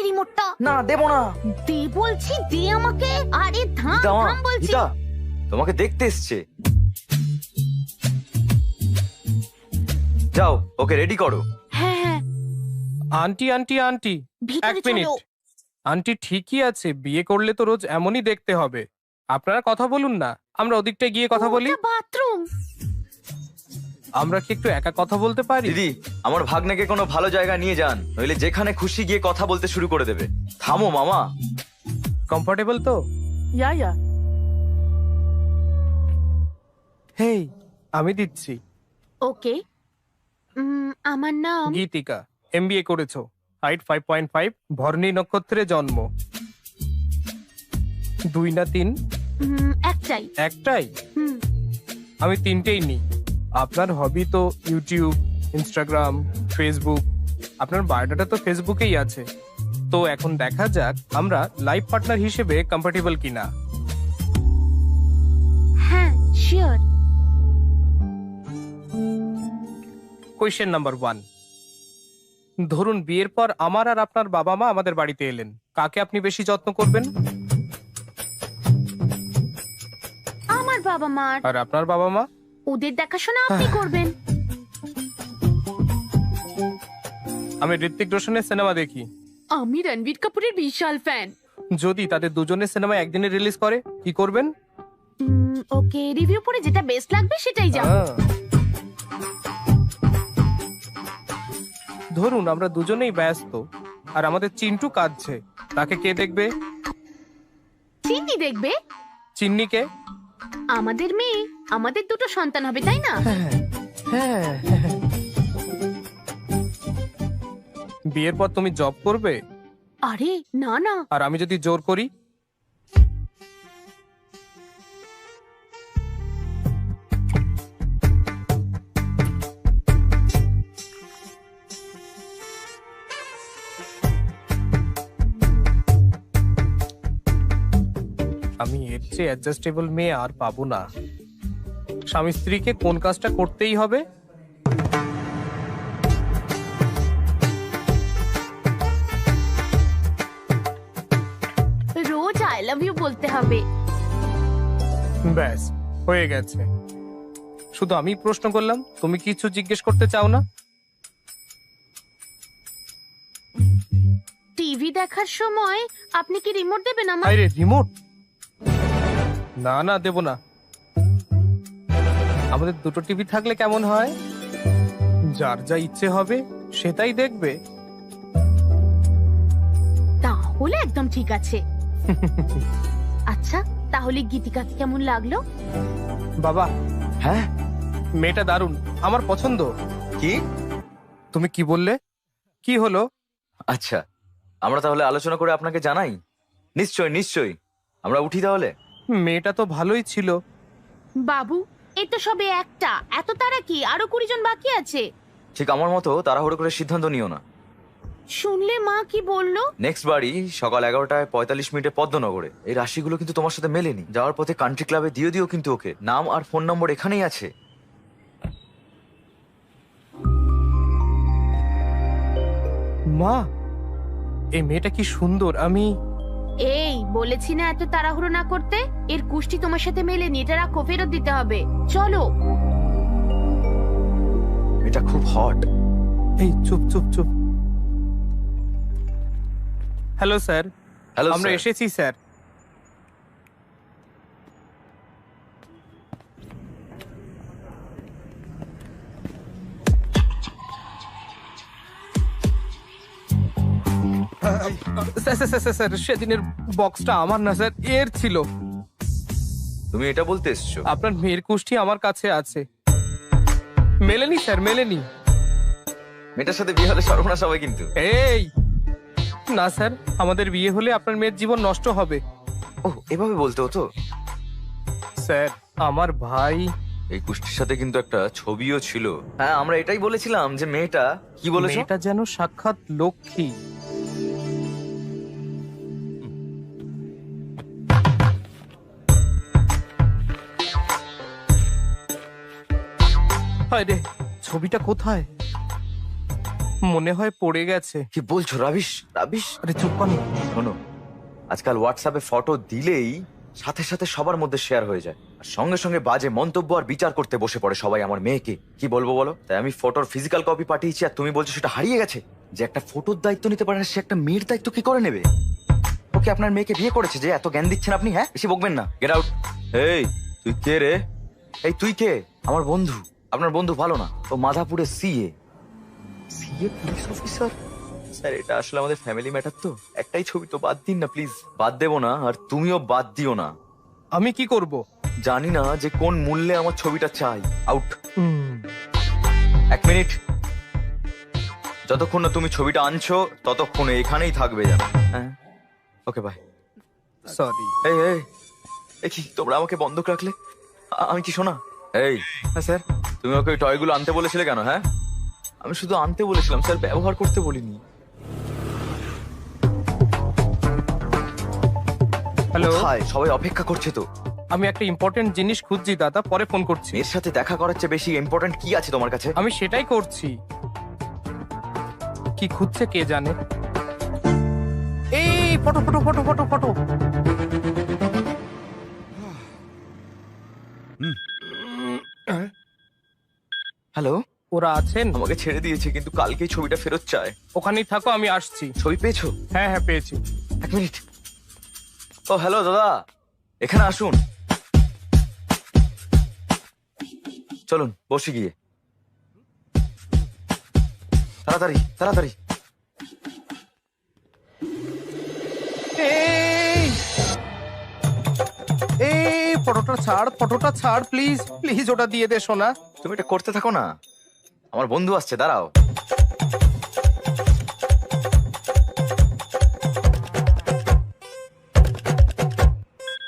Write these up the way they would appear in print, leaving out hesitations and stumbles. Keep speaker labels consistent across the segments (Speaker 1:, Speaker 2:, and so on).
Speaker 1: রিমোটটা।
Speaker 2: না দেবো না।
Speaker 1: দে বলছি, দে আমাকে। আরে থাম
Speaker 2: গীতা,
Speaker 1: থাম বলছি।
Speaker 2: গীতা, তোমাকে দেখতে এসছে। যাও ওকে রেডি করো।
Speaker 1: হ্যাঁ হ্যাঁ,
Speaker 3: আন্টি আন্টি আন্টি,
Speaker 1: ভিতরে
Speaker 3: এক মিনিট।
Speaker 1: চলো।
Speaker 3: আন্টি ঠিকই আছে, বিয়ে করলে তো রোজ এমনই দেখতে হবে। আপনারা কথা বলুন না, আমরা ওদিকটা গিয়ে কথা বলি।
Speaker 1: ওটা বাথরুম।
Speaker 3: আমরা কি একটু একা কথা বলতে পারি?
Speaker 2: দিদি, আমার ভাগ্নেকে কোনো ভালো জায়গায় নিয়ে যান, নইলে যেখানে খুশি গিয়ে কথা বলতে শুরু করে দেবে। থামো মামা।
Speaker 3: কমফোর্টেবল তো?
Speaker 4: ইয়া
Speaker 3: হেই, আমি দিচ্ছি।
Speaker 1: ওকে, আমার নাম
Speaker 3: গীতিকা, এমবিএ করেছো, হাইট 5.5, ভরণী নক্ষত্রে জন্ম। 2 না 3?
Speaker 1: একটাই।
Speaker 3: একটাই?
Speaker 1: হুম,
Speaker 3: আমি 3টেই নিই। আপনার হবি তো ইউটিউব, ইনস্টাগ্রাম, ফেসবুক। আপনার বায়োডাটা তো ফেসবুকেই আছে। তো এখন দেখা যাক আমরা লাইফ পার্টনার হিসেবে কম্পাটিবল কিনা।
Speaker 1: হ্যাঁ শিওর।
Speaker 3: কোয়েশ্চেন নাম্বার 1, ধরুন বিয়ের পর আমার আর আপনার বাবা মা আমাদের বাড়িতে এলেন, কাকে আপনি বেশি যত্ন করবেন?
Speaker 1: আমার বাবা মার।
Speaker 3: আর আপনার বাবা মা?
Speaker 1: ওদের দেখাশোনা আপনি করবেন।
Speaker 3: আমি ঋত্বিক রোশনের সিনেমা দেখি।
Speaker 4: আমি রণবীর কাপুরের বিশাল ফ্যান।
Speaker 3: যদি তাদের দুজনের সিনেমা একদিনে রিলিজ করে, কি করবেন?
Speaker 1: ওকে, রিভিউ পড়ে যেটা বেস্ট লাগবে সেটাই যাব।
Speaker 3: ধরুন আমরা দুজনেই ব্যস্ত আর আমাদের চিন্টু কাঁদছে, তাকে কে দেখবে?
Speaker 1: চিন্নি দেখবে।
Speaker 3: চিন্নিকে?
Speaker 1: আমাদের মেয়ে, আমাদের দুটো সন্তান হবে, তাই না?
Speaker 3: হ্যাঁ। বিয়ের পর তুমি জব করবে?
Speaker 1: আরে না না।
Speaker 3: আর আমি যদি জোর করি? আমি এর চেয়ে অ্যাডজাস্টেবল মেয়ে আর পাবো না। স্বামী স্ত্রীকে কোন কাজটা করতেই হবে?
Speaker 1: রোজ আই লাভ ইউ বলতে হবে।
Speaker 3: ব্যাস হয়ে গেছে। শুধু আমি প্রশ্ন করলাম, তুমি কিছু জিজ্ঞেস করতে চাও না?
Speaker 1: টিভি দেখার সময় আপনি কি রিমোট দেবেন আমার?
Speaker 3: আরে রিমোট? না না, দেব না। আমাদের দুটো টিভি থাকলে কেমন হয়? যার যা ইচ্ছে হবে সেটাই দেখবে।
Speaker 1: তাহলে একদম ঠিক আছে। আচ্ছা, তাহলে গীতিকাকে কেমন লাগলো?
Speaker 3: বাবা,
Speaker 2: হ্যাঁ
Speaker 3: মেয়েটা দারুণ, আমার পছন্দ।
Speaker 2: কি?
Speaker 3: তুমি কি বললে? কি হলো?
Speaker 2: আচ্ছা, আমরা তাহলে আলোচনা করে আপনাকে জানাই। নিশ্চয় নিশ্চয়ই, আমরা উঠি তাহলে।
Speaker 3: মেয়েটা তো ভালোই ছিল।
Speaker 1: বাবু, এই তো সবে একটা, এত তারা কি? আরো 20 জন বাকি আছে।
Speaker 2: ঠিক আমার মতো তাড়াহুড়ো করে সিদ্ধান্ত নিও না।
Speaker 1: শুনলে মা কি বললো?
Speaker 2: নেক্সট বাড়ি সকাল 11টায় 45 মিনিটে পদ্মনগরে। এই রাশিগুলো কিন্তু তোমার সাথে মেলেনি। যাওয়ার পথে কান্ট্রি ক্লাবে দিয়ে দিও কিন্তু ওকে। নাম আর ফোন নম্বর এখানেই আছে।
Speaker 3: মা, এই মেয়েটা কি সুন্দর। আমি
Speaker 1: এই বলেছি না এত তাড়াহুড়ো না করতে। এর কুষ্টি তোমার সাথে মেলেনি, এটা রাখো, ফেরত দিতে হবে। চলো।
Speaker 2: এটা খুব হট।
Speaker 3: এই চুপ চুপ চুপ। Hello sir.
Speaker 2: হ্যালো
Speaker 3: আমরা এসেছি স্যার। স্যার সেদিনের বক্সটা আমার না স্যার, এর ছিল।
Speaker 2: তুমি এটা বলতে এসছো?
Speaker 3: আপনার মেয়ের কুষ্টি আমার কাছে আছে। মেলেনি স্যার, মেলেনি।
Speaker 2: মেয়েটার সাথে বিয়ে হলে সর্বনাশ হবে কিন্তু।
Speaker 3: এই না স্যার, আমাদের বিয়ে হলে আপনার মেয়ের জীবন নষ্ট হবে।
Speaker 2: ও, এভাবে বলতে হতো।
Speaker 3: স্যার, আমার ভাই।
Speaker 2: এই কুষ্টির সাথে কিন্তু একটা ছবিও ছিল। হ্যাঁ, আমরা এটাই বলেছিলাম যে মেয়েটা, কি বলেছো?
Speaker 3: মেয়েটা যেন সাক্ষাৎ লক্ষ্মী। হায় রে, ছবিটা কোথায়? মনে হয় পড়ে গেছে।
Speaker 2: কি বলছো রাবিশ রাবিশ?
Speaker 3: আরে চুপ কর না।
Speaker 2: শোনো, আজকাল হোয়াটসঅ্যাপে ফটো দিলেই সাথে সাথে সবার মধ্যে শেয়ার হয়ে যায়, আর সঙ্গে সঙ্গে বাজে মন্তব্য আর বিচার করতে বসে পড়ে সবাই আমার মেয়েকে। কি বলবো বলো? তাই আমি ফটোর ফিজিক্যাল কপি পাঠিয়েছি, আর তুমি বলছো সেটা হারিয়ে গেছে। যে একটা ফটোর দায়িত্ব নিতে পারে না, সে একটা মেয়ের দায়িত্ব কি করে নেবে? ওকে আপনার মেয়েকে বিয়ে করেছে যে এত জ্ঞান দিচ্ছেন আপনি? হ্যাঁ, বেশি বকবেন না, গেট আউট। এই তুই কে রে? এই তুই কে? আমার বন্ধু। আপনার বন্ধু ভালো না, ও মাধাপুরে CA. CA police officer? Sir এটা আসলে আমাদের ফ্যামিলি ম্যাটার, তো একটাই ছবি, তো বাদ দিন না প্লিজ। বাদ দেবো না, আর তুমিও বাদ দিও না।
Speaker 3: আমি কি করব?
Speaker 2: জানি না যে কোন মূল্যে আমার ছবিটা চাই। আউট। 1 মিনিট। যতক্ষণ না তুমি ছবিটা আনছো ততক্ষণ এখানেই থাকবে জানো। হ্যাঁ, ওকে বাই।
Speaker 3: সরি।
Speaker 2: এই এই এই কি তোমরা আমাকে বন্ধক রাখলে? আমি কি শোনা? এই হ্যাঁ স্যার, তুমি ওকে ওই টয়গুলো আনতে বলেছিলে কেন? হ্যাঁ, আমি শুধু আনতে বলেছিলাম স্যার, ব্যবহার করতে বলিনি।
Speaker 3: হ্যালো,
Speaker 2: হাই, সবাই অপেক্ষা করছে তো।
Speaker 3: আমি একটা ইম্পর্টেন্ট জিনিস খুঁজছি দাদা, পরে ফোন করছি।
Speaker 2: এর সাথে দেখা করার চেয়ে বেশি ইম্পর্টেন্ট কি আছে তোমার কাছে?
Speaker 3: আমি সেটাই করছি। কি খুঁজছে কে জানে। এই photo photo photo photo photo.
Speaker 2: Hello,
Speaker 3: ওরা আছেন?
Speaker 2: আমাকে ছেড়ে দিয়েছে কিন্তু কালকেই ছবিটা ফেরত চায়।
Speaker 3: ওখানেই থাকো, আমি আসছি।
Speaker 2: ছবি পেয়েছো?
Speaker 3: হ্যাঁ হ্যাঁ পেয়েছি।
Speaker 2: 1 মিনিট। ও হ্যালো দাদা, এখানে আসুন। চলুন বসে গিয়ে। তাড়াতাড়ি তাড়াতাড়ি।
Speaker 3: এই এই ফটোটা ছাড় প্লিজ প্লিজ, ওটা দিয়ে দে সোনা।
Speaker 2: তুমি এটা করতে থাকো না, আমার বন্ধু আসছে, দাঁড়াও।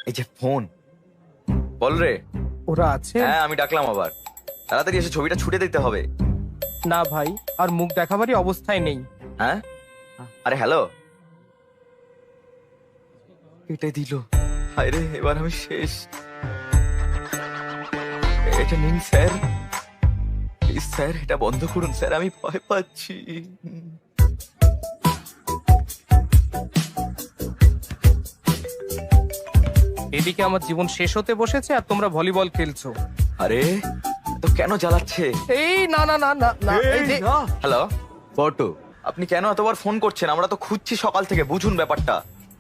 Speaker 2: এই যে ফোন, বল রে।
Speaker 3: ওরা আছে?
Speaker 2: হ্যাঁ আমি ডাকলাম আবার, তাড়াতাড়ি এসে ছবিটা ছুটে দিতে হবে।
Speaker 3: না ভাই, আর মুখ দেখাবারই অবস্থায় নেই।
Speaker 2: হ্যাঁ, আরে হ্যালো। এটাই দিল। হায় রে, এবার আমি শেষ। এটা নিন স্যার, প্লিজ স্যার, এটা বন্ধ করুন স্যার, আমি ভয় পাচ্ছি।
Speaker 3: এদিকে আমার জীবন শেষ হতে বসেছে আর তোমরা ভলিবল খেলছো।
Speaker 2: আরে তো কেন জ্বালাচ্ছে?
Speaker 3: এই না না না না না, এই যে-
Speaker 2: হ্যালো ফটো, আপনি কেন এতবার ফোন করছেন? আমরা তো খুঁজছি সকাল থেকে, বুঝুন ব্যাপারটা।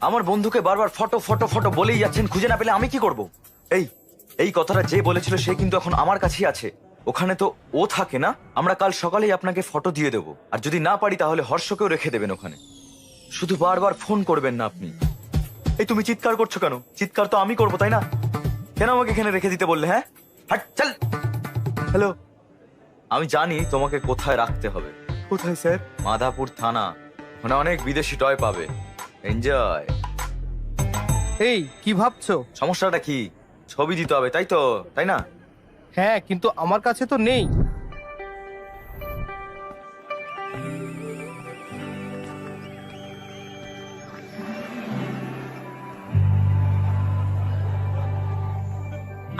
Speaker 2: আমার বন্ধুকে বারবার ফটো ফটো ফটো বলেই যাচ্ছেন, খুঁজে না পেলে আমি কি করব? এই এই কথাটা যে বলেছিল সে কিন্তু এখন আমার কাছেই আছে। ওখানে তো ও থাকে না। আমরা কাল সকালেই আপনাকে ফটো দিয়ে দেবো, আর যদি না পারি তাহলে হর্ষকেও রেখে দেবেন ওখানে। শুধু বারবার ফোন করবেন না আপনি। এই তুমি চিৎকার করছো কেন? চিৎকার তো আমি করবো তাই না? কেন আমাকে এখানে রেখে দিতে বললে? হ্যাঁ, হাট চল। হ্যালো, আমি জানি তোমাকে কোথায় রাখতে হবে। কোথায় স্যার? মাধাপুর থানা, ওখানে অনেক বিদেশি টয় পাবে। এনজয়।
Speaker 3: এই কি ভাবছো?
Speaker 2: সমস্যাটা কি? ছবি দিতে হবে তাই তো, তাই না?
Speaker 3: হ্যাঁ, কিন্তু আমার কাছে তো নেই।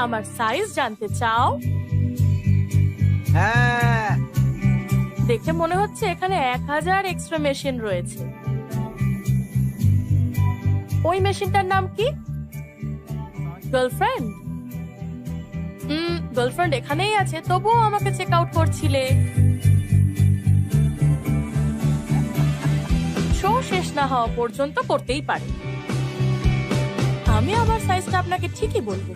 Speaker 4: আমার সাইজ জানতে চাও?
Speaker 5: হ্যাঁ,
Speaker 4: দেখে মনে হচ্ছে এখানে 1000 এক্সট্রা মেশিন রয়েছে। ওই মেশিনটার নাম কি? গার্লফ্রেন্ড? গার্লফ্রেন্ড এখানেই আছে, তবুও আমাকে চেক আউট করছিলে। শো শেষ না হওয়া পর্যন্ত করতেই পারে। আমি আমার সাইজটা আপনাকে ঠিকই বলবো।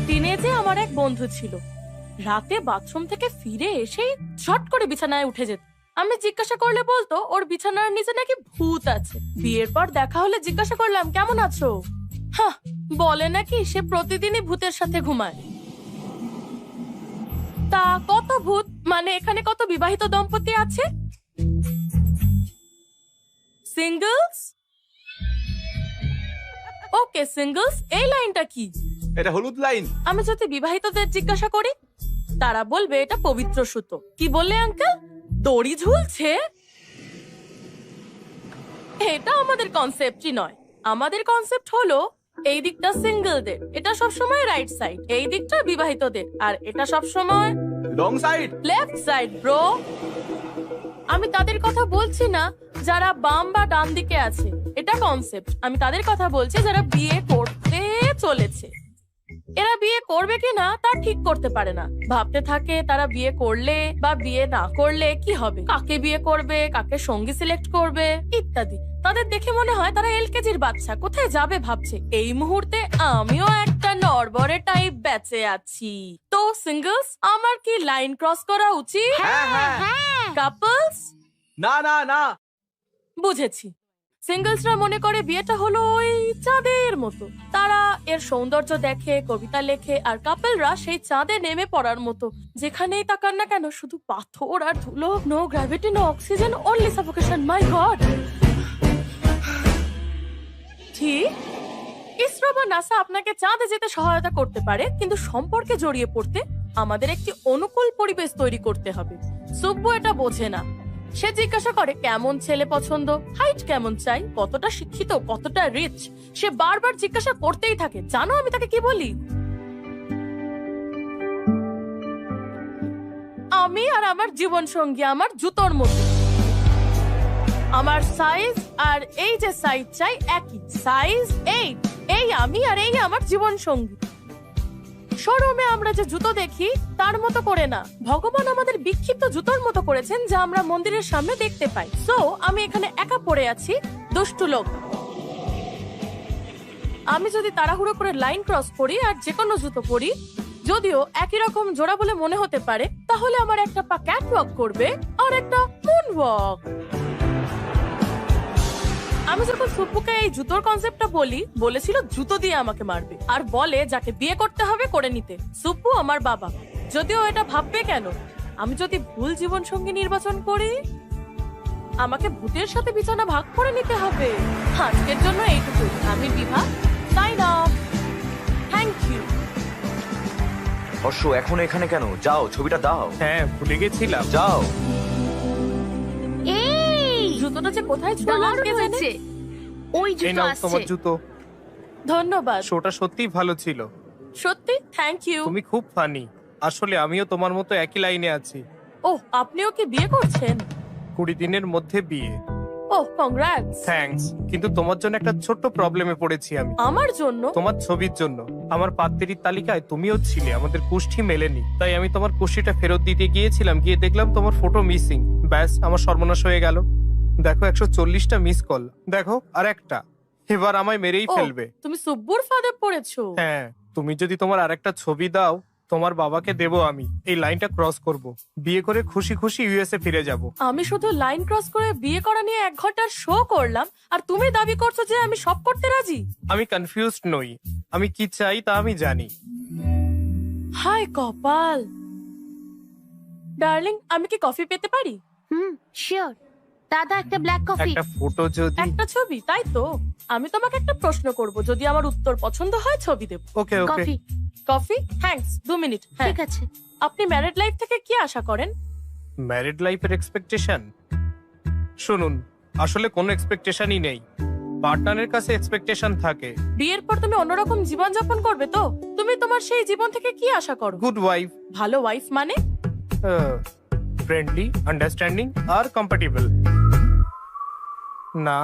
Speaker 4: টিনেজে আমার এক বন্ধু ছিল, রাতে বাথরুম থেকে ফিরে এসেই ছট করে বিছানায় উঠে যেত। আমি জিজ্ঞাসা করলে বলতো ওর বিছানার নিচে নাকি ভূত আছে। বিয়ের পর দেখা হলে জিজ্ঞাসা করলাম কেমন আছো, হ্যাঁ বলে নাকি সে প্রতিদিনই ভূতের সাথে ঘুমায়। তা কত ভূত মানে এখানে কত বিবাহিত দম্পতি আছে? সিঙ্গলস? ওকে সিঙ্গলস, এই লাইনটা কি?
Speaker 5: এটা হলুদ লাইন।
Speaker 4: আমি যদি বিবাহিতদের জিজ্ঞাসা করি তারা বলবে এটা পবিত্র সুতো। কি বললে আঙ্কেল? দড়ি ঝুলছে? এটা আমাদের কনসেপ্টই নয়। আমাদের কনসেপ্ট হলো এই দিকটা সিঙ্গেলদের, এটা সবসময় রাইট সাইড, এই দিকটা বিবাহিতদের, আর এটা সবসময়
Speaker 5: wrong side.
Speaker 4: Left side bro. আমি তাদের কথা বলছি না যারা বাম বা ডান দিকে আছে, এটা কনসেপ্ট। আমি তাদের কথা বলছি যারা বিয়ে করতে চলেছে। এরা বিয়ে করবে কিনা তা ঠিক করতে পারে না, ভাবতে থাকে তারা বিয়ে করলে বা বিয়ে না করলে কি হবে, কাকে বিয়ে করবে, কাকে সঙ্গী সিলেক্ট করবে ইত্যাদি। তাদের দেখে মনে হয় তারা এলকেজির বাচ্চা, কোথায় যাবে ভাবছে। এই মুহূর্তে আমিও একটা নড়বড়ে টাইপ বেঁচে আছি। তো সিঙ্গলস, আমার কি লাইন ক্রস করা উচিত? কাপলস,
Speaker 5: না না না,
Speaker 4: বুঝেছি। সিঙ্গলসরা মনে করে বিয়েটা হলো ওই চাঁদের মতো, তারা এর সৌন্দর্য দেখে, কবিতা লেখে, আর কাপলরা সেই চাঁদে নেমে পড়ার মতো, যেখানেই তাকান না কেন শুধু পাথর আর ধুলো, no gravity, no oxygen, only suffocation. My god. ঠিক, ইসরো বা নাসা আপনাকে চাঁদে যেতে সহায়তা করতে পারে, কিন্তু সম্পর্কে জড়িয়ে পড়তে আমাদের একটি অনুকূল পরিবেশ তৈরি করতে হবে। সুব্বু এটা বোঝে না। সে জিজ্ঞাসা করে কেমন ছেলে পছন্দ, হাইট কেমন চাই, কতটা শিক্ষিত, কতটা রিচ। সে বারবার জিজ্ঞাসা করতেই থাকে। জানো আমি তাকে কি বলি? আমি আর আমার জীবন সঙ্গী আমার জুতোর মতো, আমার সাইজ আর এই যে সাইজ চাই একই সাইজ। এই আমি আর এই আমার জীবন সঙ্গী। শোরুমে আমরা যে জুতো দেখি তার মতো করে না, ভগবান আমাদের বিক্ষিপ্ত জুতোর মতো করেছেন যা আমরা মন্দিরের সামনে দেখতে পাই। সো আমি এখানে একা পড়ে আছি, দুষ্টু লোক। আমি যদি তাড়াহুড়ো করে লাইন ক্রস করি আর যে কোনো জুতো পরি, যদিও একই রকম জোড়া বলে মনে হতে পারে, তাহলে আমার একটা পা ক্যাটওয়াক করবে আর একটা মুনওয়াক। আমি যখন সুব্বুকে এই জুতোর কনসেপ্টটা বলেছিল জুতো দিয়ে আমাকে মারবে, আর বলে যাকে বিয়ে করতে হবে করে নিতে। সুব্বু আমার বাবা, যদিও এটা ভাববে কেন, আমি যদি ভুল জীবন সঙ্গী নির্বাচন করি আমাকে ভূতের সাথে বিছানা ভাগ করে নিতে হবে। আজকের জন্য এইটুকু। আমি Bibha, sign off. Thank you.
Speaker 2: Harsh, এখনো এখানে কেন? যাও, ছবিটা দাও।
Speaker 3: হ্যাঁ, ভুলে গেছিলাম।
Speaker 2: যাও।
Speaker 1: এই
Speaker 4: জুতোটা যে কোথায় ছুঁড়লাম
Speaker 1: দারুণ
Speaker 4: কে জানে।
Speaker 1: হয়েছে। ওই
Speaker 3: এই
Speaker 1: জুতো
Speaker 3: নাও
Speaker 1: আসছে।
Speaker 3: তোমার জুতো।
Speaker 4: ধন্যবাদ।
Speaker 3: শোটা সত্যিই ভালো ছিল।
Speaker 4: সত্যি থ্যাংক ইউ।
Speaker 3: তুমি খুব ফানি। আসলে আমিও তোমার মতো একই লাইনে আছি।
Speaker 4: ও, আপনিও কি বিয়ে করছেন?
Speaker 3: 20 দিনের মধ্যে বিয়ে।
Speaker 4: ও, কংগ্রাটস।
Speaker 3: থ্যাঙ্কস, কিন্তু তোমার জন্য একটা ছোট্ট প্রবলেমে পড়েছি আমি।
Speaker 4: আমার জন্য?
Speaker 3: তোমার ছবির জন্য। আমার পাত্রীর তালিকায় তুমিও ছিলে, আমাদের কুষ্ঠি মেলেনি। তাই আমি তোমার কুষ্ঠিটা ফেরত দিতে গিয়েছিলাম, গিয়ে দেখলাম তোমার ফটো মিসিং। ব্যাস, আমার সর্বনাশ হয়ে গেল। দেখো 140টা মিস কল, দেখো আর একটা। এবার আমায় মেরেই
Speaker 4: ও,
Speaker 3: ফেলবে।
Speaker 4: তুমি সুব্বুর ফাঁদে পড়েছো।
Speaker 3: হ্যাঁ, তুমি যদি তোমার আরেকটা ছবি দাও, তোমার বাবাকে দেবো আমি। এই লাইনটা ক্রস করব, বিয়ে করে খুশি খুশি ইউএসএ ফিরে যাব।
Speaker 4: আমি শুধু লাইন ক্রস করে বিয়ে করা নিয়ে 1 ঘন্টার শো করলাম, আর তুমি দাবি করছো যে আমি সব করতে রাজি।
Speaker 3: আমি কনফিউজড নই, আমি কি চাই তা আমি জানি।
Speaker 4: হায় কপাল। ডার্লিং, আমি কি কফি পেতে পারি?
Speaker 1: শিওর। দাদা একটা ব্ল্যাক কফি।
Speaker 3: একটা ফটো যদি।
Speaker 4: একটা ছবি, তাই তো? আমি তোমাকে একটা প্রশ্ন করব, যদি আমার উত্তর পছন্দ হয় ছবি দেব।
Speaker 3: ওকে ওকে।
Speaker 1: কফি।
Speaker 4: কফি? থ্যাঙ্কস। 2 মিনিট। হ্যাঁ।
Speaker 1: ঠিক আছে।
Speaker 4: আপনি ম্যারিড লাইফ থেকে কি আশা করেন?
Speaker 3: ম্যারিড লাইফের এক্সপেকটেশন? শুনুন, আসলে কোনো এক্সপেকটেশনই নেই। পার্টনারের কাছে এক্সপেকটেশন থাকে।
Speaker 4: বিয়ের পর তুমি অন্যরকম জীবন যাপন করবে তো? তুমি তোমার সেই জীবন থেকে কি আশা করো?
Speaker 3: গুড ওয়াইফ,
Speaker 4: ভালো ওয়াইফ মানে?
Speaker 3: ফ্রেন্ডলি, আন্ডারস্ট্যান্ডিং আর কম্প্যাটেবল। না,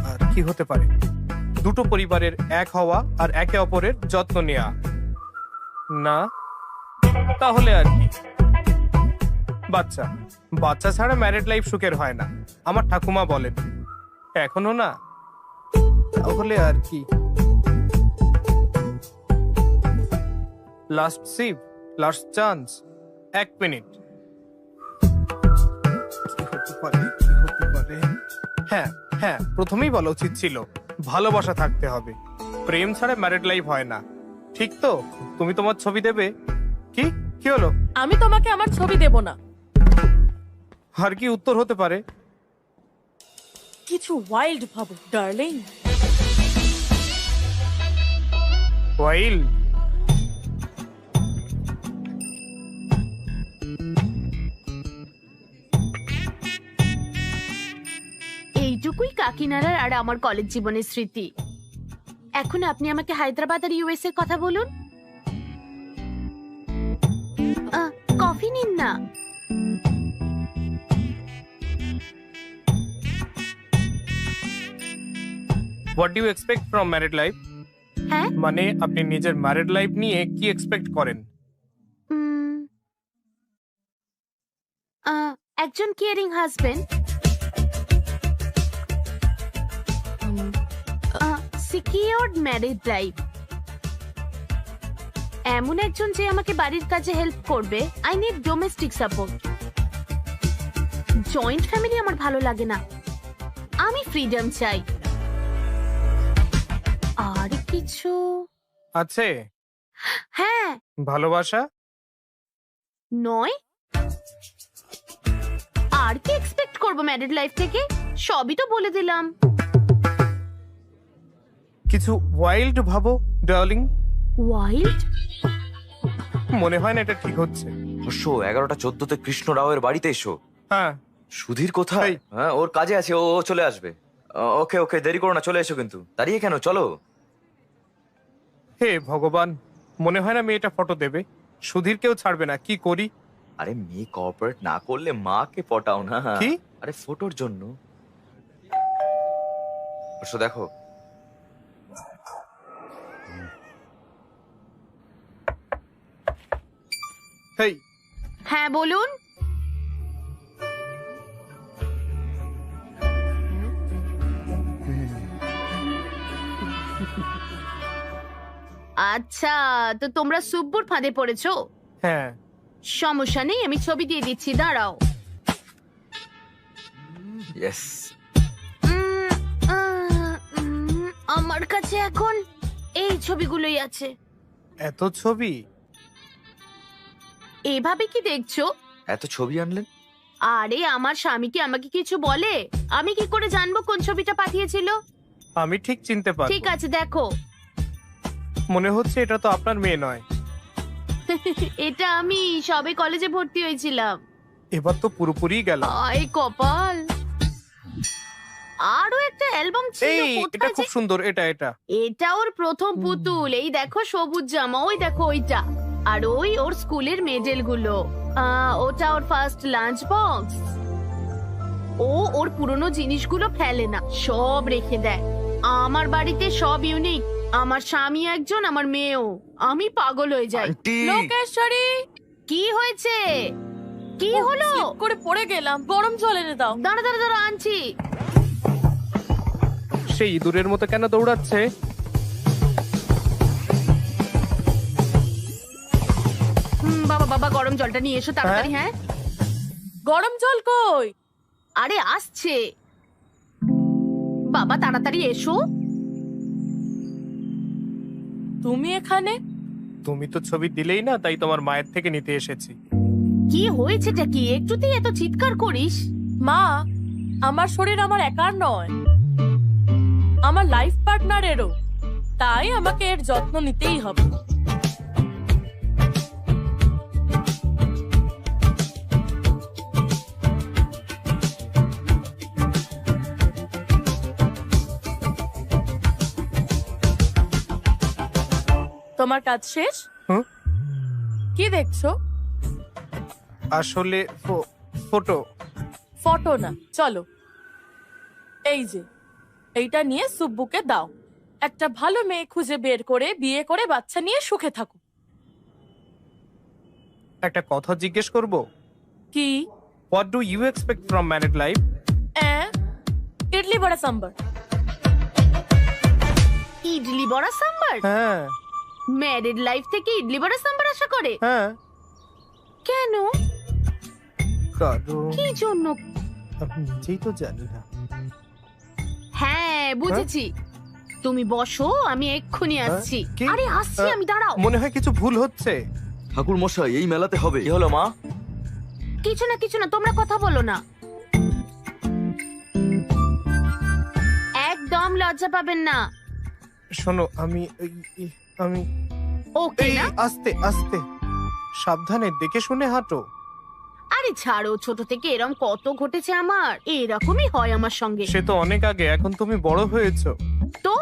Speaker 3: আর কি হতে পারে? দুটো পরিবারের এক হওয়া আর একে অপরের যত্ন নেওয়া। না, তাহলে আর কি? বাচ্চা। বাচ্চা ছাড়া ম্যারিড লাইফ সুখের হয় না, আমার ঠাকুমা বলেন। এখনো না, তাহলে আর কি? Last sheep, last chance. 1 minute. কি হতে পারে, কি হতে পারে? হ্যাঁ হ্যাঁ, প্রথমেই বলা উচিত ছিল ভালোবাসা থাকতে হবে। প্রেম ছাড়া ম্যারিড লাইফ হয় না, ঠিক তো? তুমি তোমার ছবি দেবে? কি কি হলো?
Speaker 4: আমি তোমাকে আমার ছবি দেব না।
Speaker 3: আর কি উত্তর হতে পারে?
Speaker 4: কিছু ওয়াইল্ড ভাবো ডার্লিং।
Speaker 3: ওয়াইল্ড?
Speaker 1: এইটুকুই কাকিনাড়ার আর আমার কলেজ জীবনের স্মৃতি। এখন আপনি আমাকে হায়দ্রাবাদ আর ইউএস এর কথা বলুন। কফি তাড়াতাড়ি নিন না।
Speaker 3: What do you expect from married life?
Speaker 1: হ্যাঁ,
Speaker 3: মানে আপনি নিজের ম্যারিড লাইফ নিয়ে কি এক্সপেক্ট করেন?
Speaker 1: উম, একজন caring husband, secured married life, এমন একজন যে আমাকে বাড়ির কাজে হেল্প করবে। I need domestic support. Joint family আমার ভালো লাগে না, আমি ফ্রিডম চাই। আর কিছু
Speaker 3: আছে?
Speaker 1: হ্যাঁ,
Speaker 3: ভালোবাসা?
Speaker 1: নয়। আর কি এক্সপেক্ট করবো ম্যারিড লাইফ থেকে? সবই তো বলে দিলাম।
Speaker 3: কিছু ওয়াইল্ড ভাবো ডার্লিং।
Speaker 1: ওয়াইল্ড?
Speaker 3: মনে হয় না এটা ঠিক হচ্ছে।
Speaker 2: অবশ্য 11:14 কৃষ্ণ রাওয়ের বাড়িতে এসো।
Speaker 3: হ্যাঁ,
Speaker 2: সুধীর কোথায়?
Speaker 3: এই।
Speaker 2: হ্যাঁ, ওর কাজে আছে, ও ও চলে আসবে। ওকে ওকে, দেরি করো না, চলে এসো। কিন্তু দাঁড়িয়ে কেন, চলো।
Speaker 3: হে ভগবান, মনে হয় না মেয়েটা ফটো দেবে। সুধীরকেও ছাড়বে না, কি করি?
Speaker 2: আরে মেয়ে কোঅপারেট না করলে মাকে পটাও না।
Speaker 3: কি?
Speaker 2: আরে ফটোর জন্য। অবশ্য দেখো,
Speaker 3: হেই,
Speaker 1: হ্যাঁ বলুন। আচ্ছা, তো তোমরা সুব্বুর ফাঁদে পড়েছো?
Speaker 3: হ্যাঁ,
Speaker 1: সমস্যা নেই, আমি ছবি দিয়ে দিচ্ছি, দাঁড়াও।
Speaker 2: ইয়েস।
Speaker 1: আমার কাছে এখন এই ছবিগুলোই আছে।
Speaker 3: এত ছবি?
Speaker 1: এভাবে কি দেখছো?
Speaker 2: এত ছবি আনলেন?
Speaker 1: আরে আমার স্বামী কি আমাকে কিছু বলে? আমি কি করে জানবো কোন ছবিটা পাঠিয়েছিল?
Speaker 3: আমি ঠিক চিনতে পারবো।
Speaker 1: ঠিক আছে, দেখো।
Speaker 3: মনে হচ্ছে এটা তো আপনার মেয়ে নয়।
Speaker 1: এটা আমি সবে কলেজে ভর্তি হয়েছিলাম।
Speaker 3: এবার তো পুরোপুরি গেল।
Speaker 1: আয় কপাল। আরো একটা অ্যালবাম ছিল,
Speaker 3: এই, এটা
Speaker 1: কোথায়
Speaker 3: খুব
Speaker 1: যে?
Speaker 3: সুন্দর, এটা এটা।
Speaker 1: এটা ওর প্রথম পুতুল। এই দেখো সবুজ জামা, ওই দেখো ওইটা। আর ওই ওর স্কুলের মেডেল গুলো। ওটা ওর ফার্স্ট লাঞ্চ বক্স। ও ওর পুরনো জিনিসগুলো ফেলে না, সব রেখে দেয়। আমার বাড়িতে সব ইউনিক। আমার স্বামী একজন, আমার মেয়েও। আমি পাগল হয়ে যাই।
Speaker 2: আন্টি,
Speaker 4: লোকেশ্বরী,
Speaker 1: কি হয়েছে? কি হলো?
Speaker 4: slip করে পড়ে গেলাম, গরম জল এনে দাও।
Speaker 1: দাঁড়া দাঁড়া দাঁড়া, আনছি।
Speaker 3: সেই ইঁদুরের মতো কেন দৌড়াচ্ছে?
Speaker 1: বাবা বাবা, গরম জলটা নিয়ে এসো তাড়াতাড়ি। হ্যাঁ,
Speaker 4: গরম জল কই?
Speaker 1: আরে আসছে। বাবা তাড়াতাড়ি এসো।
Speaker 4: তুমি এখানে?
Speaker 3: তুমি তো ছবি দিলেই না, তাই তোমার মায়ের থেকে নিতে এসেছি।
Speaker 1: কি হয়েছেটা কি? একটুতেই এত চিৎকার করিস?
Speaker 4: মা, আমার শরীর আমার একার নয়, আমার লাইফ পার্টনারেরও। তাই আমাকে এর যত্ন নিতেই হবে। তোমার কাজ শেষ?
Speaker 3: হুম?
Speaker 4: কি দেখছো?
Speaker 3: আসলে ফটো।
Speaker 4: ফটো না, চলো। এই যে, এইটা নিয়ে সুব্বুকে দাও। একটা ভালো মেয়ে খুঁজে বের করে বিয়ে করে বাচ্চা নিয়ে সুখে থাকো।
Speaker 3: একটা কথা জিজ্ঞেস করব?
Speaker 4: কি?
Speaker 3: What do you expect from married life?
Speaker 4: Idli vada sambar.
Speaker 1: Idli vada sambar?
Speaker 3: হ্যাঁ
Speaker 1: ম্যারিড লাইফ থেকে ইডলি বড়া সাম্বার আশা করে?
Speaker 3: হ্যাঁ,
Speaker 1: কেন?
Speaker 3: কারণ
Speaker 1: কি জন্য?
Speaker 3: আমি নিজেই তো জানি না।
Speaker 1: হ্যাঁ, বুঝেছি। তুমি বসো, আমি এক্ষুনি আসছি।
Speaker 3: কি?
Speaker 1: আরে আসছি আমি, দাঁড়াও।
Speaker 3: মনে হয় কিছু ভুল হচ্ছে।
Speaker 2: ঠাকুর মশাই, এই মেলাতে হবে। কি হলো মা?
Speaker 1: কিছু না কিছু না, তোমরা কথা বলো না। একদম লজ্জা পাবেন না।
Speaker 3: শোনো, আমি
Speaker 1: ওকে
Speaker 3: এই
Speaker 1: না?
Speaker 3: আস্তে আস্তে, সাবধানে, দেখে শুনে হাঁটো।
Speaker 1: আরে ছাড়ো, ছোট থেকে এরকম কত ঘটেছে আমার। এরকমই হয় আমার সঙ্গে।
Speaker 3: সে তো অনেক আগে, এখন তুমি বড় হয়েছো।
Speaker 1: তো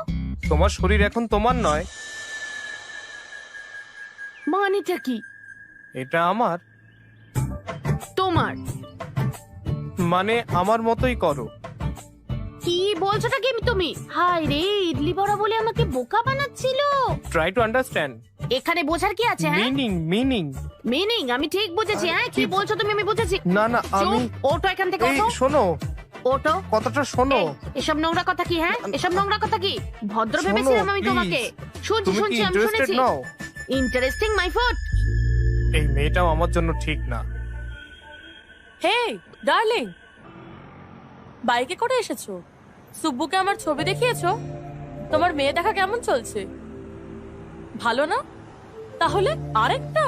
Speaker 3: তোমার শরীর এখন তোমার নয়,
Speaker 1: মানেটা কি?
Speaker 3: এটা আমার।
Speaker 1: তোমার?
Speaker 3: মানে আমার মতোই করো।
Speaker 1: কি বলছোটা কি তুমি? হাই রে, ইডলি বড়া বলে আমাকে বোকা বানাচ্ছিল।
Speaker 3: ট্রাই টু আন্ডারস্ট্যান্ড
Speaker 1: এখানে বোঝার কি আছে? হ্যাঁ,
Speaker 3: মিনিং।
Speaker 1: মিনিং আমি ঠিক বুঝেছি। হ্যাঁ, কি বলছো তুমি? আমি বুঝেছি।
Speaker 3: না আমি
Speaker 1: চুপ, ওঠো এখান থেকে,
Speaker 3: এই
Speaker 1: ওঠো
Speaker 3: শোনো,
Speaker 1: ওঠো।
Speaker 3: কথাটা শোনো।
Speaker 1: এই, এসব নোংরা কথা কি? হ্যাঁ, এসব নোংরা কথা কি? ভদ্র
Speaker 3: শোনো,
Speaker 1: ভেবেছিলাম আমি
Speaker 3: please।
Speaker 1: তোমাকে। শুনছি
Speaker 3: তুমি কি
Speaker 1: শুনছি, আমি
Speaker 3: ইন্টারেস্টেড
Speaker 1: শুনেছি।
Speaker 3: নাও?
Speaker 1: Interesting my food.
Speaker 3: এই মেয়েটাও আমার জন্য ঠিক না।
Speaker 4: হে ডার্লিং, বাইকে করে এসেছো? সুব্বুকে আমার ছবি দেখিয়েছো? তোমার মেয়ে দেখা কেমন চলছে? ভালো না? তাহলে আরেকটা?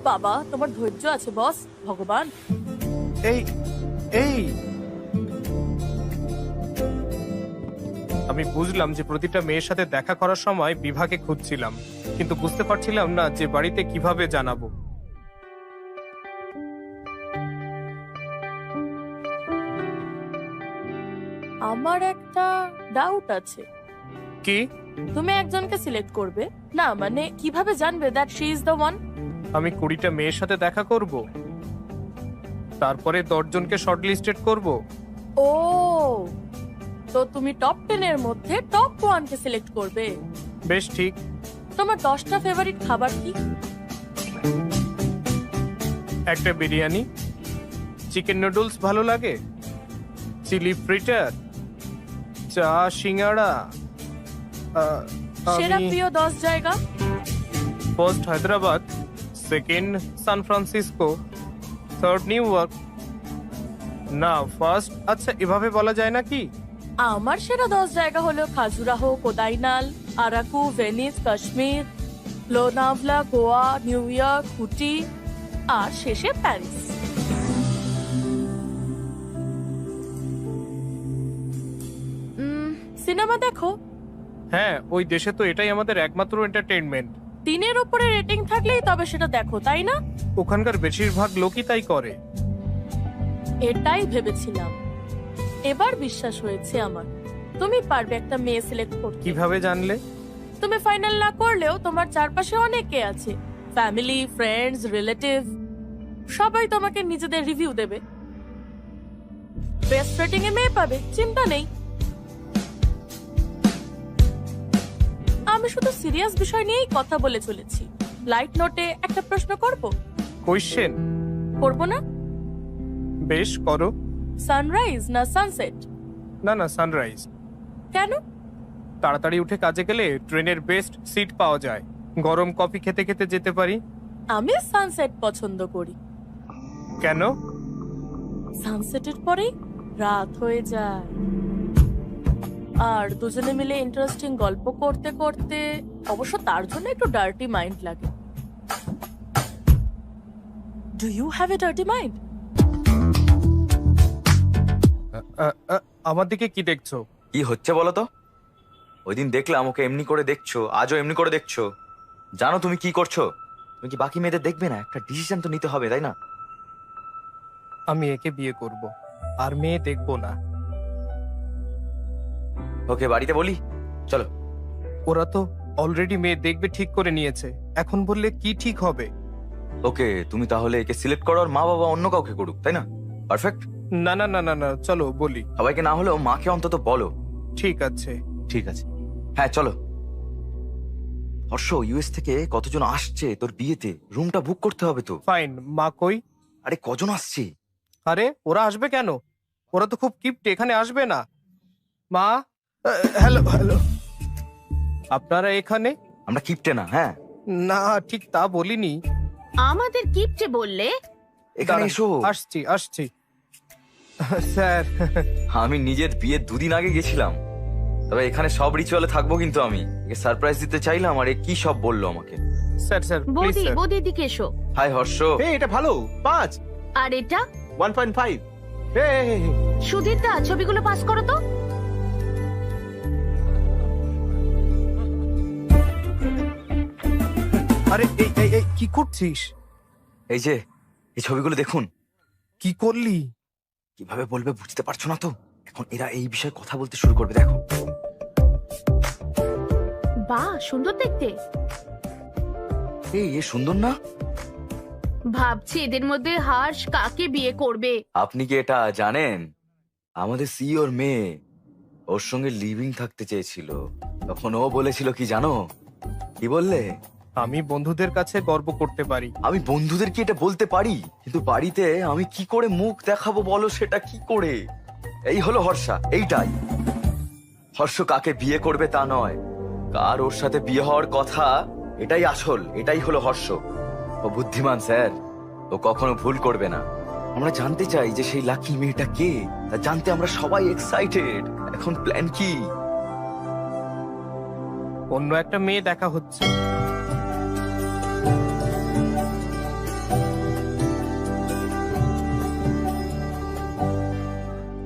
Speaker 4: বাবা, তোমার ধৈর্য আছে বস, ভগবান।
Speaker 3: এই আমি বুঝলাম যে প্রতিটা মেয়ের সাথে দেখা করার সময় বিভাকে খুঁজছিলাম, কিন্তু বুঝতে পারছিলাম না যে বাড়িতে কিভাবে জানাবো।
Speaker 4: আমার একটা ডাউট আছে।
Speaker 3: কি?
Speaker 4: তুমি একজনকে সিলেক্ট করবে না, মানে কিভাবে জানবে that she is the one?
Speaker 3: আমি 20টা মেয়ের সাথে দেখা করব, তারপরে 10 জনকে শর্টলিস্টেড করব।
Speaker 4: ও, তো তুমি টপ 10 এর মধ্যে টপ 1 কে সিলেক্ট করবে।
Speaker 3: বেশ ঠিক।
Speaker 4: তোমার 10টা ফেভারিট খাবার কি?
Speaker 3: একটা বিরিয়ানি, চিকেন নুডলস ভালো লাগে, চিলি ফ্রিটার, চা, সিঙ্গাড়া।
Speaker 4: সেরা প্রিয় 10 জায়গা?
Speaker 3: First Hyderabad, second San Francisco, third New York. না ফার্স্ট, আচ্ছা এভাবে বলা যায় নাকি?
Speaker 4: আমার সেরা 10 জায়গা হলো Khajuraho, Kodaikanal, Araku, Venice, Kashmir, Lonavala, Goa, New York, Ooty, আর শেষে প্যারিস। সিনেমা দেখো?
Speaker 3: হ্যাঁ, ওই দেশে তো এটাই আমাদের একমাত্র এন্টারটেইনমেন্ট।
Speaker 4: 3-এর উপরে রেটিং থাকলেই তবে সেটা দেখো, তাই না?
Speaker 3: ওখানকার বেশিরভাগ লোকই তাই করে।
Speaker 4: এটাই ভেবেছিলাম, এবার বিশ্বাস হয়েছে আমার। তুমি পারবে একটা মেয়ে সিলেক্ট করতে।
Speaker 3: কিভাবে জানলে?
Speaker 4: তুমি ফাইনাল না করলেও তোমার চারপাশে অনেকে আছে, ফ্যামিলি, ফ্রেন্ডস, রিলেটিভ, সবাই তোমাকে নিজেদের রিভিউ দেবে। বেস্ট রেটিং এ মেয়ে পাবে, চিন্তা নেই। আমি শুধু সিরিয়াস বিষয় নিয়েই কথা বলে চলেছি। লাইট নোটে একটা প্রশ্ন করব?
Speaker 3: কোয়েশ্চেন?
Speaker 4: করব না?
Speaker 3: বেশ করো।
Speaker 4: সানরাইজ না সানসেট?
Speaker 3: না সানরাইজ।
Speaker 4: কেন?
Speaker 3: তাড়াতাড়ি উঠে কাজে গেলে ট্রেনের বেস্ট সিট পাওয়া যায়, গরম কফি খেতে খেতে যেতে পারি।
Speaker 4: আমি সানসেট পছন্দ করি।
Speaker 3: কেন?
Speaker 4: সানসেটের পরেই রাত হয়ে যায়, আর দুজনে মিলে ইন্টারেস্টিং গল্প করতে করতে, অবশ্য তার জন্য একটু ডার্টি মাইন্ড লাগে। Do you have a dirty mind?
Speaker 3: আমার দিকে কি দেখছো?
Speaker 2: কি হচ্ছে বলো তো? ওই দিন দেখলাম ওকে এমনি করে দেখছো, আজও এমনি করে দেখছো। জানো তুমি কি করছো? তুমি কি বাকি মেয়েদের দেখবে না? একটা ডিসিশন তো নিতে হবে, তাই না?
Speaker 3: আমি একে বিয়ে করব, আর মেয়ে দেখবো না।
Speaker 2: ওকে বাড়িতে বলি, চলো।
Speaker 3: ওরা তো অলরেডি মেয়ে দেখবে ঠিক করে নিয়েছে, এখন বললে কি ঠিক হবে?
Speaker 2: ওকে তুমি তাহলে একে সিলেক্ট করো, আর মা বাবা অন্য কাউকে করুক, তাই না? পারফেক্ট।
Speaker 3: না, চলো বলি।
Speaker 2: সবাইকে না হলেও মাকে অন্তত বলো।
Speaker 3: ঠিক আছে।
Speaker 2: ঠিক আছে, হ্যাঁ চলো। হর্ষ, ইউএস থেকে কতজন আসছে তোর বিয়েতে? রুমটা বুক করতে হবে তো।
Speaker 3: ফাইন। মা কই?
Speaker 2: আরে কজন আসছে?
Speaker 3: আরে ওরা আসবে কেন? ওরা তো খুব কিপটে, এখানে আসবে না। মা, হ্যালো। আপনারা এখানে?
Speaker 2: আমরা কিপটে না। হ্যাঁ
Speaker 3: না, ঠিক তা বলিনি।
Speaker 1: আমাদের কিপটে বললে?
Speaker 2: এখানে
Speaker 3: দাঁড়ান,
Speaker 2: এসো।
Speaker 3: আসছি স্যার।
Speaker 2: আমি নিজের বিয়ের 2 দিন আগে গেছিলাম, তবে এখানে সব রিচুয়ালে থাকবো, কিন্তু আমি একে সারপ্রাইজ দিতে চাইলাম, আর এ কি সব বললো আমাকে।
Speaker 3: স্যার প্লিজ
Speaker 1: বৌদি,
Speaker 3: স্যার।
Speaker 1: বৌদির দিকে এসো।
Speaker 2: হাই হর্ষ।
Speaker 5: এটা ভালো 5
Speaker 1: আর এটা
Speaker 5: 1.5।
Speaker 1: সুধীর দা, ছবিগুলো পাস করো তো।
Speaker 3: আরে এই কি করছিস?
Speaker 2: এই যে এই ছবিগুলো দেখুন।
Speaker 3: কি করলি?
Speaker 2: কিভাবে বলবে বুঝতে পারছো না তো? এখন এরা এই বিষয়ে কথা বলতে শুরু করবে, দেখো।
Speaker 1: বাহ, সুন্দর দেখতে।
Speaker 2: এই এ সুন্দর না?
Speaker 1: ভাবছি এদের মধ্যে হর্ষ কাকে বিয়ে করবে।
Speaker 2: আপনি কি এটা জানেন? আমাদের সিইওর মেয়ে ওর সঙ্গে লিভিং থাকতে চেয়েছিল। তখন ও বলেছিল কি জানো? কি বললে?
Speaker 3: আমি বন্ধুদের কাছে গর্ব করতে পারি।
Speaker 2: আমি বন্ধুদের কি এটা বলতে পারি, কিন্তু বাড়িতে আমি কি করে মুখ দেখাবো বলো, সেটা কি করে? এই হলো হর্ষা, এইটাই। হর্ষ কাকে বিয়ে করবে তা নয়, কার ওর সাথে বিয়ে হওয়ার কথা, এটাই আসল, এটাই হলো হর্ষ। ও বুদ্ধিমান স্যার, ও কখনো ভুল করবে না। আমরা জানতে চাই যে সেই লাকি মেয়েটা কে, তা জানতে আমরা সবাই এক্সাইটেড। এখন প্ল্যান কি?
Speaker 3: অন্য একটা মেয়ে দেখা হচ্ছে।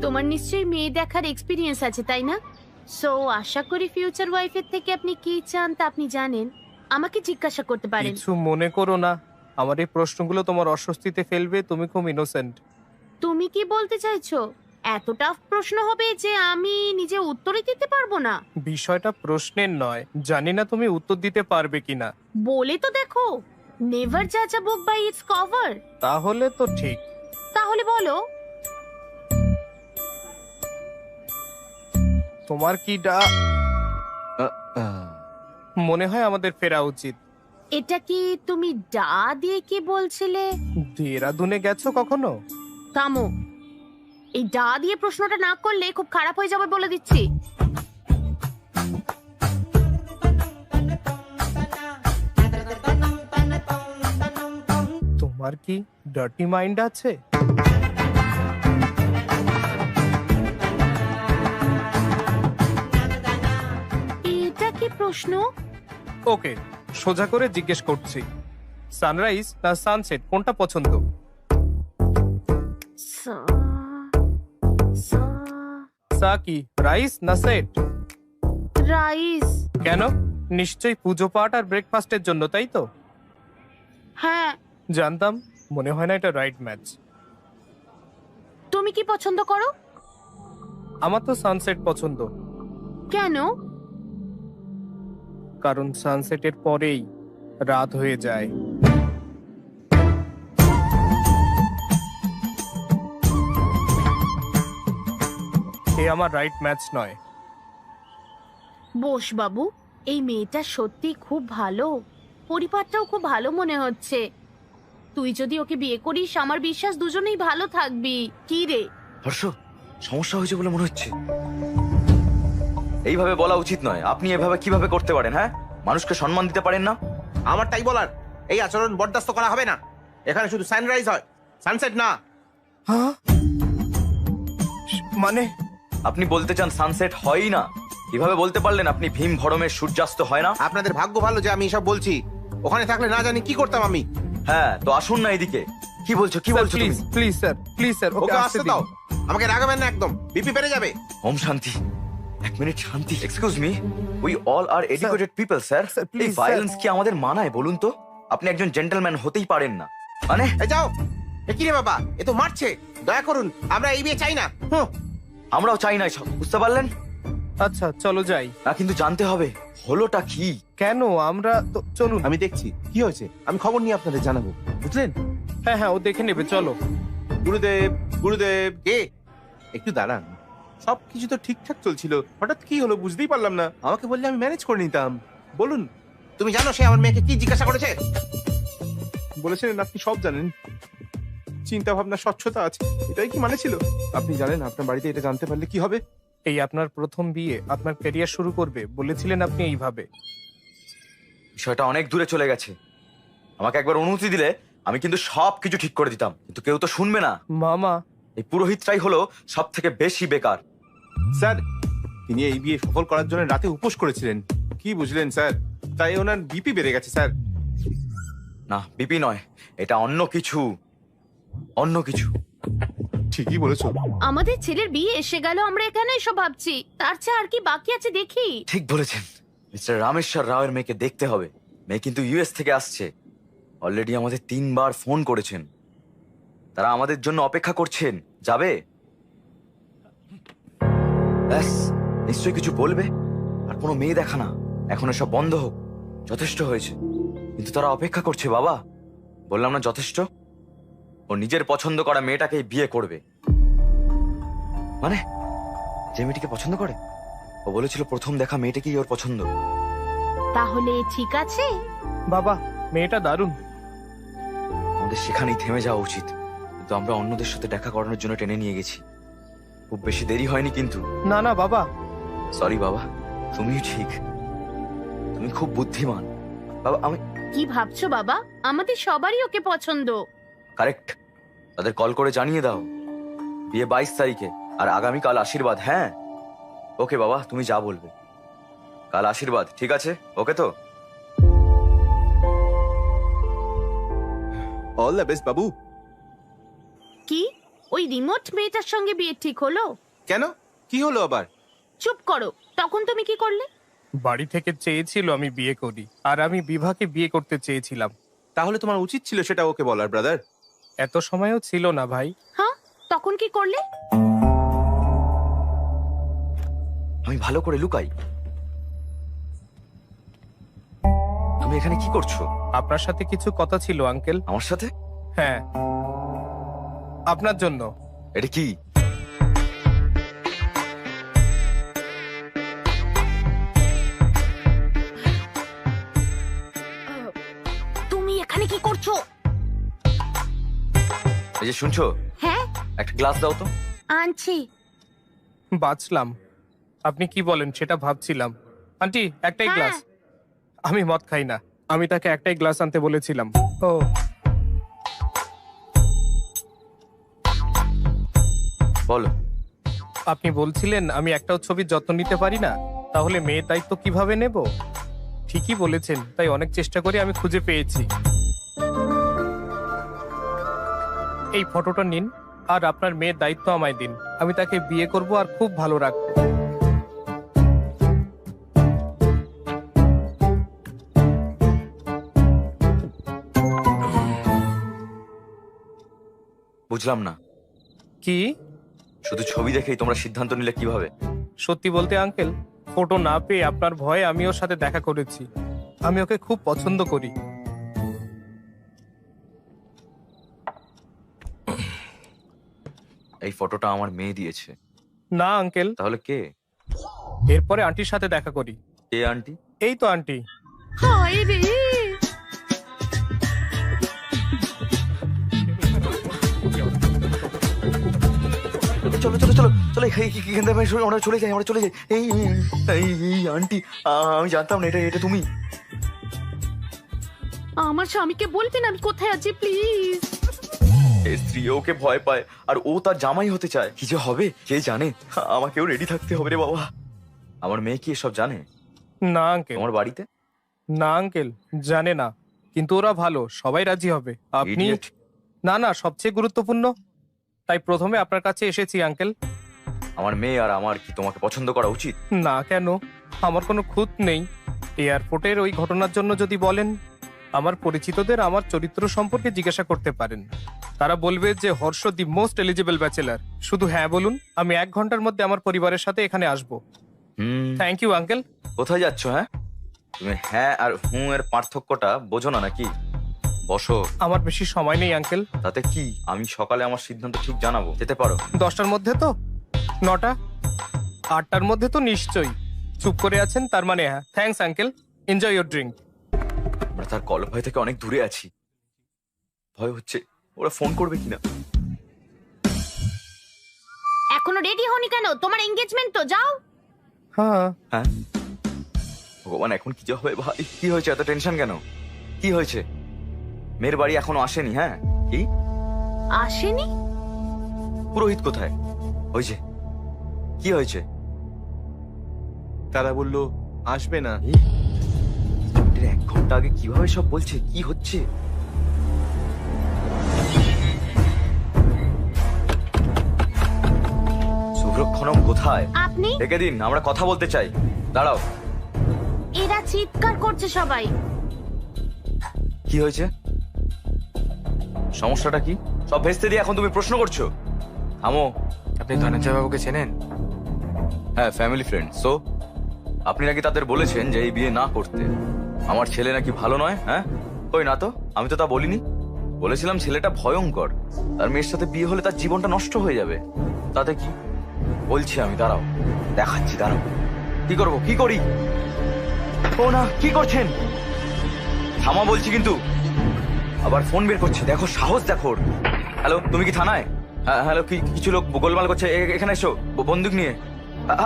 Speaker 1: তোমার নিশ্চয়ই মেয়ে দেখার এক্সপিরিয়েন্স আছে তাই না? সো আশা করি ফিউচার ওয়াইফের থেকে আপনি কি চান তা আপনি জানেন। আমাকে জিজ্ঞাসা করতে পারেন।
Speaker 3: কিছু মনে করো না, আমার এই প্রশ্নগুলো তোমার অস্বস্তিতে ফেলবে। তুমি খুব ইনোসেন্ট।
Speaker 1: তুমি কি বলতে চাইছো? এত টাফ প্রশ্ন হবে যে আমি নিজে উত্তরই দিতে পারবো না?
Speaker 3: বিষয়টা প্রশ্নের নয়, জানি না তুমি উত্তর দিতে পারবে কিনা।
Speaker 1: বলে তো দেখো, নেভার জাজ আ বুক বাই ইটস কভার।
Speaker 3: তাহলে তো ঠিক।
Speaker 1: তাহলে বলো।
Speaker 3: তোমার কি মনে হয় আমাদের ফেরা উচিত?
Speaker 1: এটা কি তুমি ডা দিয়ে কি বলছিলে?
Speaker 3: দেরাদুনে গেছো কখনো?
Speaker 1: থামো, এই ডা দিয়ে প্রশ্নটা না করলে খুব খারাপ হয়ে যাবে বলে দিচ্ছি।
Speaker 3: তোমার কি ডার্টি মাইন্ড আছে?
Speaker 1: এটা কি প্রশ্ন?
Speaker 3: ওকে, সোজা করে জিজ্ঞেস করছি, সানরাইজ না সানসেট কোনটা পছন্দ? সা কি রাইস না সেট?
Speaker 1: রাইস।
Speaker 3: কেন? নিশ্চয়ই পুজো পাঠ আর ব্রেকফাস্টের জন্য, তাই তো?
Speaker 1: হ্যাঁ।
Speaker 3: জানতাম, মনে হয় না এটা রাইট ম্যাচ।
Speaker 1: তুমি কি পছন্দ করো?
Speaker 3: আমার তো সানসেট পছন্দ।
Speaker 1: কেন?
Speaker 3: কারণ সানসেটের পরেই রাত হয়ে যায়। এ আমার রাইট ম্যাচ নয়।
Speaker 1: বোস বাবু, এই মেয়েটা সত্যি খুব ভালো, পরিবারটাও খুব ভালো মনে হচ্ছে। তুই যদি ওকে বিয়ে করিস, আমার বিশ্বাস দুজনেই ভালো থাকবি। কি রে?
Speaker 2: হর্ষ, সমস্যা হয়েছে বলে মনে হচ্ছে। এইভাবে বলা উচিত নয়। আপনি এভাবে কিভাবে করতে পারেন? হ্যাঁ, মানুষকে সম্মান দিতে পারেন না?
Speaker 5: আমার তাই বলার, এই আচরণ বরদাস্ত করা হবে না। এখানে শুধু সানরাইজ হয়, সানসেট না।
Speaker 3: হ্যাঁ, মানে
Speaker 2: আপনি বলতে চান সানসেট হয়ই না? কিভাবে বলতে পারলেন আপনি ভীম ভরমের সূর্যাস্ত হয় না?
Speaker 5: আপনাদের ভাগ্য ভালো যে আমি এসব বলছি। ওখানে থাকলে না জানি কি করতাম আমি।
Speaker 2: হ্যাঁ, তো আসুন না এদিকে। কি বলছো, কি বলছো তুমি?
Speaker 3: Please please sir, please sir,
Speaker 5: ওকে আসতে দাও। আমাকে রাগাবেন না একদম, বিপি বেড়ে যাবে।
Speaker 2: ওম শান্তি। এক মিনিট শান্তি। Excuse me, we all are educated people sir.
Speaker 3: Sir, please,
Speaker 2: এই ভায়োলেন্স কি আমাদের মানায় বলুন তো? আপনি একজন জেন্টলম্যান হতেই পারেন না মানে?
Speaker 5: এই যাও। এ কি রে বাবা, এ তো মারছে। দয়া করুন, আমরা এই বিয়ে চাই না।
Speaker 2: আমরাও চাই না এসব, বুঝতে পারলেন?
Speaker 3: আচ্ছা চলো যাই।
Speaker 2: না, কিন্তু জানতে হবে হলোটা কি।
Speaker 3: কেন? আমরা তো চলুন।
Speaker 5: আমি দেখছি কি হয়েছে, আমি খবর নিয়ে আপনাদের জানাবো, বুঝলেন?
Speaker 3: হ্যাঁ হ্যাঁ, ও দেখে নেবে, চলো।
Speaker 5: গুরুদেব, গুরুদেব। কে? একটু দাঁড়ান, সবকিছু তো ঠিকঠাক চলছিল, হঠাৎ কি হলো বুঝতেই পারলাম না। আমাকে বললে আমি ম্যানেজ করে নিতাম। বলুন। তুমি জানো সে আমার মেয়েকে কি জিজ্ঞাসা করেছে? বলেছিলেন আপনি সব জানেন, চিন্তা ভাবনা স্বচ্ছতা আছে, এটাই কি মানে ছিল? আপনি জানেন আপনার বাড়িতে এটা জানতে পারলে কি হবে?
Speaker 3: এই আপনার প্রথম বিয়ে, আপনার ক্যারিয়ার শুরু করবে, বলেছিলেন আপনি এইভাবে।
Speaker 2: বিষয়টা অনেক দূরে চলে গেছে। আমাকে একবার অনুমতি দিলে আমি কিন্তু সবকিছু ঠিক করে দিতাম, কিন্তু কেউ তো শুনবে না।
Speaker 3: মামা,
Speaker 2: এই পুরোহিতটাই হলো সব থেকে বেশি বেকার।
Speaker 5: স্যার, তিনি এই বিয়ে সফল করার জন্য রাতে উপোস করেছিলেন। কি বুঝলেন স্যার? তাই ওনার বিপি বেড়ে গেছে স্যার।
Speaker 2: না, বিপি নয়, এটা অন্য কিছু, অন্য কিছু।
Speaker 5: ঠিকই বলেছো।
Speaker 1: আমাদের ছেলের বিয়ে এসে গেল, আমরা এখানে এসব ভাবছি, তার চেয়ে আর কি বাকি আছে দেখি।
Speaker 2: ঠিক বলেছেন। মিস্টার রামেশ্বর রাওয়ের মেয়েকে দেখতে হবে। মেয়ে কিন্তু ইউএস থেকে আসছে। অলরেডি আমাদের 3 বার ফোন করেছেন। তারা আমাদের জন্য অপেক্ষা করছেন। যাবে? ব্যাস, নিশ্চয়ই কিছু বলবে। আর কোনো মেয়ে দেখা না, এখন এসব বন্ধ হোক, যথেষ্ট হয়েছে। কিন্তু তারা অপেক্ষা করছে বাবা, বললাম না যথেষ্ট। ও নিজের পছন্দ করা মেয়েটাকেই বিয়ে করবে। মানে যে মেয়েটিকে পছন্দ করে, ও বলেছিল প্রথম দেখা মেয়েটাকেই ওর পছন্দ।
Speaker 1: তাহলে ঠিক আছে।
Speaker 3: বাবা, মেয়েটা দারুণ।
Speaker 2: আমাদের সেখানেই থেমে যাওয়া উচিত, কিন্তু আমরা অন্যদের সাথে দেখা করানোর জন্য টেনে নিয়ে গেছি। খুব বেশি দেরি হয়নি কিন্তু।
Speaker 3: না না বাবা,
Speaker 2: সরি বাবা, তুমি ঠিক, তুমি খুব বুদ্ধিমান। বাবা আমি
Speaker 1: কি ভাবছো বাবা? আমাদের সবারই ওকে পছন্দ।
Speaker 2: কারেক্ট। তাদের কল করে জানিয়ে দাও বিয়ে 22 তারিখে, আর আগামীকাল আশীর্বাদ। হ্যাঁ ওকে বাবা, তুমি যা বলবে। কাল আশীর্বাদ, ঠিক আছে? ওকে তো?
Speaker 5: অল দ্য বেস্ট বাবু।
Speaker 1: কি ওই রিমোট মেয়েটার সঙ্গে বিয়ে ঠিক হলো?
Speaker 5: কেন, কি হলো আবার?
Speaker 1: চুপ করো। তখন তুমি কি করলে?
Speaker 3: বাড়ি থেকে চেয়েছিল আমি বিয়ে করি, আর আমি বিভাকে বিয়ে করতে চেয়েছিলাম।
Speaker 5: তাহলে তোমার উচিত ছিল সেটা ওকে বলার, ব্রাদার।
Speaker 3: এত সময়ও ছিল না ভাই।
Speaker 1: হ্যাঁ, তখন কি করলে?
Speaker 2: আমি ভালো করে লুকাই। তুমি এখানে কি করছো?
Speaker 3: আপনার সাথে কিছু কথা ছিল আঙ্কেল।
Speaker 2: আমার সাথে?
Speaker 3: হ্যাঁ, আপনার জন্য।
Speaker 2: এটা কি?
Speaker 1: তুমি এখানে কি করছো?
Speaker 2: এই যে শুনছো,
Speaker 1: হ্যাঁ,
Speaker 2: একটা গ্লাস দাও তো।
Speaker 1: আনছি।
Speaker 3: বাঁচলাম। আপনি কি বলেন সেটা ভাবছিলাম। আন্টি, একটাই
Speaker 1: হ্যাঁ।
Speaker 3: গ্লাস। আমি মদ খাই না, আমি তাকে একটাই গ্লাস আনতে বলেছিলাম। ও,
Speaker 2: বলো।
Speaker 3: আপনি বলছিলেন আমি একটাও ছবির যত্ন নিতে পারি না, তাহলে মেয়ের দায়িত্ব কিভাবে নেব? ঠিকই বলেছেন, তাই অনেক চেষ্টা করে আমি খুঁজে পেয়েছি। এই ফটোটা নিন, আর আপনার মেয়ের দায়িত্ব আমায় দিন। আমি তাকে বিয়ে করব আর খুব ভালো রাখবো।
Speaker 2: বুঝলাম না,
Speaker 3: কি?
Speaker 2: শুধু ছবি দেখেই তোমরা সিদ্ধান্ত নিলে কিভাবে?
Speaker 3: সত্যি বলতে আঙ্কেল, ফটো না পেয়ে আপনার ভয়ে আমি ওর সাথে দেখা করেছি। আমি ওকে খুব পছন্দ করি।
Speaker 2: এই ফটোটা আমার মেয়ে দিয়েছে।
Speaker 3: না আঙ্কেল,
Speaker 2: তাহলে কে?
Speaker 3: এরপরে আন্টির সাথে দেখা করি।
Speaker 2: কে আন্টি?
Speaker 3: এই তো আন্টি।
Speaker 1: হায় রে,
Speaker 2: চলো চলো চলো চলো, এখান থেকে আমরা চলে যাই, আমরা চলে যাই। এই এই এই আন্টি, আমি জানতাম না এটা এটা তুমি।
Speaker 1: আমার স্বামীকে বলবেন আমি কোথায় আছি প্লিজ।
Speaker 2: এর স্ত্রী ওকে ভয় পায়, আর ও তার জামাই হতে চায়। কি যে হবে কে জানে। আমাকেও রেডি থাকতে হবে রে বাবা। আমার মেয়ে কি এসব জানে?
Speaker 3: না আঙ্কেল,
Speaker 2: তোমার বাড়িতে?
Speaker 3: না আঙ্কেল, জানে না, কিন্তু ওরা ভালো, সবাই রাজি হবে। আপনি
Speaker 2: Idiot.
Speaker 3: না না, সবচেয়ে গুরুত্বপূর্ণ, তাই প্রথমে আপনার কাছে এসেছি আঙ্কেল।
Speaker 2: আমার মেয়ে আর আমার কি তোমাকে পছন্দ করা উচিত?
Speaker 3: না কেন, আমার কোনো খুঁত নেই। এয়ারপোর্টের ওই ঘটনার জন্য যদি বলেন, আমার পরিচিতদের আমার চরিত্র সম্পর্কে জিজ্ঞাসা করতে পারেন। তারা বলবে যে Harsha the most eligible bachelor. শুধু হ্যাঁ বলুন, আমি 1 ঘন্টার মধ্যে আমার পরিবারের সাথে এখানে আসবো। Thank you uncle.
Speaker 2: কোথায় যাচ্ছ? হ্যাঁ, তুমি হ্যাঁ আর হুঁ এর পার্থক্যটা বোঝো না নাকি? বসো।
Speaker 3: আমার বেশি সময় নেই আঙ্কেল।
Speaker 2: তাতে কি, আমি সকালে আমার সিদ্ধান্ত ঠিক জানাবো। যেতে পারো।
Speaker 3: 10টার মধ্যে তো? 9টা? 8টার মধ্যে তো নিশ্চয়ই। চুপ করে আছেন, তার মানে হ্যাঁ। Thanks uncle, enjoy your drink.
Speaker 2: আমরা তার কল ভয় থেকে অনেক দূরে আছি। ভয় হচ্ছে ওরা ফোন করবে কিনা।
Speaker 1: এখনো রেডি হওনি কেন? তোমার এনগেজমেন্ট তো, যাও।
Speaker 3: হ্যাঁ,
Speaker 2: হ্যাঁ, ভগবান এখন কি যে হবে ভাই। কি হয়েছে, এত টেনশন কেন? কি হয়েছে? মেয়ের বাড়ি এখনো আসেনি? হ্যাঁ, কি
Speaker 1: আসেনি?
Speaker 2: পুরোহিত কোথায়? ওই যে, কি হয়েছে?
Speaker 5: তারা বলল আসবে না।
Speaker 2: 1 ঘন্টা আগে কিভাবে সব বলছে? কি হচ্ছে? সুব্রক্ষণম কোথায়?
Speaker 1: আপনি?
Speaker 2: ডেকে দিন, আমরা কথা বলতে চাই। দাঁড়াও।
Speaker 1: এরা চিৎকার করছে সবাই।
Speaker 2: কি হয়েছে? সমস্যাটা কি? সব ভেস্তে দিয়ে এখন তুমি প্রশ্ন করছো? থামো।
Speaker 6: আপনি ধনঞ্জয় বাবুকে চেনেন?
Speaker 2: হ্যাঁ, ফ্যামিলি ফ্রেন্ড। সো আপনি নাকি তাদের বলেছেন যে এই বিয়ে না করতে। আমার ছেলে নাকি ভালো নয়? হ্যাঁ, কই না তো, আমি তো তা বলিনি। বলেছিলাম ছেলেটা ভয়ঙ্কর, তার মেয়ের সাথে বিয়ে হলে তার জীবনটা নষ্ট হয়ে যাবে। তাতে কি বলছি আমি, দাঁড়াও দেখাচ্ছি, দাঁড়াও। কি করবো, কি করি? ও না, কি করছেন? থামা বলছি কিন্তু। আবার ফোন বের করছে, দেখো সাহস দেখো ওর। হ্যালো, তুমি কি থানায়? হ্যাঁ, হ্যালো, কিছু লোক গোলমাল করছে, এখানে এসো বন্দুক নিয়ে।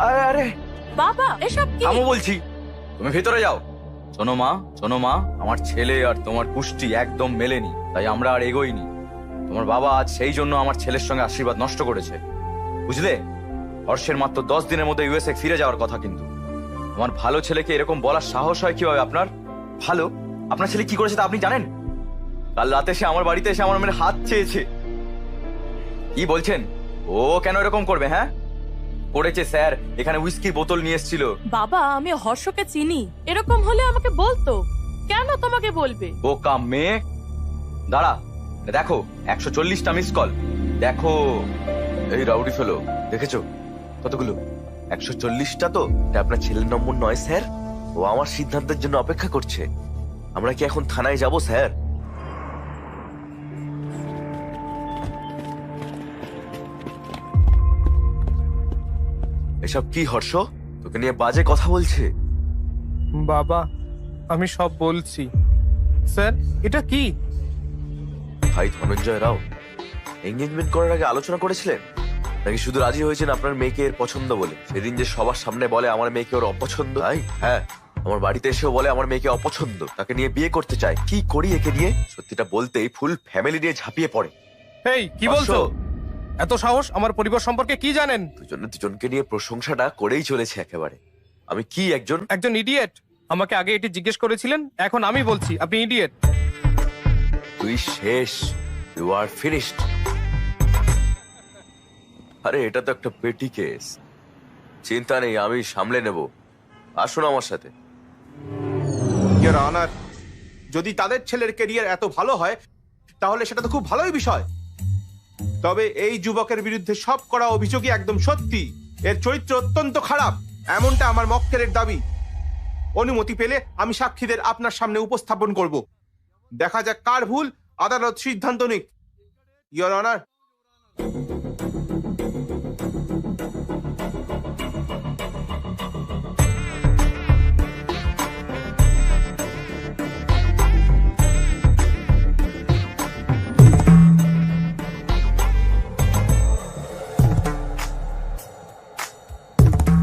Speaker 2: আরে আরে
Speaker 4: বাবা এসব কি?
Speaker 2: থামো বলছি, তুমি ভেতরে যাও। শোনো মা, আমার ছেলে আর তোমার কুষ্টি একদম মেলেনি, তাই আমরা আর এগোইনি। তোমার বাবা আজ সেই জন্য আমার ছেলের সঙ্গে আশীর্বাদ নষ্ট করেছে, বুঝলে? হর্ষের মাত্র 10 দিনের মধ্যে ইউএসএ ফিরে যাওয়ার কথা, কিন্তু আমার ভালো ছেলেকে এরকম বলার সাহস হয় কিভাবে আপনার? ভালো, আপনার ছেলে কি করেছে তা আপনি জানেন? কাল রাতে সে আমার বাড়িতে এসে আমার মেয়ের হাত চেয়েছে। কি বলছেন? ও কেন এরকম করবে? হ্যাঁ করেছে স্যার, এখানে উইস্কির বোতল নিয়ে এসেছিল।
Speaker 4: বাবা আমি হর্ষকে চিনি, এরকম হলে আমাকে বলতো, কেন তোমাকে বলবে?
Speaker 2: বোকা মেয়ে, দাঁড়া, দেখো 140টা মিস কল, দেখো। এই রাউডি ফেলো, দেখেছো কতগুলো? 140টা। তো এটা আপনার ছেলের নম্বর নয় স্যার, ও আমার সিদ্ধান্তের জন্য অপেক্ষা করছে। আমরা কি এখন থানায় যাব স্যার? এসব কি হর্ষ, তোকে নিয়ে বাজে কথা বলছে?
Speaker 3: বাবা আমি সব বলছি। স্যার এটা কি?
Speaker 2: ভাই ধনঞ্জয় রাও, এঙ্গেজমেন্ট করার আগে আলোচনা করেছিলেন নাকি শুধু রাজি হয়েছেন আপনার মেয়েকে এর পছন্দ বলে? সেদিন যে সবার সামনে বলে আমার মেয়েকে ওর অপছন্দ, তাই? হ্যাঁ, আমার বাড়িতে এসেও বলে আমার মেয়েকে অপছন্দ, তাকে নিয়ে বিয়ে করতে চায়। কি করি একে নিয়ে? সত্যিটা বলতেই ফুল ফ্যামিলি নিয়ে ঝাঁপিয়ে পড়ে।
Speaker 3: এই কি বলছো? এত সাহস! আমার পরিবার সম্পর্কে কি জানেন?
Speaker 2: দুজনকে নিয়ে প্রশংসাটা করেই চলেছে একেবারে। আমি কি
Speaker 3: একজন ইডিয়েট? আমাকে আগে এটি জিজ্ঞেস করেছিলেন, এখন আমি বলছি আপনি ইডিয়েট।
Speaker 2: তুই শেষ, ইউ আর ফিনিশড। আরে এটা তো একটা পেটি কেস, চিন্তা নেই, আমি সামলে নেব। আসুন আমার সাথে।
Speaker 5: ইওর অনার, যদি তাদের ছেলের ক্যারিয়ার এত ভালো হয় তাহলে সেটা তো খুব ভালোই বিষয়। তবে এই যুবকের বিরুদ্ধে সব করা অভিযোগই একদম সত্যি। এর চরিত্র অত্যন্ত খারাপ, এমনটা আমার মক্কেলের দাবি। অনুমতি পেলে আমি সাক্ষীদের আপনার সামনে উপস্থাপন করব। দেখা যাক কার ভুল, আদালত সিদ্ধান্ত নিক। Your honour.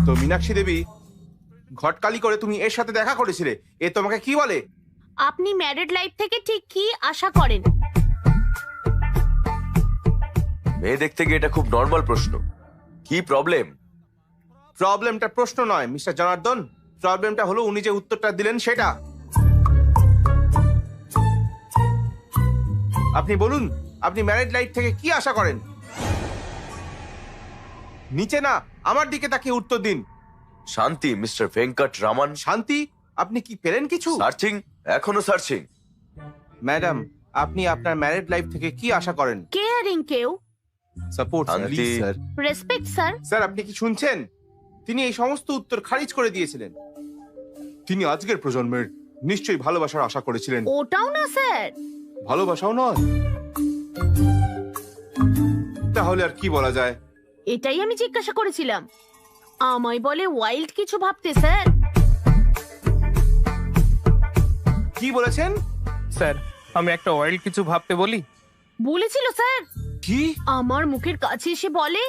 Speaker 5: তো মীনাক্ষী দেবী, ঘটকালি করে তুমি এর সাথে দেখা করেছিলে, এ তোমাকে কি বলে?
Speaker 1: আপনি ম্যারিড লাইফ থেকে ঠিক কি আশা করেন?
Speaker 2: মেয়ে দেখতে গিয়ে এটা খুব নর্মাল প্রশ্ন। কি প্রবলেম?
Speaker 5: প্রবলেমটা প্রশ্ন নয় মিস্টার জনার্দন, প্রবলেমটা হলো উনি যে উত্তরটা দিলেন সেটা। আপনি বলুন, আপনি ম্যারিড লাইফ থেকে কি আশা করেন? নিচে না, আমার দিকে তাকিয়ে উত্তর দিন।
Speaker 2: শান্তি, মিস্টার ভেঙ্কট রামান।
Speaker 5: শান্তি? আপনি কি পেলেন কিছু?
Speaker 2: সার্চিং, এখনো সার্চিং।
Speaker 5: ম্যাডাম, আপনি আপনার ম্যারিড লাইফ থেকে কি আশা করেন?
Speaker 1: কেয়ারিং কেউ,
Speaker 5: সাপোর্ট
Speaker 2: শান্তি।
Speaker 5: স্যার।
Speaker 1: Respect sir.
Speaker 5: স্যার আপনি কি শুনছেন? তিনি এই সমস্ত উত্তর খারিজ করে দিয়েছিলেন। তিনি আজকের প্রজন্মের নিশ্চয়ই ভালোবাসার আশা করেছিলেন।
Speaker 1: ওটাও না স্যার।
Speaker 5: ভালোবাসাও নয়? তাহলে আর কি বলা যায়?
Speaker 1: এটাই আমি জিজ্ঞাসা করেছিলাম। আমায় বলে ওয়াইল্ড কিছু ভাবতে স্যার।
Speaker 5: কি বলেছেন?
Speaker 3: স্যার আমি একটা ওয়াইল্ড কিছু ভাবতে বলি।
Speaker 1: বলেছিল স্যার।
Speaker 5: কি?
Speaker 1: আমার মুখের কাছে এসে বলে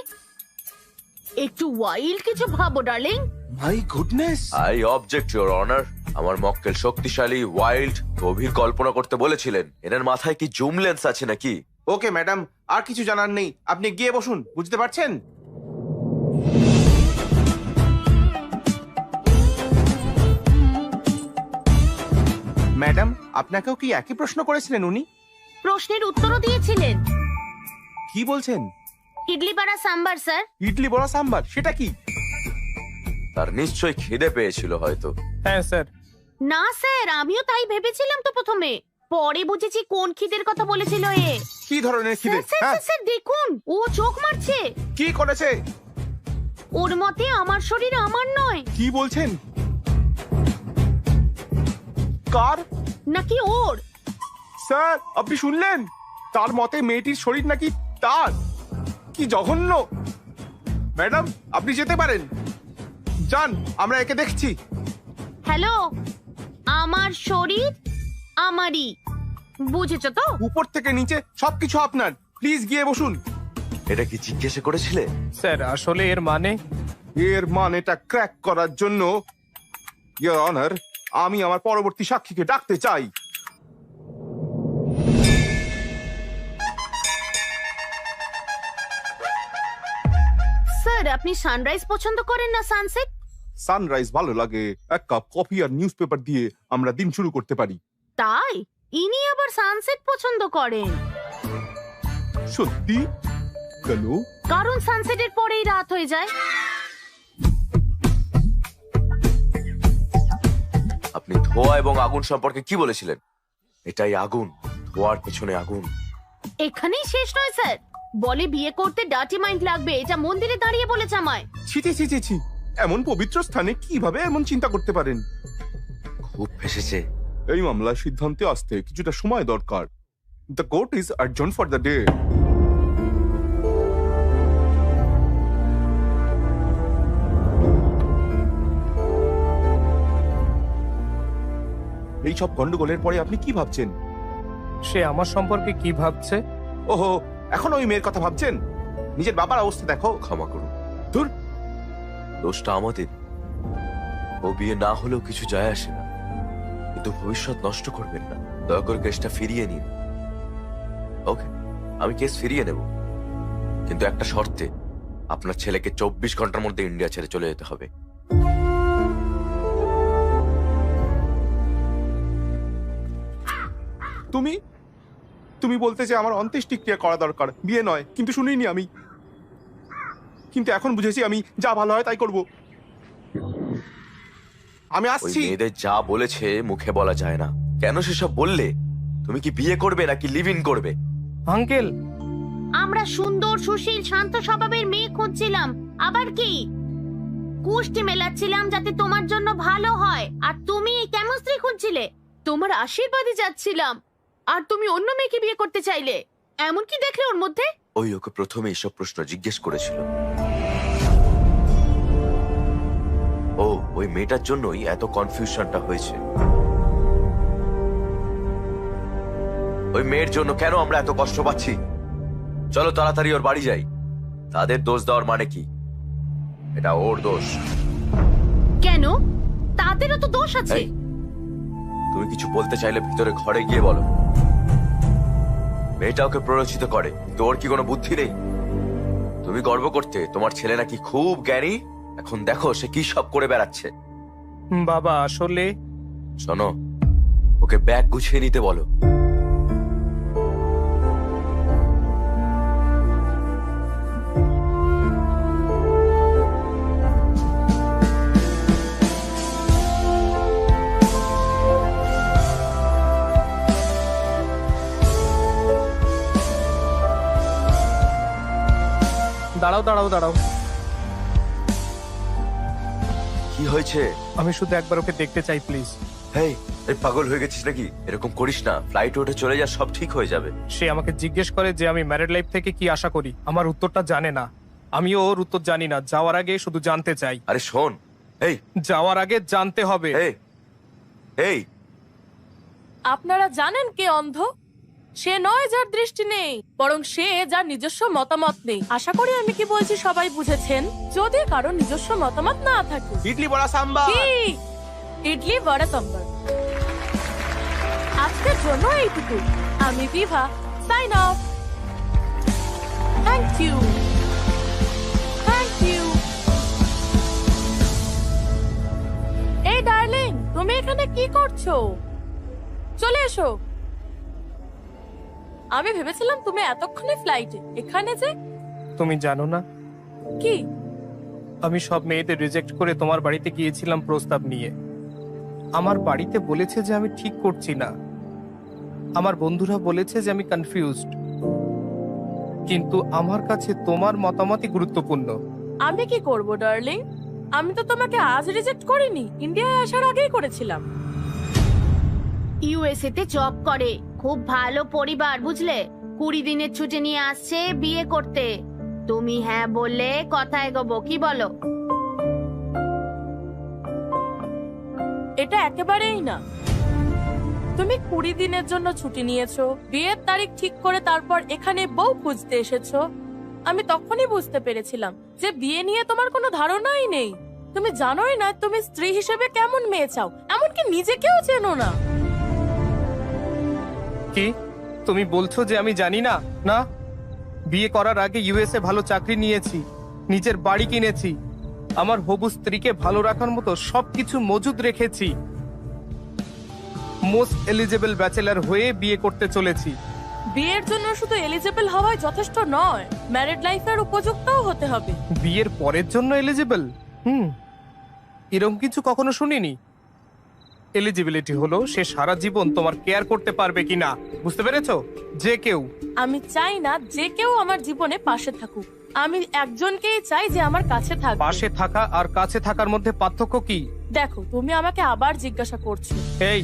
Speaker 1: একটু ওয়াইল্ড কিছু ভাবো darling.
Speaker 5: My goodness.
Speaker 2: I object your honour. আমার মক্কেল শক্তিশালী, ওয়াইল্ড, গভীর কল্পনা করতে বলেছিলেন। এনার মাথায় কি জুম লেন্স আছে নাকি?
Speaker 5: ওকে ম্যাডাম, আর কিছু জানার নেই, আপনি গিয়ে বসুন। বুঝতে পারছেন? ম্যাডাম, আপনাকেও কি একই প্রশ্ন করেছিলেন উনি?
Speaker 1: প্রশ্নের উত্তরও দিয়েছিলেন।
Speaker 5: কি বলছেন?
Speaker 1: ইডলি বাড়া সাম্বার স্যার।
Speaker 5: ইডলি বড়া সাম্বার, সেটা কি?
Speaker 2: তার নিশ্চয়ই খিদে পেয়েছিল হয়তো।
Speaker 3: হ্যাঁ স্যার।
Speaker 1: না স্যার, আমিও তাই ভেবেছিলাম তো প্রথমে, পরে বুঝেছি কোন খিদের কথা বলেছিল এ।
Speaker 5: কি ধরনের খিদে?
Speaker 1: স্যার, স্যার,
Speaker 5: হ্যাঁ,
Speaker 1: স্যার, দেখুন ও চোখ মারছে।
Speaker 5: কি করেছে?
Speaker 1: ওর মতে আমার শরীর আমার নয়।
Speaker 5: কি বলছেন? কার?
Speaker 1: নাকি ওর?
Speaker 5: স্যার আপনি শুনলেন? তার মতে মেয়েটির শরীর নাকি তার। কি জঘন্য! ম্যাডাম, আপনি যেতে পারেন, যান, আমরা একে দেখছি।
Speaker 1: হ্যালো, আমার শরীর আমারই, বুঝেছো তো?
Speaker 5: উপর থেকে নিচে সবকিছু আপনার। প্লিজ গিয়ে বসুন।
Speaker 2: এটা কি জিজ্ঞেস করেছিলে?
Speaker 3: স্যার আসলে এর মানে
Speaker 5: এর মানেটা ক্র্যাক করার জন্য ইওর অনার, আমি আমার পরবর্তী সাক্ষীকে ডাকতে চাই।
Speaker 1: স্যার, আপনি সানরাইজ পছন্দ করেন না সানসেট?
Speaker 5: সানরাইজ ভালো লাগে, এক কাপ কফি আর নিউজ পেপার দিয়ে আমরা দিন শুরু করতে পারি।
Speaker 1: তাই ইনি আবার সানসেট পছন্দ করেন?
Speaker 5: সত্যি? কেন?
Speaker 1: কারণ সানসেটের পরেই রাত হয়ে যায়।
Speaker 2: আপনি ধোঁয়া এবং আগুন সম্পর্কে কি বলেছিলেন? এটাই আগুন, ধোঁয়ার পেছনে আগুন।
Speaker 1: এখানেই শেষ নয় স্যার, বলে বিয়ে করতে ডার্টি মাইন্ড লাগবে, এটা মন্দিরে দাঁড়িয়ে বলেছে আমায়।
Speaker 5: ছি ছি ছি ছি ছি, এমন পবিত্র স্থানে কিভাবে এমন চিন্তা করতে পারেন?
Speaker 2: খুব ফেসেছে।
Speaker 5: এই মামলার সিদ্ধান্তে আসতে কিছুটা সময় দরকার। The court is adjourn for the day. এই সব গন্ডগোলের পরে আপনি কি ভাবছেন?
Speaker 3: সে আমার সম্পর্কে কি ভাবছে?
Speaker 5: ওহো, এখন ওই মেয়ের কথা ভাবছেন? নিজের বাবার অবস্থা দেখো।
Speaker 2: ক্ষমা করুন,
Speaker 5: ধুর,
Speaker 2: দোষটা আমাদের। ও বিয়ে না হলেও কিছু যায় আসে না, কিন্তু ভবিষ্যৎ নষ্ট করবেন না। দয়া করে কেসটা ফিরিয়ে নিন। ওকে, আমি কেস ফিরিয়ে নেব, কিন্তু একটা শর্তে। আপনার ছেলেকে 24 ঘন্টার মধ্যে ইন্ডিয়া ছেড়ে চলে যেতে হবে।
Speaker 5: তুমি তুমি বলতে যে আমার অন্ত্যেষ্টিক্রিয়া করা দরকার, বিয়ে নয়। কিন্তু শুনিনি আমি, কিন্তু এখন বুঝেছি আমি যা ভালো হয় তাই করব। আমি
Speaker 2: ওই
Speaker 5: আসছি।
Speaker 2: মেয়েদের যা বলেছে মুখে বলা যায় না। কেন সেসব বললে? তুমি কি বিয়ে করবে নাকি লিভ ইন করবে?
Speaker 3: আঙ্কেল,
Speaker 1: আমরা সুন্দর, সুশীল, শান্ত স্বভাবের মেয়ে খুঁজছিলাম। আবার কি কুষ্টি মেলাচ্ছিলাম যাতে তোমার জন্য ভালো হয়। আর তুমি কেমন স্ত্রী খুঁজছিলে? তোমার আশীর্বাদই যাচ্ছিলাম, আর তুমি অন্য মেয়েকে বিয়ে করতে চাইলে। এমন কি দেখলে ওর মধ্যে?
Speaker 2: ওই ওকে প্রথমে এইসব প্রশ্ন জিজ্ঞেস করেছিল। ও ওই মেয়েটার জন্যই এত কনফিউশনটা হয়েছে। ওই মেয়ের জন্য কেন আমরা এত কষ্ট পাচ্ছি? চলো তাড়াতাড়ি ওর বাড়ি যাই। তাদের দোষ দেওয়ার মানে কি? এটা ওর দোষ।
Speaker 1: কেন? তাদেরও তো দোষ আছে।
Speaker 2: এই, তুমি কিছু বলতে চাইলে ভিতরে ঘরে গিয়ে বলো। মেয়েটা ওকে প্ররোচিত করে, তোর কি কোনো বুদ্ধি নেই? তুমি গর্ব করতে তোমার ছেলে নাকি খুব জ্ঞানী। এখন দেখো সে কি সব করে বেড়াচ্ছে।
Speaker 3: বাবা আসলে
Speaker 2: শোনো, ওকে ব্যাগ গুছিয়ে নিতে বলো।
Speaker 3: দাঁড়াও দাঁড়াও দাঁড়াও,
Speaker 2: কি হয়েছে?
Speaker 3: আমি শুধু একবার ওকে দেখতে চাই প্লিজ।
Speaker 2: হেই, এই পাগল হয়ে গেছিস নাকি? এরকম করিস না। ফ্লাইট উঠে চলে যা, সব ঠিক হয়ে যাবে।
Speaker 3: সে আমাকে জিজ্ঞেস করে যে আমি ম্যারিড লাইফ থেকে কি আশা করি। আমার উত্তরটা জানে না, আমিও ওর উত্তর জানি না। যাওয়ার আগে শুধু জানতে চাই।
Speaker 2: আরে শোন, এই
Speaker 3: যাওয়ার আগে জানতে হবে।
Speaker 2: এই এই
Speaker 4: আপনারা জানেন কে অন্ধ? সে নয় যার দৃষ্টি নেই, বরং সে যার নিজস্ব মতামত নেই। আশা করি আমি কি বলছি সবাই বুঝেছেন। যদি কারো নিজস্ব মতামত না থাকে।
Speaker 5: ইডলি বড়া সাম্বার।
Speaker 4: কি? ইডলি বড়া সাম্বার। আজকের জন্য এইটুকু। আমি Bibha, sign off. Thank you, thank you. এই ডার্লিং, তুমি এখানে কি করছো? চলে এসো। আমি ভেবেছিলাম তুমি এতক্ষণে ফ্লাইটে। এখানে যে
Speaker 3: তুমি জানো না,
Speaker 4: কি?
Speaker 3: আমি সব মেয়েদের রিজেক্ট করে তোমার বাড়িতে গিয়েছিলাম প্রস্তাব নিয়ে। আমার বাড়িতে বলেছে যে আমি ঠিক করছি না। আমার বন্ধুরা বলেছে যে আমি কনফিউজড। কিন্তু আমার কাছে তোমার মতামতই গুরুত্বপূর্ণ।
Speaker 4: আমি কি করব ডার্লিং? আমি তো তোমাকে আজ রিজেক্ট করিনি, ইন্ডিয়ায় আসার আগেই করেছিলাম।
Speaker 1: ইউএসএ তে জব করে, খুব ভালো পরিবার, বুঝলে? 20 দিনের ছুটি নিয়ে আসছে বিয়ে করতে। তুমি হ্যাঁ বললে কথা এগোবো, কি বলো?
Speaker 4: এটা একেবারেই না। তুমি 20 দিনের জন্য ছুটি নিয়েছো, বিয়ের তারিখ ঠিক করে তারপর এখানে বউ খুঁজতে এসেছো। আমি তখনই বুঝতে পেরেছিলাম যে বিয়ে নিয়ে তোমার কোনো ধারণাই নেই। তুমি জানোই না তুমি স্ত্রী হিসেবে কেমন মেয়ে চাও, এমনকি নিজেকেও চেনো না।
Speaker 3: কি তুমি বলছো যে আমি জানি না? না, বিয়ে করার আগে ইউএসএ ভালো চাকরি নিয়েছি, নিজের বাড়ি কিনেছি, আমার হবু স্ত্রীকে ভালো রাখার মতো সবকিছু মজুদ রেখেছি। মোস্ট এলিজেবল ব্যাচেলার হয়ে বিয়ে করতে চলেছি।
Speaker 4: বিয়ের জন্য শুধু এলিজিবল হওয়াই যথেষ্ট নয়, ম্যারিড লাইফের উপযুক্তও হতে হবে।
Speaker 3: বিয়ের পরের জন্য এলিজিবল? এরকম কিছু কখনো শুনিনি। এলিজিবিলিটি হলো সে সারা জীবন তোমার কেয়ার করতে পারবে কিনা, বুঝতে পেরেছো? যে কেউ।
Speaker 4: আমি চাই না যে কেউ আমার জীবনে পাশে থাকুক, আমি একজনকেই চাই যে আমার কাছে থাকবে।
Speaker 3: পাশে থাকা আর কাছে থাকার মধ্যে পার্থক্য কি?
Speaker 4: দেখো, তুমি আমাকে আবার জিজ্ঞাসা করছো।
Speaker 3: এই,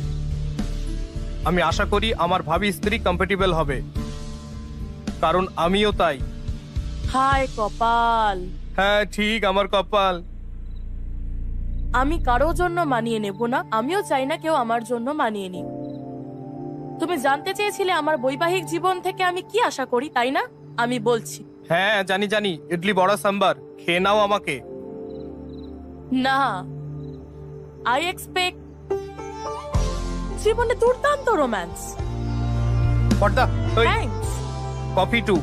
Speaker 3: আমি আশা করি আমার ভাবি স্ত্রী কম্প্যাটিবল হবে, কারণ আমিও তাই।
Speaker 4: হায় কপাল।
Speaker 3: হ্যাঁ ঠিক, আমার কপাল।
Speaker 4: আমি কারোর জন্য মানিয়ে নেব না, আমিও চাই না কেউ আমার জন্য মানিয়ে নিক। তুমি জানতে চেয়েছিলে আমার বৈবাহিক জীবন থেকে আমি কি আশা করি, তাই না? আমি বলছি।
Speaker 3: হ্যাঁ জানি জানি, ইডলি বড়া সাম্বার, খেয়ে নাও আমাকে।
Speaker 4: না, আই এক্সপেক্ট জীবনে দুর্দান্ত রোম্যান্স।
Speaker 3: পর্দা, ওই
Speaker 4: থ্যাঙ্কস।
Speaker 3: Coffee two.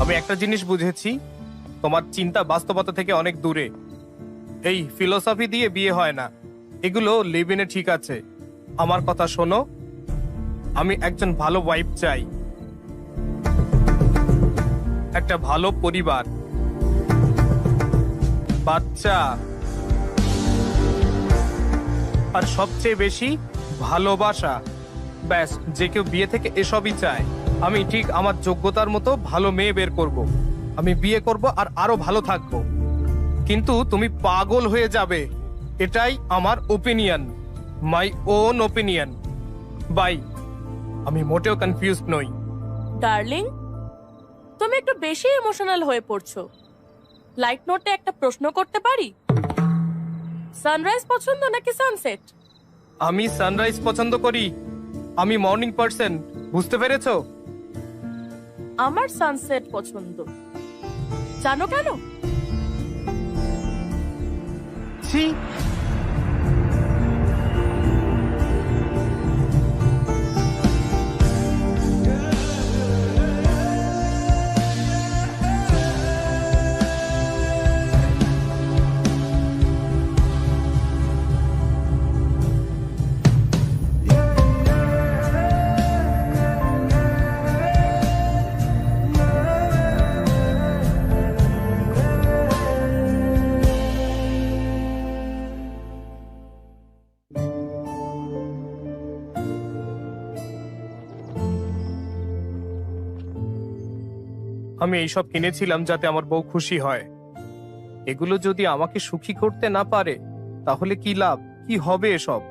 Speaker 3: আমি একটা জিনিস বুঝেছি, তোমার চিন্তা বাস্তবতা থেকে অনেক দূরে। এই ফিলোসফি দিয়ে বিয়ে হয় না, এগুলো লিভ ইনে ঠিক আছে। আমার কথা শোনো, আমি একজন ভালো ওয়াইফ চাই, একটা ভালো পরিবার, বাচ্চা, আর সবচেয়ে বেশি ভালোবাসা। ব্যাস, যে কেউ বিয়ে থেকে এসবই চায়। আমি ঠিক আমার যোগ্যতার মতো ভালো মেয়ে বের করব, আমি বিয়ে করব আর আরো ভালো থাকব। কিন্তু তুমি পাগল হয়ে যাবে, এটাই আমার opinion, my own opinion. Bye, আমি মোটেও কনফিউজড নই।
Speaker 4: ডার্লিং, তুমি একটু বেশি ইমোশনাল হয়ে পড়ছো। লাইট নোটে একটা প্রশ্ন করতে পারি? সানরাইজ পছন্দ নাকি সানসেট?
Speaker 3: আমি সানরাইজ পছন্দ করি, আমি মর্নিং পার্সন, বুঝতে পেরেছো?
Speaker 4: আমার সানসেট পছন্দ। জানো কেন?
Speaker 3: ছি, আমি এইসব কিনেছিলাম যাতে আমার বউ খুশি হয়। এগুলো যদি আমাকে সুখী করতে না পারে তাহলে কি লাভ, কি হবে এসব?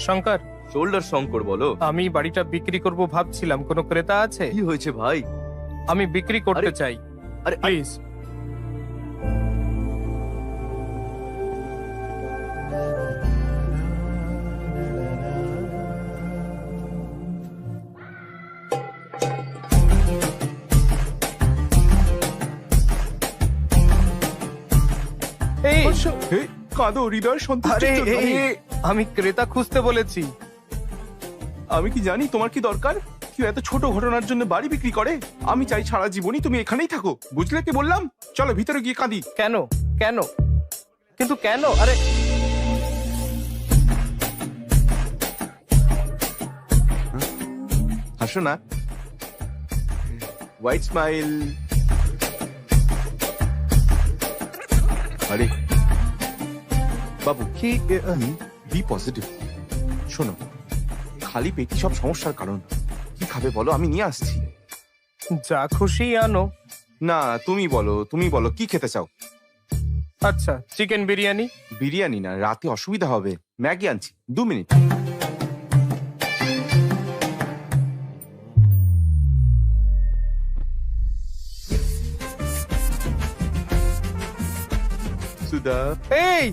Speaker 3: শঙ্কর,
Speaker 2: শোল্ডার শঙ্কর বলো।
Speaker 3: আমি বাড়িটা বিক্রি করব ভাবছিলাম, কোনো ক্রেতা আছে?
Speaker 2: কি হয়েছে ভাই?
Speaker 3: আমি বিক্রি করতে
Speaker 2: আরে,
Speaker 3: চাই,
Speaker 2: আরে
Speaker 3: প্লিজ। এই,
Speaker 5: কাঁদো হৃদয়
Speaker 3: আরে
Speaker 5: সন্তুষ্টির জন্য।
Speaker 3: আমি ক্রেতা খুঁজতে বলেছি।
Speaker 5: আমি কি জানি তোমার কি দরকার? কেউ এত ছোট ঘটনার জন্য বাড়ি বিক্রি করে? আমি চাই সারা জীবনই তুমি এখানেই থাকো, বুঝলে কি বললাম? চলো ভিতরে গিয়ে কাঁদি।
Speaker 3: কেন কেন কিন্তু কেন? আরে
Speaker 5: হাসো না, হোয়াইট স্মাইল। আরে বাবু,
Speaker 3: কি
Speaker 5: বি পজিটিভ। শোনো, খালি পেটি সব সমস্যার কারণ। কি খাবে বলো, আমি নিয়ে আসছি।
Speaker 3: যা খুশি আনো।
Speaker 5: না, তুমি বলো কি খেতে চাও?
Speaker 3: আচ্ছা, চিকেন বিরিয়ানি।
Speaker 5: বিরিয়ানি না, রাতে অসুবিধা হবে। ম্যাগি আনছি, 2 মিনিট। সুধা,
Speaker 3: এই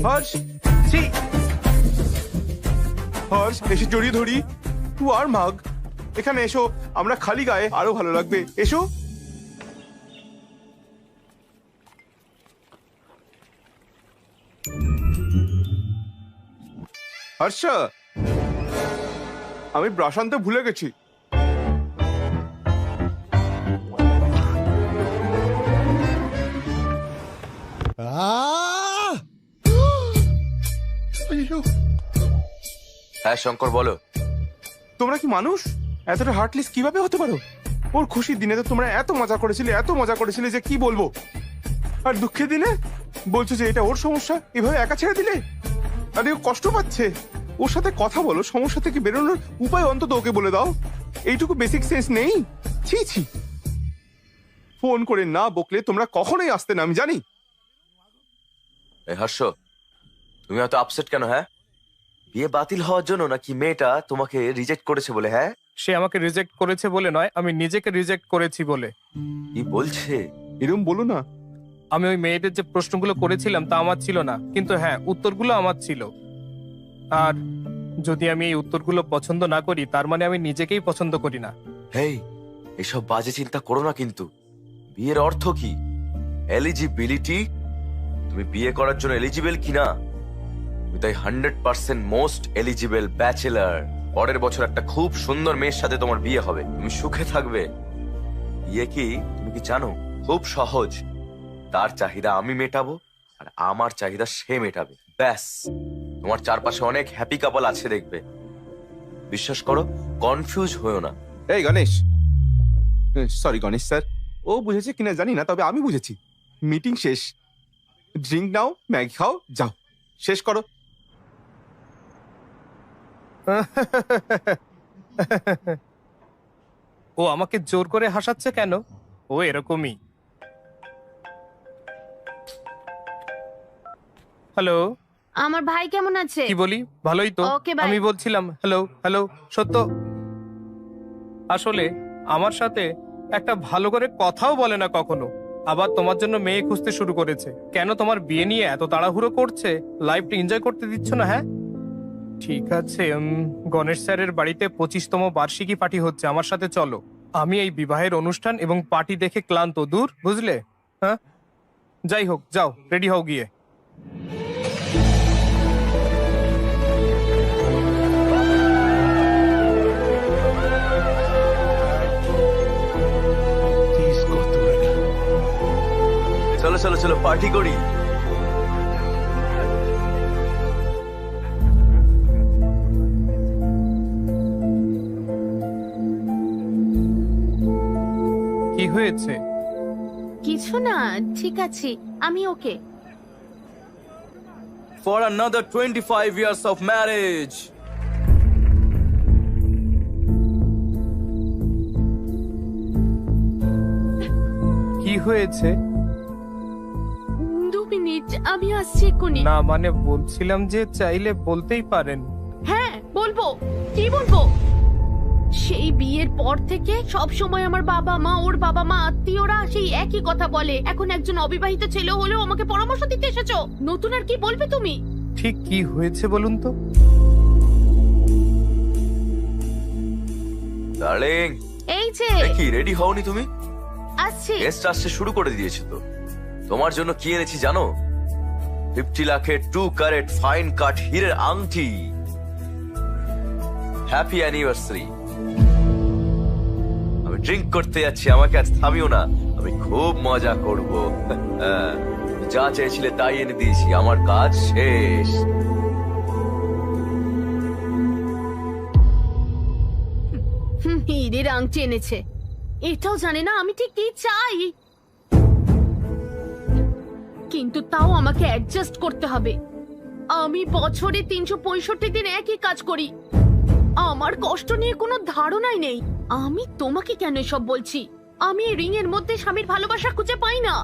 Speaker 5: হর্ষ, ছি! হর্ষ, এসে জড়িয়ে ধরি। তুই আর মাগ, এখানে এসো। আমরা খালি গায়ে আরো ভালো লাগবে, এসো। হর্ষ, আমি ব্রাশ আনতে ভুলে গেছি।
Speaker 2: হ্যাঁ শঙ্কর, বলো।
Speaker 5: তোমরা কি মানুষ? এতটা হার্টলেস কিভাবে হতে পারো? ওর খুশির দিনে তো তোমরা এত মজা করেছিলে যে কি বলবো। আর দুঃখের দিনে বলছো যে এটা ওর সমস্যা, এভাবে একা ছেড়ে দিলে। আরে ও কষ্ট পাচ্ছে, ওর সাথে কথা বলো, সমস্যা থেকে বেরোনোর উপায় অন্তত ওকে বলে দাও। এইটুকু বেসিক সেন্স নেই? ছি ছি, ফোন করে না বকলে তোমরা কখনোই আসতে না, আমি জানি।
Speaker 2: এই হর্ষ, তুমি এত আপসেট কেন? হ্যাঁ, বিয়ে বাতিল হওয়ার জন্য নাকি মেয়েটা তোমাকে রিজেক্ট করেছে বলে? হ্যাঁ,
Speaker 3: সে আমাকে রিজেক্ট করেছে বলে নয়, আমি নিজেকে রিজেক্ট করেছি বলে।
Speaker 2: কি বলছে?
Speaker 5: এরকম বলো না।
Speaker 3: আমি ওই মেয়েদের যে প্রশ্নগুলো করেছিলাম তা আমার ছিল না, কিন্তু হ্যাঁ, উত্তরগুলো আমার ছিল। আর যদি আমি এই উত্তরগুলো পছন্দ না করি, তার মানে আমি নিজেকেই পছন্দ করি না।
Speaker 2: হেই, এসব বাজে চিন্তা করো না কিন্তু। বিয়ের অর্থ কি? এলিজিবিলিটি। তুমি বিয়ে করার জন্য এলিজিবল কিনা? তাই 100% মোস্ট এলিজিবল ব্যাচেলার। পরের বছর একটা খুব সুন্দর মেয়ের সাথে তোমার বিয়ে হবে, তুমি সুখে থাকবে। বিয়ে কি তুমি কি জানো? খুব সহজ। তার চাহিদা আমি মেটাবো, আর আমার চাহিদা সে মেটাবে, ব্যাস। তোমার চারপাশে অনেক হ্যাপি কাপল আছে, দেখবে। বিশ্বাস করো, কনফিউজ হয়েও না।
Speaker 5: এই গণেশ, সরি গণেশ স্যার, ও বুঝেছে কিনা জানি না, তবে আমি বুঝেছি। মিটিং শেষ, ড্রিঙ্ক নাও, ম্যাগি খাও, যাও, শেষ করো।
Speaker 3: ও আমাকে জোর করে হাসাচ্ছে কেন? ও এরকমই। হ্যালো,
Speaker 1: আমার ভাই কেমন আছে?
Speaker 3: কি বলি? ভালোই তো।
Speaker 1: Okay, bye.
Speaker 3: আমি বলছিলাম হ্যালো হ্যালো। সত্য, আসলে আমার সাথে একটা ভালো করে কথাও বলে না কখনো। আবার তোমার জন্য মেয়ে খুঁজতে শুরু করেছে। কেন তোমার বিয়ে নিয়ে এত তাড়াহুড়ো করছে? লাইফটা এনজয় করতে দিচ্ছ না? হ্যাঁ ঠিক আছে, গণেশ স্যারের বাড়িতে 25তম বার্ষিকী পার্টি হচ্ছে, আমার সাথে চলো। আমি এই বিবাহের অনুষ্ঠান এবং পার্টি দেখে ক্লান্ত, দূর, বুঝলে? হ্যাঁ, যাই হোক, যাও, রেডি হও গিয়ে।
Speaker 2: চলো চলো চলো, পার্টি করি।
Speaker 3: কি হয়েছে?
Speaker 1: কিছু না, ঠিক আছে, আমি ওকে।
Speaker 2: For another 25 years of marriage.
Speaker 3: কি হয়েছে?
Speaker 1: 2 মিনিট, আমি আসছি এক্ষুনি।
Speaker 3: না মানে বলছিলাম যে চাইলে বলতেই পারেন।
Speaker 1: হ্যাঁ বলবো, কি বলবো? সেই বিয়ের পর থেকে সব সময় আমার বাবা মা, ওর বাবা মা, আত্মীয়রা সেই একই কথা বলে। এখন একজন অবিবাহিত ছেলে হলেও আমাকে পরামর্শ দিতে এসেছো। নতুন আর কি বলবে তুমি?
Speaker 3: ঠিক কি হয়েছে বলুন তো?
Speaker 2: ডার্লিং,
Speaker 1: এই যে
Speaker 2: কি রেডি হওনি তুমি?
Speaker 1: আসছি।
Speaker 2: গেস্ট আসতে শুরু করে দিয়েছে তো। তোমার জন্য কি এনেছি জানো? 50 লাখের 2 ক্যারেট ফাইন কাট হীরের আংটি। Happy anniversary. আমি ড্রিঙ্ক করতে যাচ্ছি, আমাকে আজ থামিও না, আমি খুব মজা করব। যা চেয়েছিলে তাই এনে দিয়েছি, আমার কাজ শেষ।
Speaker 1: হীরের আংটি এনেছে, এটাও জানে না আমি ঠিক কি চাই। কিন্তু তাও আমাকে অ্যাডজাস্ট করতে হবে। আমি বছরে 365 দিন একই কাজ করি, আমার কষ্ট নিয়ে কোনো ধারণাই নেই। আমি তোমাকে কেন এসব বলছি? আমি এই রিং এর মধ্যে স্বামীর ভালোবাসা খুঁজে পাই না।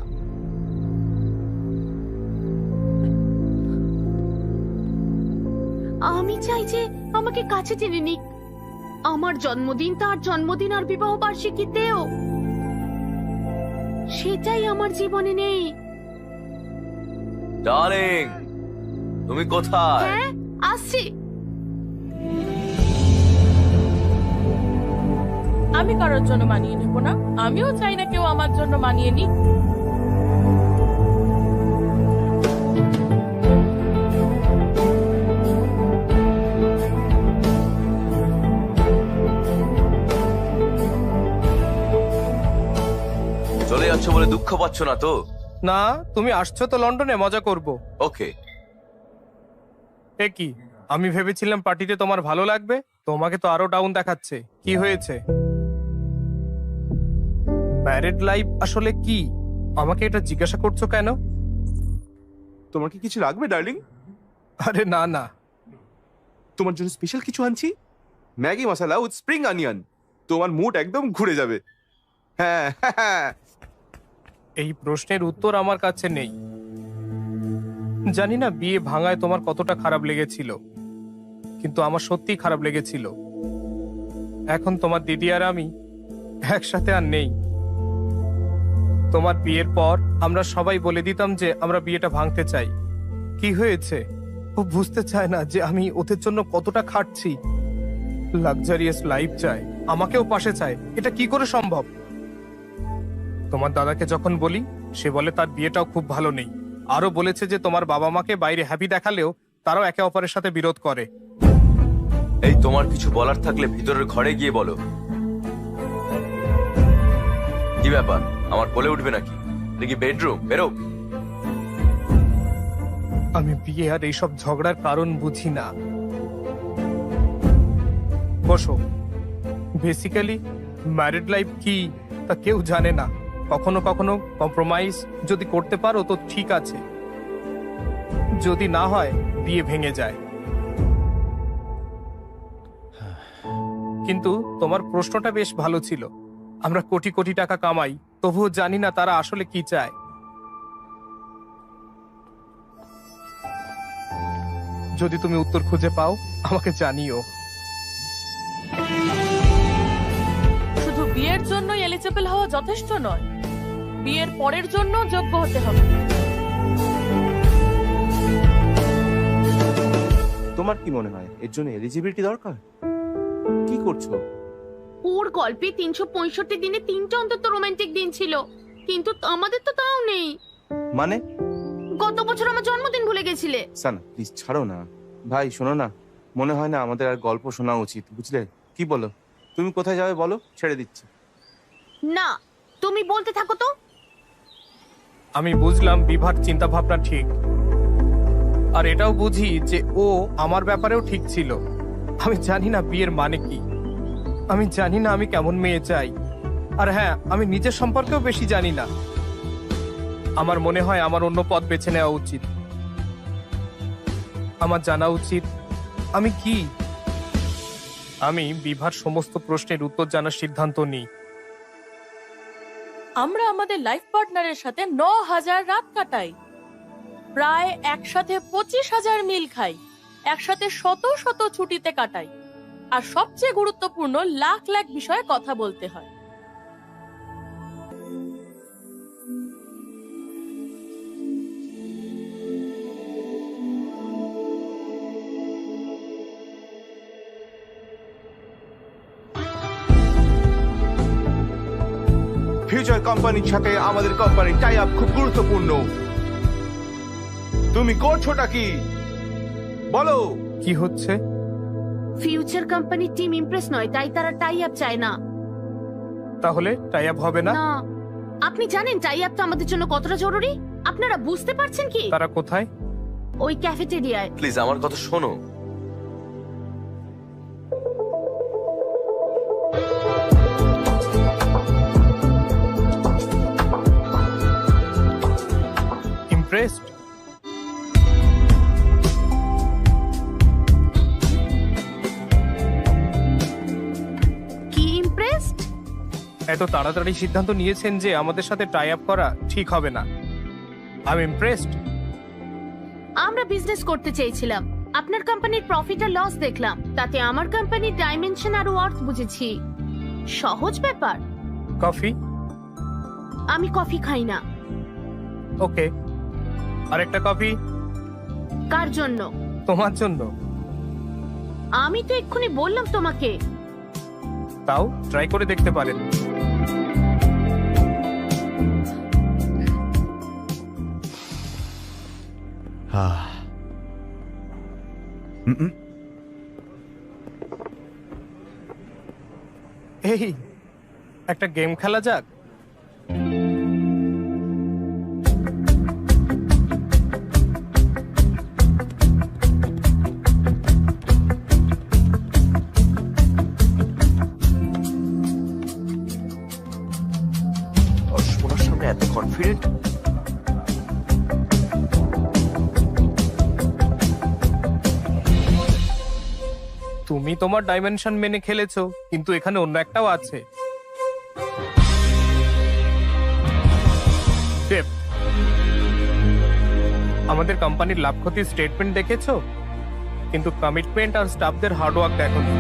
Speaker 1: আমি চাই যে আমাকে কাছে টেনে নিক, আমার জন্মদিন, তার জন্মদিন আর বিবাহ বার্ষিকীতেও। সেটাই আমার জীবনে নেই।
Speaker 2: ডার্লিং, তুমি কোথায়?
Speaker 1: হ্যাঁ, আসছি।
Speaker 4: আমি কারোর জন্য মানিয়ে নেব না, আমিও চাই না কেউ আমার জন্য মানিয়ে নিক।
Speaker 2: চলে যাচ্ছ বলে দুঃখ পাচ্ছ না তো?
Speaker 3: না, তুমি আসছো তো লন্ডনে, মজা করব।
Speaker 2: ওকে।
Speaker 3: এ কি, আমি ভেবেছিলাম পার্টিতে তোমার ভালো লাগবে, তোমাকে তো আরো ডাউন দেখাচ্ছে। কি হয়েছে? ম্যারিড লাইফ আসলে কি? আমাকে এটা জিজ্ঞাসা করছো কেন?
Speaker 5: তোমার কি কিছু লাগবে ডার্লিং?
Speaker 3: আরে না না,
Speaker 5: তোমার জন্য স্পেশাল কিছু আনছি, Maggi masala with spring onion. তোমার মুড একদম ঘুরে যাবে। হ্যাঁ
Speaker 3: এই প্রশ্নের উত্তর আমার কাছে নেই। জানি না বিয়ে ভাঙায় তোমার কতটা খারাপ লেগেছিল, কিন্তু আমার সত্যিই খারাপ লেগেছিল। এখন তোমার দিদি আর আমি একসাথে আর নেই। তোমার বিয়ের পর আমরা সবাই বলে দিতাম যে আমরা বিয়েটা ভাঙতে চাই। কি হয়েছে? ও বুঝতে চায় না যে আমি ওদের জন্য কতটা খাটছি। লাক্সারিয়াস লাইফ চায়, আমাকেও পাশে চায়। এটা কি করে সম্ভব? তোমার দাদাকে যখন বলি, সে বলে তার বিয়েটাও খুব ভালো নেই। আরো বলেছে যে তোমার বাবা মাকে বাইরে হ্যাপি দেখালেও তারাও একে অপরের সাথে বিরোধ করে।
Speaker 2: এই, তোমার কিছু বলার থাকলে ভিতরের ঘরে গিয়ে বলো। কি ব্যাপার, আমার কোলে উঠবে নাকি? এটা কি বেডরুম? বেরো।
Speaker 3: আমি বিয়ে আর এইসব ঝগড়ার কারণ বুঝি না। বসো। বেসিক্যালি ম্যারিড লাইফ কি তা কেউ জানে না। কখনো কখনো কম্প্রোমাইজ যদি করতে পারো তো ঠিক আছে, যদি না হয় বিয়ে ভেঙে যায়। কিন্তু তোমার প্রশ্নটা বেশ ভালো ছিল। আমরা কোটি কোটি টাকা কামাই, তবুও জানি না তারা আসলে কি চায়। যদি তুমি উত্তর খুঁজে পাও আমাকে জানিও।
Speaker 4: শুধু বিয়ের জন্যই এলিজিবল হওয়া যথেষ্ট নয়, বিয়ের পরের জন্য যোগ্য হতে হবে।
Speaker 5: তোমার কি মনে হয় এর জন্য এলিজিবিলিটি দরকার? কি করছো?
Speaker 1: ওর গল্পে 365 দিনে 3টা অন্তত রোমান্টিক দিন ছিল, কিন্তু আমাদের তো তাও নেই।
Speaker 5: মানে?
Speaker 1: গত বছর আমার জন্মদিন ভুলে গেছিলে।
Speaker 5: সানা প্লিজ ছাড়ো না। ভাই শোনো না, মনে হয় না আমাদের আর গল্প শোনা উচিত, বুঝলে? কি বলো? তুমি কোথায় যাবে বলো, ছেড়ে দিচ্ছি।
Speaker 1: না, তুমি বলতে থাকো তো।
Speaker 3: আমি বুঝলাম বিভার চিন্তা ভাবনা ঠিক, আর এটাও বুঝি যে ও আমার ব্যাপারেও ঠিক ছিল। আমি জানি না বিয়ের মানে কি, আমি জানি না আমি কেমন মেয়ে চাই, আর হ্যাঁ, আমি নিজের সম্পর্কেও বেশি জানি না। আমার মনে হয় আমার অন্য পথ বেছে নেওয়া উচিত। আমার জানা উচিত আমি কি। আমি বিভার সমস্ত প্রশ্নের উত্তর জানার সিদ্ধান্ত নিই।
Speaker 4: আমরা আমাদের লাইফ পার্টনারের সাথে 9,000 রাত কাটাই, প্রায় একসাথে 25,000 মিল খাই, একসাথে শত শত ছুটিতে কাটাই, আর সবচেয়ে গুরুত্বপূর্ণ লাখ লাখ বিষয়ে কথা বলতে হয়।
Speaker 5: ফিউচার কোম্পানির সাথে আমাদের কোম্পানির টাই আপ খুব গুরুত্বপূর্ণ। তুমি করছোটা কি বলো?
Speaker 3: কি হচ্ছে?
Speaker 1: ফিউচার কোম্পানির টিম ইমপ্রেস নয়, তাই তারা টাই আপ চায় না।
Speaker 3: তাহলে টাই আপ হবে না?
Speaker 1: না, আপনি জানেন টাই আপটা আমাদের জন্য কতটা জরুরি? আপনারা বুঝতে পারছেন কি?
Speaker 3: তারা কোথায়?
Speaker 1: ওই ক্যাফেটেরিয়ায়।
Speaker 2: প্লিজ আমার কথা শোনো।
Speaker 3: ইমপ্রেসড?
Speaker 1: কি ইমপ্রেসড?
Speaker 3: এত তাড়াতাড়ি সিদ্ধান্ত নিয়েছেন যে আমাদের সাথে টাই আপ করা ঠিক হবে না। I am impressed.
Speaker 1: আমরা বিজনেস করতে চেয়েছিলাম, আপনার কোম্পানির প্রফিট আর লস দেখলাম, তাতে আমার কোম্পানির ডাইমেনশন আর ওয়ার্থ বুঝেছি। সহজ ব্যাপার।
Speaker 3: কফি?
Speaker 1: আমি কফি খাই না।
Speaker 3: ওকে, আরেকটা কফি?
Speaker 1: কার জন্য?
Speaker 3: তোমার জন্য।
Speaker 1: আমি তো এক্ষুনি বললাম তোমাকে।
Speaker 3: তাও ট্রাই করে দেখতে পারেন। এই একটা গেম খেলা যাক।
Speaker 2: আর সোনার সামনে এত কনফিডেন্ট।
Speaker 3: তুমি তোমার ডাইমেনশন মেনে খেলেছো, কিন্তু এখানে অন্য একটাও আছে। দেব, আমাদের কোম্পানির লাভ ক্ষতির স্টেটমেন্ট দেখেছো, কিন্তু কমিটমেন্ট আর স্টাফদের হার্ডওয়ার্ক দেখোনি।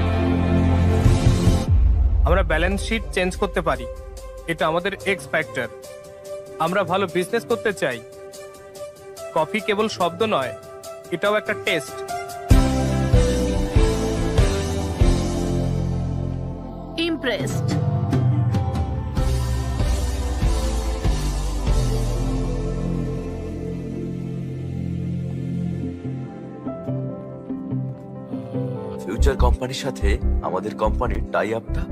Speaker 3: আমরা ব্যালেন্স শিট চেঞ্জ করতে পারি, এটা আমাদের এক্স ফ্যাক্টর। আমরা ভালো বিজনেস করতে চাই। কফি কেবল শব্দ নয়, এটাও একটা টেস্ট।
Speaker 1: ইমপ্রেসড।
Speaker 2: ফিউচার কোম্পানির সাথে আমাদের কোম্পানির টাই আপটা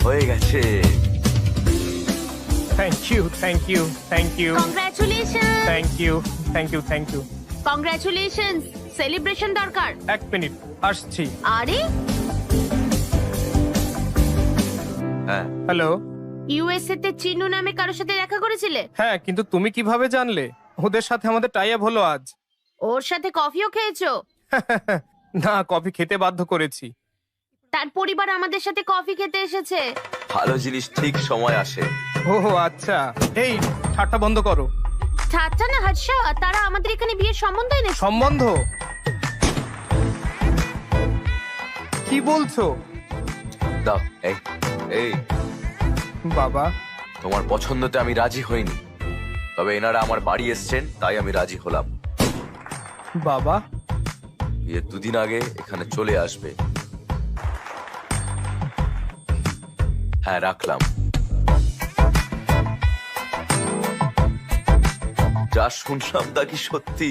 Speaker 2: হয়ে গেছে।
Speaker 3: Thank you, thank you, thank you,
Speaker 1: congratulation.
Speaker 3: Thank you, thank you, thank you.
Speaker 1: Congratulation. Celebration দরকার।
Speaker 3: এক মিনিট, আসছি।
Speaker 1: আরে
Speaker 2: হ্যাঁ,
Speaker 1: হ্যালো, ইউএসএ তে চিনু নামে কারোর সাথে দেখা করেছিলে?
Speaker 3: হ্যাঁ, কিন্তু তুমি কিভাবে জানলে? ওদের সাথে আমাদের টাই আপ হলো আজ।
Speaker 1: ওর সাথে কফিও খেয়েছো?
Speaker 3: না, কফি খেতে বাধ্য করেছি।
Speaker 1: তার পরিবার আমাদের সাথে কফি খেতে এসেছে।
Speaker 2: ভালো জিনিস ঠিক সময় আসে।
Speaker 3: ও আচ্ছা, এই ঠাট্টা বন্ধ করো।
Speaker 1: ঠাট্টা না হার্ষা, তারা আমাদের এখানে বিয়ের সম্বন্ধ এনেছে।
Speaker 3: সম্বন্ধ? কি বলছো?
Speaker 2: দাও, এই এই
Speaker 3: বাবা,
Speaker 2: তোমার পছন্দতে আমি রাজি হইনি, তবে এনারা আমার বাড়ি এসছেন তাই আমি রাজি হলাম।
Speaker 3: বাবা,
Speaker 2: বিয়ের দুদিন আগে এখানে চলে আসবে। হ্যাঁ, রাখলাম। যা শুনলাম তা কি সত্যি?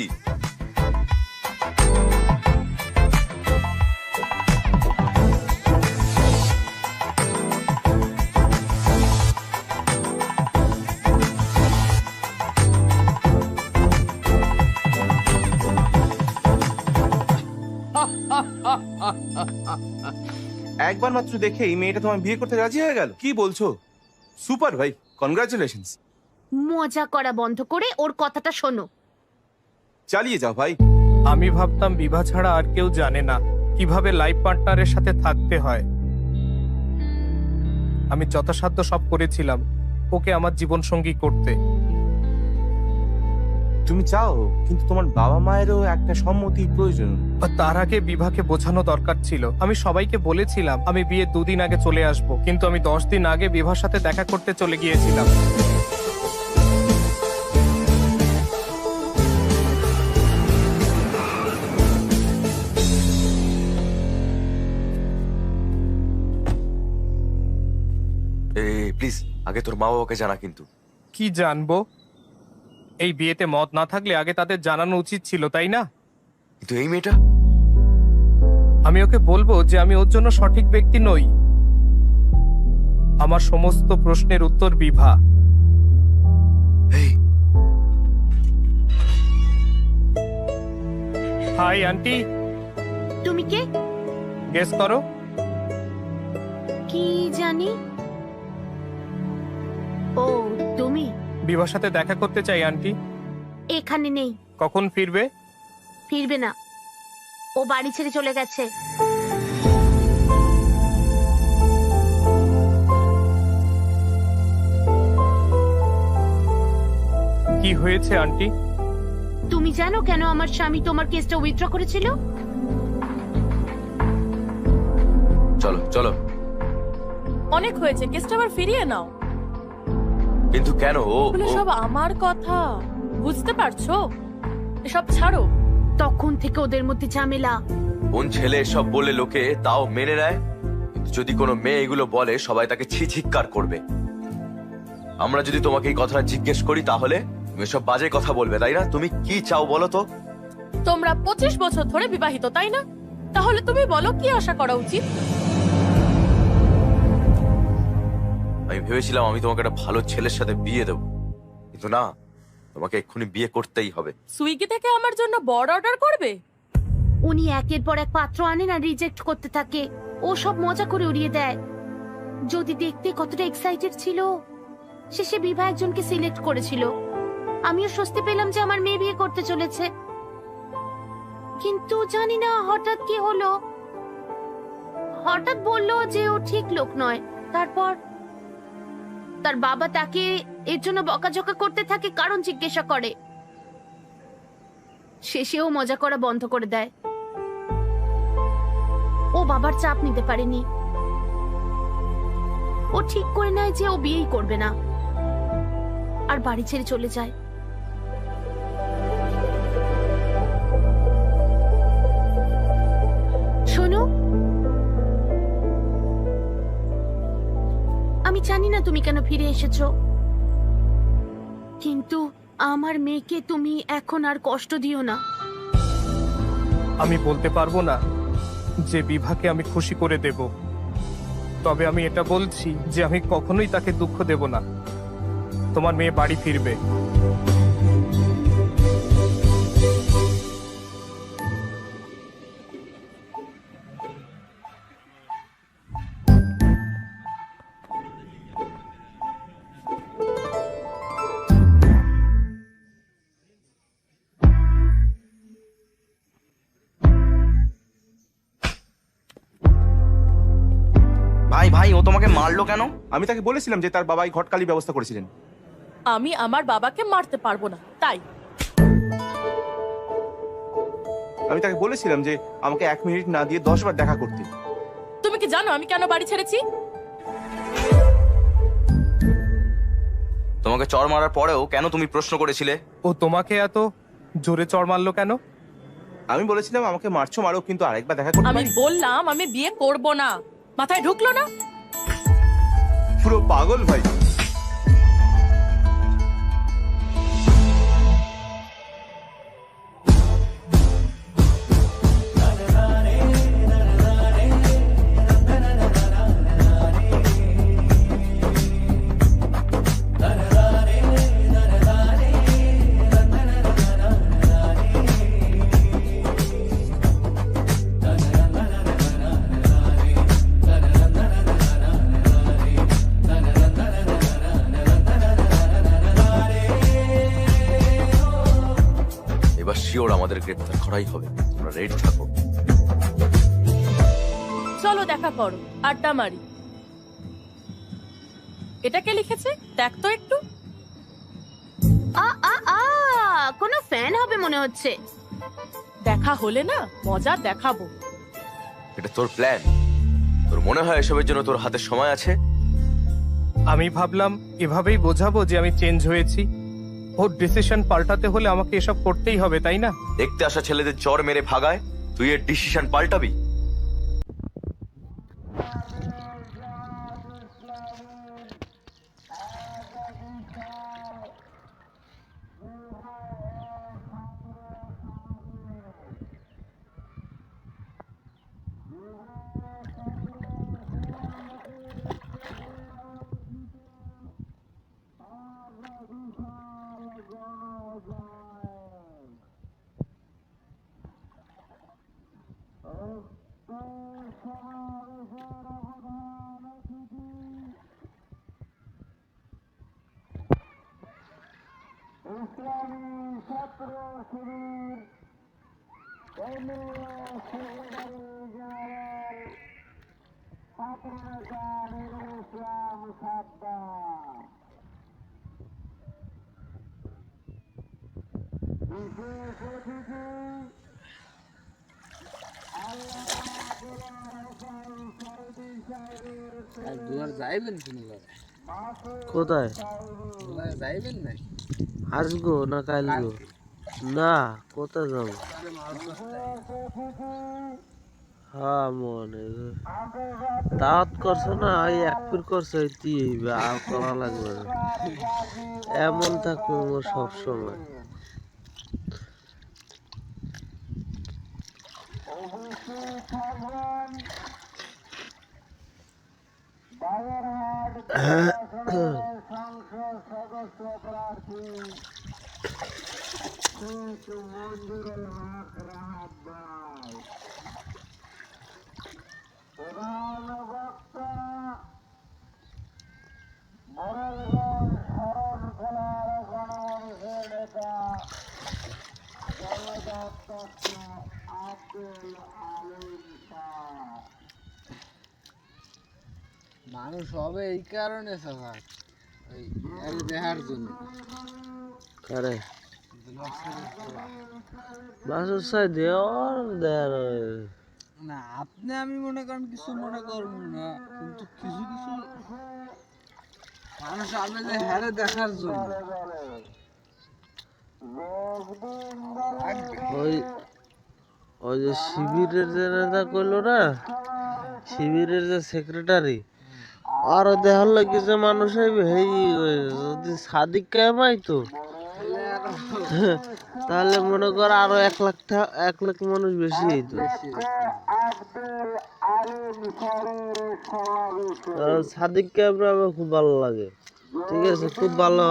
Speaker 5: একবার মাত্র দেখে এই মেয়েটা তোমার বিয়ে করতে রাজি হয়ে গেল? কি বলছো? সুপার ভাই, কনগ্রাচুলেশনস।
Speaker 1: মজা করা বন্ধ করে ওর কথাটা শোনো।
Speaker 5: চালিয়ে যাও ভাই।
Speaker 3: আমি ভাবতাম বিভা ছাড়া আর কেউ জানে না কিভাবে লাইফ পার্টনারের সাথে থাকতে হয়। আমি যথাসাধ্য সব করেছিলাম ওকে আমার জীবন সঙ্গী করতে।
Speaker 5: তুমি চাও, কিন্তু তোমার বাবা মায়েরও একটা সম্মতি প্রয়োজন।
Speaker 3: আর তার আগে বিভাকে বোঝানো দরকার ছিল। আমি সবাইকে বলেছিলাম আমি বিয়ের 2 দিন আগে চলে আসব, কিন্তু আমি 10 দিন আগে বিভার সাথে দেখা করতে চলে গিয়েছিলাম।
Speaker 2: প্লিজ আগে তোর মা বাবাকে জানা। কিন্তু
Speaker 3: কি জানবো? এই বিয়েতে মত না থাকলে আগে তাদের জানানো উচিত ছিল, তাই না?
Speaker 2: কিন্তু এই মেয়েটা,
Speaker 3: আমি ওকে বলবো যে আমি ওর জন্য সঠিক ব্যক্তি নই। আমার সমস্ত প্রশ্নের উত্তর বিভা।
Speaker 2: এই
Speaker 3: হাই আন্টি,
Speaker 1: তুমি কে?
Speaker 3: গেস করো।
Speaker 1: কি জানি। ও, তুমি
Speaker 3: বিভার সাথে দেখা করতে চাই আন্টি।
Speaker 1: এখানে নেই,
Speaker 3: কখন ফিরবে?
Speaker 1: ফিরবে না, ও বাড়ি ছেড়ে চলে গেছে।
Speaker 3: কি হয়েছে আন্টি?
Speaker 1: তুমি জানো কেন আমার স্বামী তোমার কেসটা উইথড্র করেছিল?
Speaker 2: চলো চলো।
Speaker 4: অনেক হয়েছে, কেসটা আবার ফিরিয়ে নাও।
Speaker 2: কিন্তু কেন? ও
Speaker 4: এগুলো
Speaker 2: ও-
Speaker 4: সব আমার কথা, বুঝতে পারছো? এসব ছাড়ো।
Speaker 1: তখন থেকে ওদের মধ্যে ঝামেলা।
Speaker 2: কোন ছেলে এসব বলে লোকে তাও মেনে নেয়, কিন্তু যদি কোনো মেয়ে এগুলো বলে সবাই তাকে ছি ছিৎকার করবে। আমরা যদি তোমাকে এই কথাটা জিজ্ঞেস করি তাহলে তুমি সব বাজে কথা বলবে, তাই না? তুমি কি চাও বলো তো?
Speaker 4: তোমরা 25 বছর ধরে বিবাহিত, তাই না? তাহলে তুমি বলো কি আশা করা উচিত?
Speaker 2: আমি ভেবেছিলাম আমি তোমাকে একটা ভালো ছেলের সাথে বিয়ে দেবো, কিন্তু না, তোমাকে এক্ষুনি বিয়ে করতেই হবে।
Speaker 4: সুইগি থেকে আমার জন্য বড় অর্ডার করবে?
Speaker 1: উনি একের পর এক পাত্র আনেন আর রিজেক্ট করতে থাকে। ও সব মজা করে উড়িয়ে দেয়। যদি দেখতে কতটা এক্সাইটেড ছিল। শেষে বিভা একজনকে সিলেক্ট করেছিল। আমিও স্বস্তি পেলাম যে আমার মেয়ে বিয়ে করতে চলেছে, কিন্তু জানি না হঠাৎ কি হলো। হঠাৎ বললো যে ও ঠিক লোক নয়। তারপর তার বাবা তাকে এর জন্য বকাঝকা করতে থাকে, কারণ জিজ্ঞাসা করে। শেষেও মজা করা বন্ধ করে দেয়। ও বাবার চাপ নিতে পারেনি। ও ঠিক করে নেয় যে ও বিয়েই করবে না, আর বাড়ি ছেড়ে চলে যায়। শোনো, আমি জানি না তুমি কেন ফিরে এসেছো, কিন্তু আমার মেয়েকে তুমি এখন আর কষ্ট দিও না।
Speaker 3: আমি বলতে পারবো না যে বিভাকে আমি খুশি করে দেব, তবে আমি এটা বলছি যে আমি কখনোই তাকে দুঃখ দেব না। তোমার মেয়ে বাড়ি ফিরবে।
Speaker 2: ভাই ভাই, ও তোমাকে মারলো কেন?
Speaker 5: আমি তাকে বলেছিলাম যে তার বাবাই ঘটকালি ব্যবস্থা করেছিলেন।
Speaker 4: আমি আমার বাবাকে মারতে পারবো না, তাই।
Speaker 5: আমি তাকে বলেছিলাম যে আমাকে 1 মিনিট না দিয়ে 10 বার দেখা করতে।
Speaker 4: তুমি কি জানো আমি কেন বাড়ি ছেড়েছি?
Speaker 2: তোমাকে চড় মারার পরেও কেন তুমি প্রশ্ন করেছিলে?
Speaker 3: ও তোমাকে এত জোরে চড় মারলো কেন?
Speaker 5: আমি বলেছিলাম আমাকে মারছো মারো, কিন্তু আরেকবার দেখা করতে
Speaker 4: আমি
Speaker 5: পারি?
Speaker 4: বললাম আমি বিয়ে করব না। মাথায় ঢুকলো না?
Speaker 5: পুরো পাগল ভাই।
Speaker 2: এবার শিওর আমাদের গ্রেপ্তার করাই হবে, তোমরা রেডি থাকো।
Speaker 4: চলো দেখা করো, আড্ডা মারি। এটা কে লিখেছে দেখ তো একটু।
Speaker 1: আ আ আ কোনো ফ্যান হবে মনে হচ্ছে।
Speaker 4: দেখা হলে না মজা দেখাবো।
Speaker 2: এটা তোর প্ল্যান? তোর মনে হয় এসবের জন্য তোর হাতে সময় আছে?
Speaker 3: আমি ভাবলাম এভাবেই বোঝাবো যে আমি চেঞ্জ হয়েছি। ওর ডিসিশন পাল্টাতে হলে আমাকে এসব করতেই হবে, তাই না?
Speaker 2: দেখতে আসা ছেলেদের চর মেরে ভাগায় তুই এর ডিসিশন পাল্টাবি?
Speaker 7: কোথায় আসবো না কালগো? না, কোথায় যাবো? হ্যাঁ মনে দাওয়াত করছো না, ওই এক ফির করছো আর করা লাগবে না। এমন থাকবে মোর সবসময়।
Speaker 8: মানুষ হবে এই কারণে স্যার, ওই আরে দেখার জন্য।
Speaker 7: কারে বাসুর সাই দেওয়ার দেয়ার
Speaker 8: না আপনি আমি মনে করেন কিছু মনে করবো না, কিন্তু কিছু কিছু মানুষ হবে যে হ্যারে দেখার জন্য।
Speaker 7: ওই ওই যে শিবিরের যে নেতা করলো না, শিবিরের যে সেক্রেটারি, আরো দেখার লাগে যে মানুষ হইবে যদি সাদিক কামাই তো তাহলে মনে কর আরো 1 লাখ মানুষ বেশি হইতো। সাদিক ক্যামেরা আমার খুব ভালো লাগে, ঠিক আছে, খুব ভালো,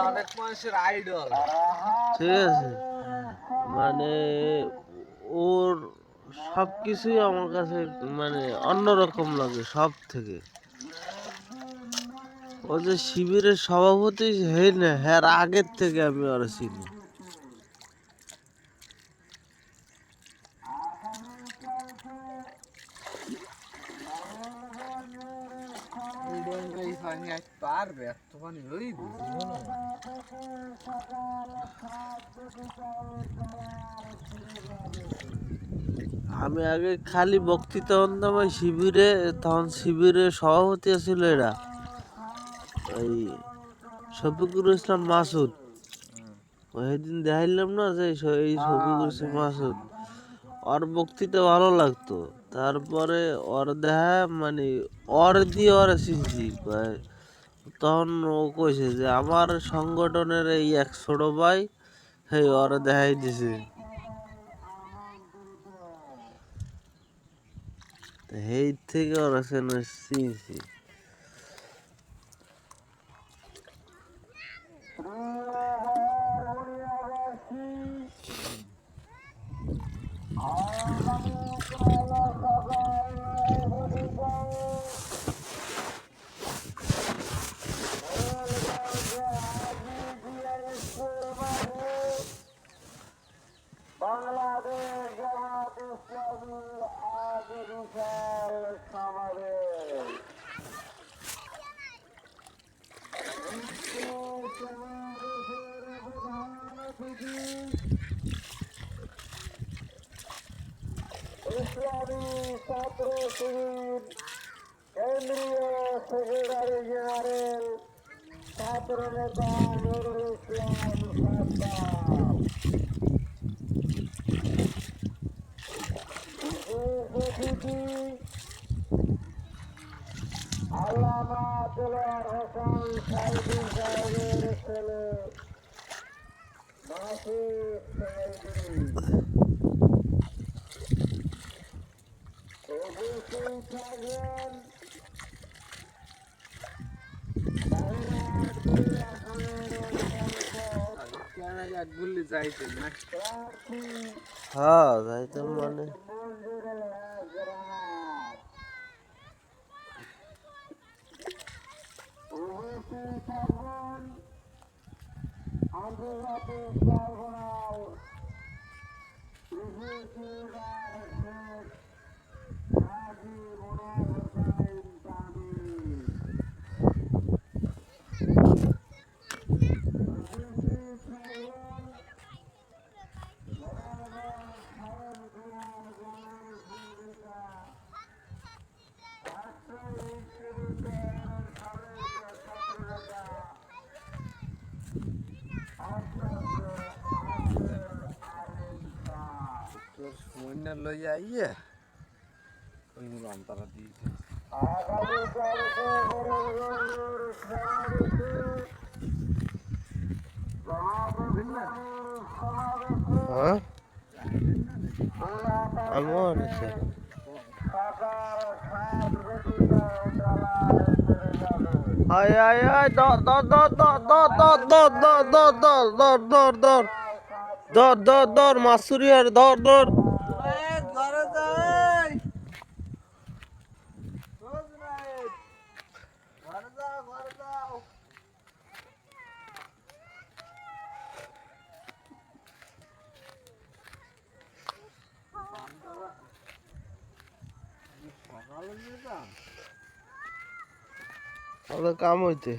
Speaker 8: অনেক মানুষের আইডল।
Speaker 7: ঠিক আছে, মানে ওর সবকিছুই আমার কাছে মানে অন্যরকম লাগে সব থেকে। ও যে শিবিরের সভাপতি হে না, হ্যাঁ আগের থেকে আমি ওর চিনি।
Speaker 8: পারবে একটুখানি ওই
Speaker 7: আমি আগে খালি বক্তৃতা শুনতাম ওই শিবিরে, তখন শিবিরের সভাপতি ছিল এরা ওই শফিকুর ইসলাম মাসুদ। ওইদিন দেখাইলাম না যে এই শফিকুর ইসলাম মাসুদ, ওর বক্তৃতা ভালো লাগতো। তারপরে ওর দেখা মানে ওর দিয়ে ওরা চিনছি। তখন ও কইছে যে আমার সংগঠনের এই এক ছোট ভাই সেই ওরা দেখাই দিছে। এই থেকে ওরা চিনছি।
Speaker 8: বললে যাইতে না।
Speaker 7: হ্যাঁ যাইতাম মানে তোর সময় লই আইয়ে ওই রামতারা দিয়েছে। হ্যাঁ আমার আছে আয় আয় আয় দর দর দর দর দর দর দর দর দর দর দর দর দর দর দর মাসুরি আর দর দর ওদের কাম হইতে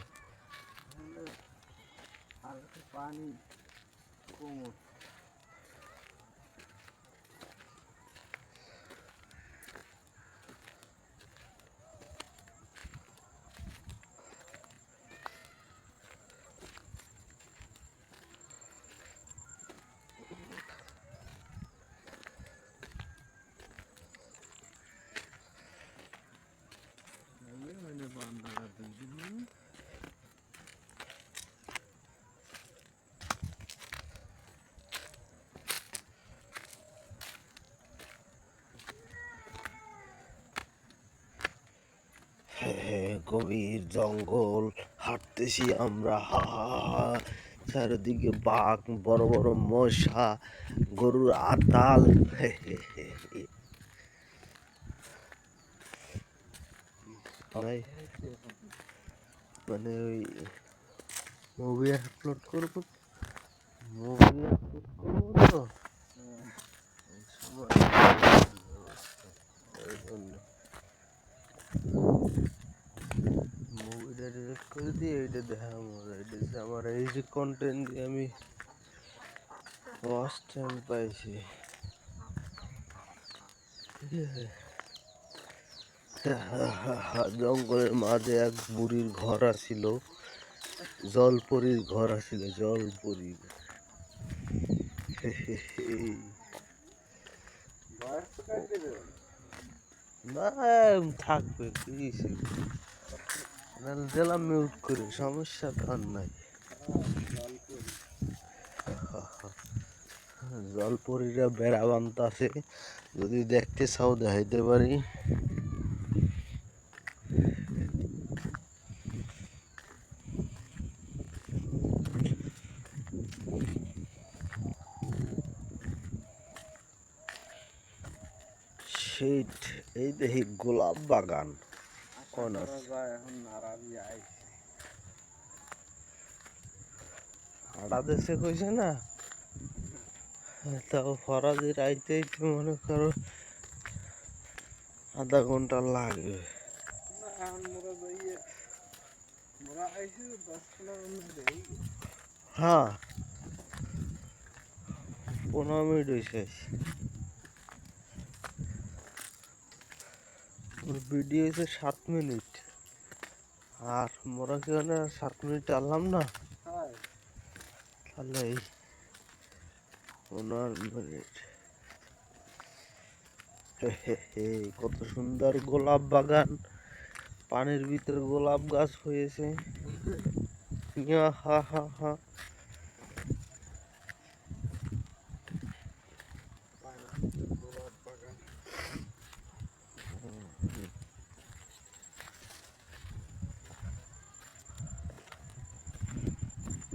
Speaker 8: পানি কোমর
Speaker 7: গভীর জঙ্গল হাঁটতেছি আমরা, হা হা হা। চারিদিকে বাঘ, বড় বড় মশা, গরুর আতাল। ভাই মানে ওই মুভি আপলোড করবো, তো মুভিটা ডিরেক্ট করে দিয়ে এইটা দেখা আমার এই যে কন্টেন্ট দিয়ে আমি ফার্স্ট টাইম পাইছি। জঙ্গলের মাঝে এক বুড়ির ঘর আছিল, জলপরির ঘর আছিল, জলপরি। না থাকবে কি দিলাম মিউট করে, সমস্যা তো আর নাই। জলপরীরা বেড়া বানতাছে, যদি দেখতে চাও দেখাইতে পারি। শীত এই দেখি গোলাপ বাগান কোন
Speaker 8: এখন নারাজি আই
Speaker 7: হাড়া দেশে কইছে না, তাও ফরাজির আইতেই তো মনে করো আধা ঘন্টা লাগবে।
Speaker 8: এখন মোরা যাইয়ে মোরা আইছি 10-15 মিনিট
Speaker 7: হ্যাঁ 15 মিনিট হয়েছে। ভিডিও হয়েছে 7 মিনিট, আর মোরা কি 7 মিনিট আনলাম না, তাহলে এই 15 মিনিট। কত সুন্দর গোলাপ বাগান, পানির ভিতরে গোলাপ গাছ হয়েছে। হা হা হা।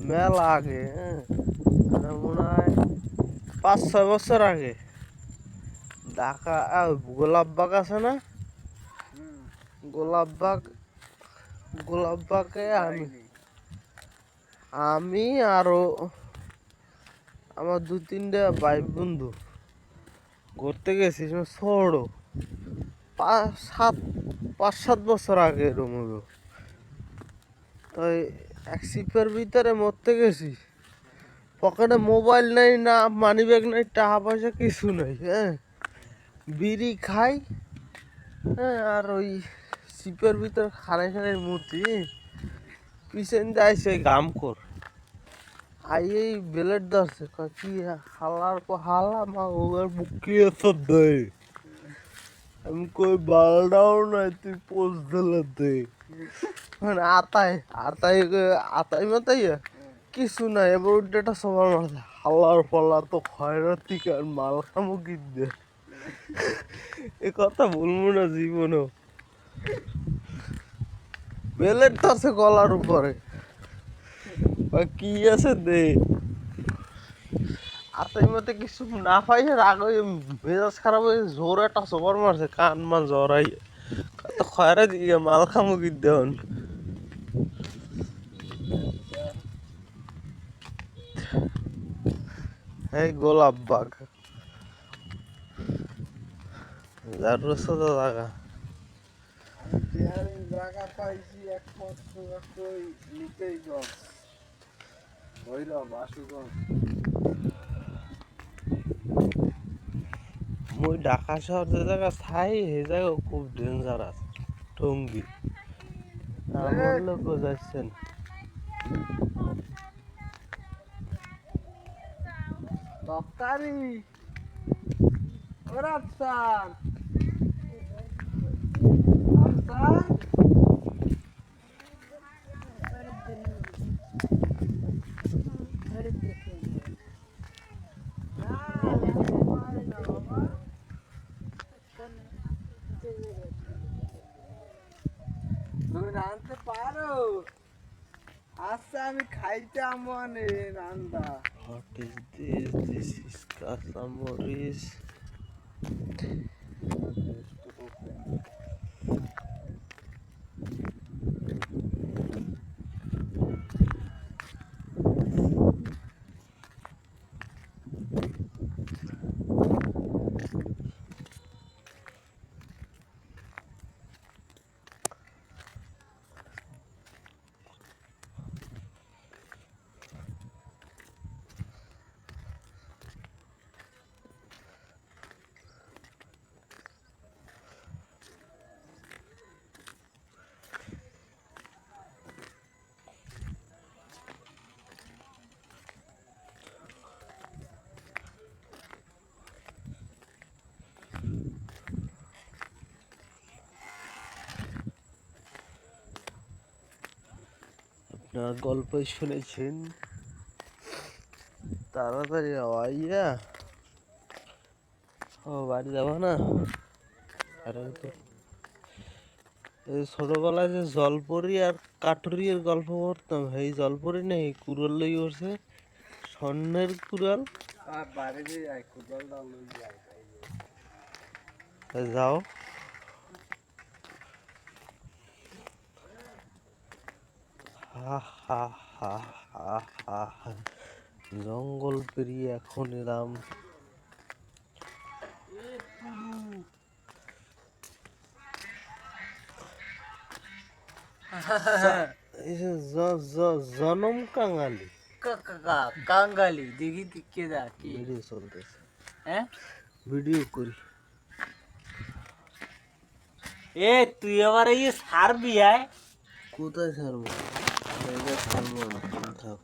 Speaker 7: মেলা আগে, মনে হয় 5-6 বছর আগে ঢাকা গোলাপ বাগ আছে না, গোলাপ বাগে আমি আরো আমার 2-3টা ভাই বন্ধু ঘুরতে গেছি ছোড়ো 5-7 বছর আগে এরকম হলো। তাই এক সিপের ভিতরে মরতে গেছি, পকেটে মোবাইল নেই, না মানি ব্যাগ নেই, টাকা পয়সা কিছু নেই। হ্যাঁ, বিড়ি খাই, হ্যাঁ, আর ওই সিপের ভিতরে খানাই খানাই মূর্তি পিছন যাইছে গাম কর আই এই বেলেট ধরছে, কয় কি হালার পর হালা মা ওর বুকিয়ে দে। আমি কই বালটাও নাই, তুই পোষ দিলে দে। মানে আতাই মাতাই কিছু নাই। এবার উড্ডেটা সবার মাথা হালার পাল্লা তো খয়রাতি কার মাল সামগ্রী দে। এ কথা বলবো না জীবনেও। বেলেট ধরছে গলার উপরে, কি আছে দে। আতাই মতে কিছু না পাইছে, রাগ হয়ে মেজাজ খারাপ হয়ে জোর একটা সবার মারছে, কান মান জড়াই তো খয়রা দিয়ে মাল সামগ্রী দেন। এই গোলাপ বাগ যার রসদা জায়গা
Speaker 8: জায়গা পাইছি একমাত্র ওই নিতেই গছ ভৈরব আশুগঞ্জ।
Speaker 7: মই ঢাকা শহর যে জায়গা থাই সেই জায়গা খুব ডেঞ্জারাস টঙ্গি। আমার লোক যাচ্ছেন
Speaker 8: তরকারি ওর আফসার আফসার তুমি রাঁধতে পারো? আচ্ছা আমি খাইতে আমনে রান্দা।
Speaker 7: What is this? This is কাঁচামরিচ। আপনার গল্প শুনেছেন, তাড়াতাড়ি আইয়া ও বাড়ি যাব না। আর এই ছোটবেলায় যে জলপরি আর কাঠুরির গল্প পড়তাম, এই জলপরি নেই কুড়াল লই উঠছে, স্বর্ণের কুড়াল।
Speaker 8: আর বাড়ি দিয়ে যাই কোদালটা লই যাই।
Speaker 7: যাও হা হা হা হা হা হা। জঙ্গল পেরিয়ে এখন এলাম এই যে জনম কাঙালি।
Speaker 8: কাঙ্গালি দেখি কে দা কি
Speaker 7: ভিডিও চলতেছে,
Speaker 8: হ্যাঁ
Speaker 7: ভিডিও করি।
Speaker 8: এ তুই আবার এই সারবি আয়
Speaker 7: কোথায় ছাড়বো? ছাড়বো না, থাক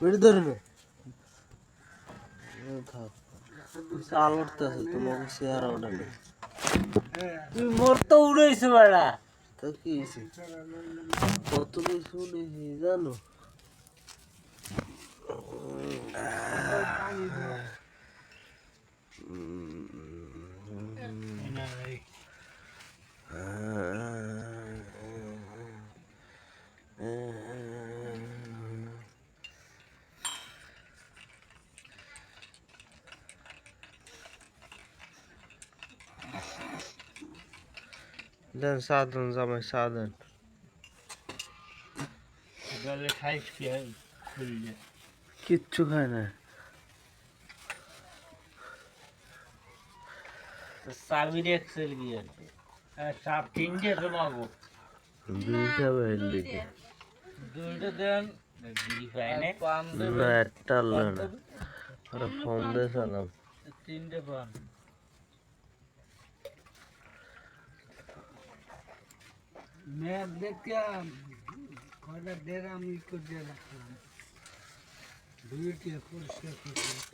Speaker 7: ভিডিও ধরে না থাক। চাল উঠতেছে, তোমাকে চেহারা ওটা নেই।
Speaker 8: তুই মোর তো উড়াইছ বেড়া।
Speaker 7: তা কি হয়েছে? কত কিছু শুনেছি জানো? দেন সাধন জামাই সাধন।
Speaker 8: গলে খাইস কি খুললে
Speaker 7: কিচ্ছু খায় না।
Speaker 8: চাবির এক্সেল কি আছে সব তিনটে তোমাকে
Speaker 7: দুইটা ভেন্ডিকে
Speaker 8: দুইটা দেন
Speaker 7: না একটা আনলে না ওরা ফোন দিয়ে চালাম
Speaker 8: তিনটে পান ম্যাপ দেখলাম কয়টা দের আমি করে রাখলাম দুইটা পরিষ্কার করতে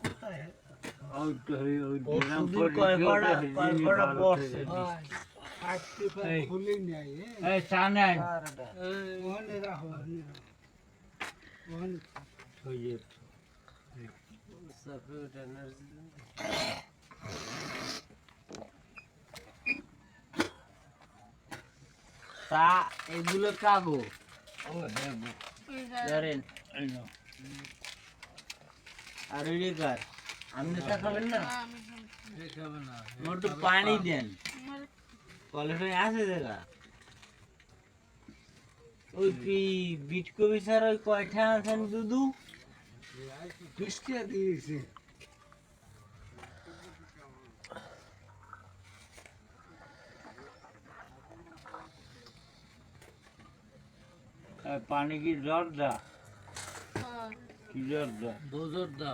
Speaker 8: তা এগুলো কাগো ধরেন আর ওই কার আপনি তা খাবেন না মোর তো পানি দেন কলেজ আছে জায়গা ওই বিট কবি স্যার ওই কয়টা আছেন দুদু 20 টাকা দিয়েছে পানি কি জ্বর দা কি জ্বর দা বোঝর দা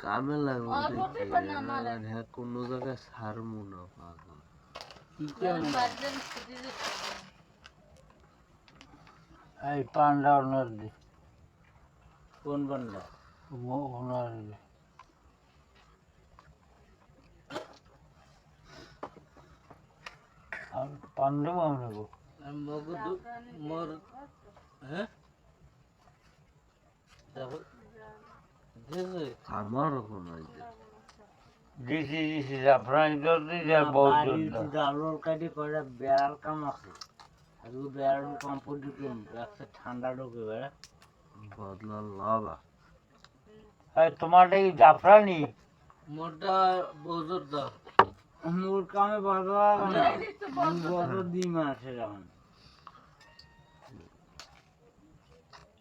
Speaker 7: কামে লাগবে হ্যাঁ কোনো জায়গায় সারমু না পাগল
Speaker 8: এই পান্ডা ওনার দি কোন পান্ডা ওনার দি আর পান্ডা মামলা গো মোর হ্যাঁ দেখো
Speaker 7: আমারও কোনো
Speaker 8: দিছি জাফরান জলদি যা বহুত আলোর কাটি করে বেড়াল কাম আছে আর ওই বেড়াল কম্পোজ কেন রাস্তা ঠান্ডা ঢোকে বেড়া
Speaker 7: বদলা লাভা
Speaker 8: এই তোমারটা কি জাফরানি মোরটা বজর দা মোর কামে বাজা বজর দি মাসে যখন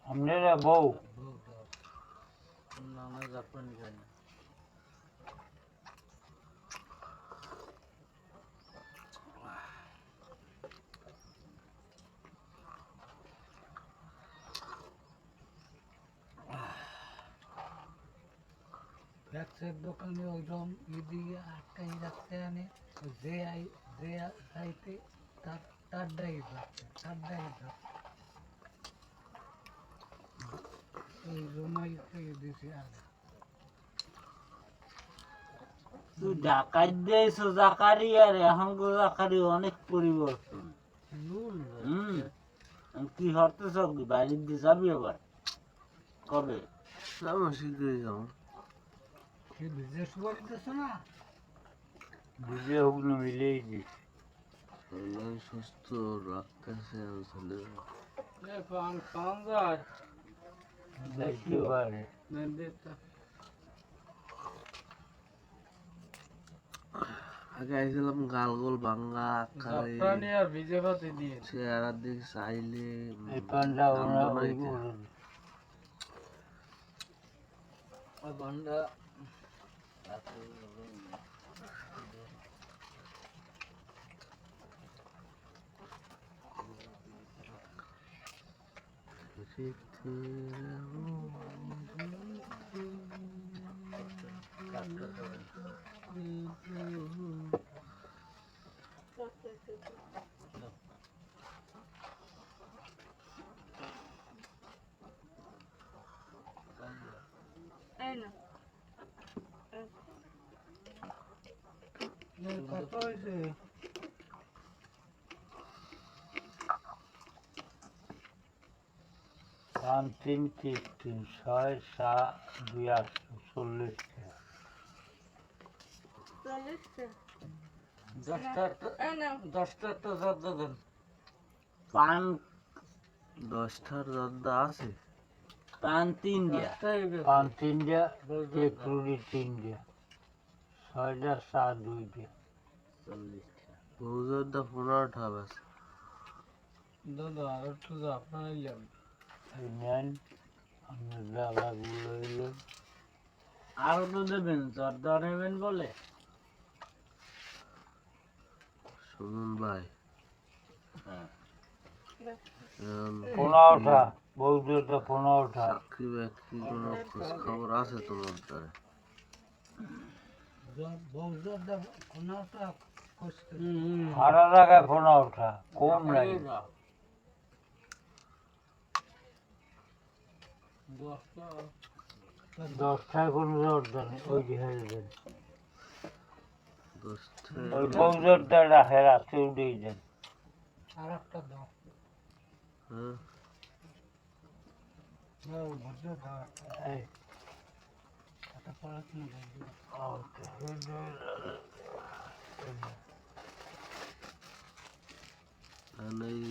Speaker 8: আমরা বউ নানা জাফরানি খাই না ফ্যাক্সের দোকানে ওইরকম এদিকে আটকাই রাখতে আনে যে আইতে তার ডাই ওই রোমাই দিয়েছে আর তুই ডাকাত দিয়েছো জাকারি আর এখন জাকারি অনেক পরিবর্তন কি হতে সব বাইরে দিয়ে যাবি আবার কবে
Speaker 7: শীঘ্রই যাবো
Speaker 8: বুঝে হোক না মিলেই দিস
Speaker 7: সুস্থ রাখতেছে আসলে
Speaker 8: দেখতে পারে
Speaker 7: আগে আইছিলাম গালগোল ভাঙ্গা আকারে
Speaker 8: আর ভিজে ভাতে দিয়ে
Speaker 7: চেহারা দিক চাইলে
Speaker 8: এই পান্ডা ওরা ওই পান্ডা কত হয়েছে পান 3 3 6 2 8 40 10টা তো পান
Speaker 7: 10টার দাদা আছে?
Speaker 8: পান 3 দিয়া, পান 3 দিয়া, কেক রুটি 3 দিয়া, 6টা চা 2 দিয়া, 40 টাকা।
Speaker 7: বহুজনটা 15টা আছে।
Speaker 8: দাদা আর একটু আপনারাই যান। এই নেন, আপনার ডালাগুলো হইলো। আরো তো দেবেন, জর্দা নেবেন বলে।
Speaker 7: শুনুন ভাই, এখন
Speaker 8: 15টা, বৌদ্ধটা 15টা।
Speaker 7: চাকরি বাকরি কোনো খোঁজ খবর আছে তোমার দ্বারা?
Speaker 8: ভাড়া টাকা 15টা, কম লাগে। 10টায় কোনো জর্দা নেই, ওই যে হয়ে দেন।
Speaker 7: 10টায়
Speaker 8: ওই বৌদ্ধটা রাখে, রাখতে উঠেই দেন।
Speaker 7: হ্যাঁ?
Speaker 8: এই,
Speaker 7: এখন এই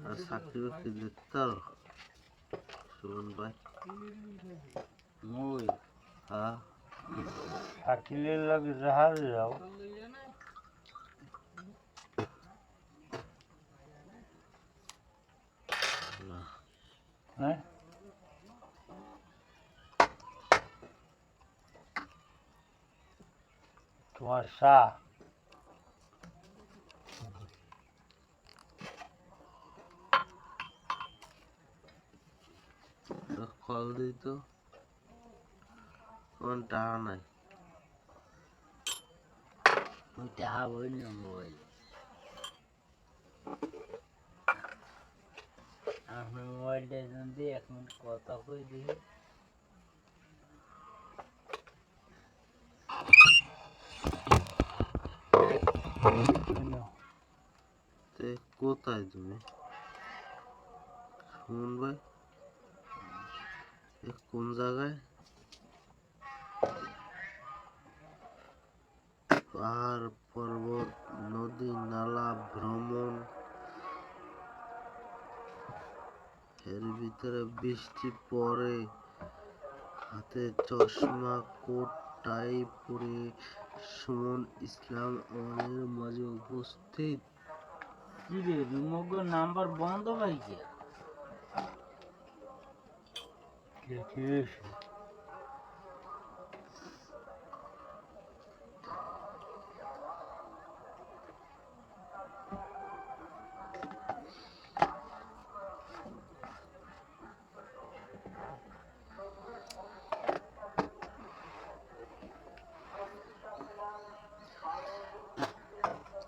Speaker 7: আর চাকরি বাকরি দেখতে পারো? শুনুন ভাই,
Speaker 8: ওই
Speaker 7: হ্যাঁ,
Speaker 8: শাকিলের লাগে জাহাজে যাও। হ্যাঁ, তোমার চা
Speaker 7: কল দিই তো, তোমার টাকা নাই।
Speaker 8: ওই টাকা বই না মোবাইল। আপনার মোবাইলটা যদি 1 মিনিট কথা কই দিই।
Speaker 7: তে কোথায় তুমি? শুনুন ভাই, এ কোন জায়গায়? পাহাড় পর্বত নদী নালা ভ্রমণ, এর ভিতরে বৃষ্টি পড়ে, হাতে চশমা কোট টাই পরে সুমন ইসলাম আমাদের মাঝে উপস্থিত।
Speaker 8: কি রে, রিমোগো নাম্বার বন্ধ পাইছে। দেখিস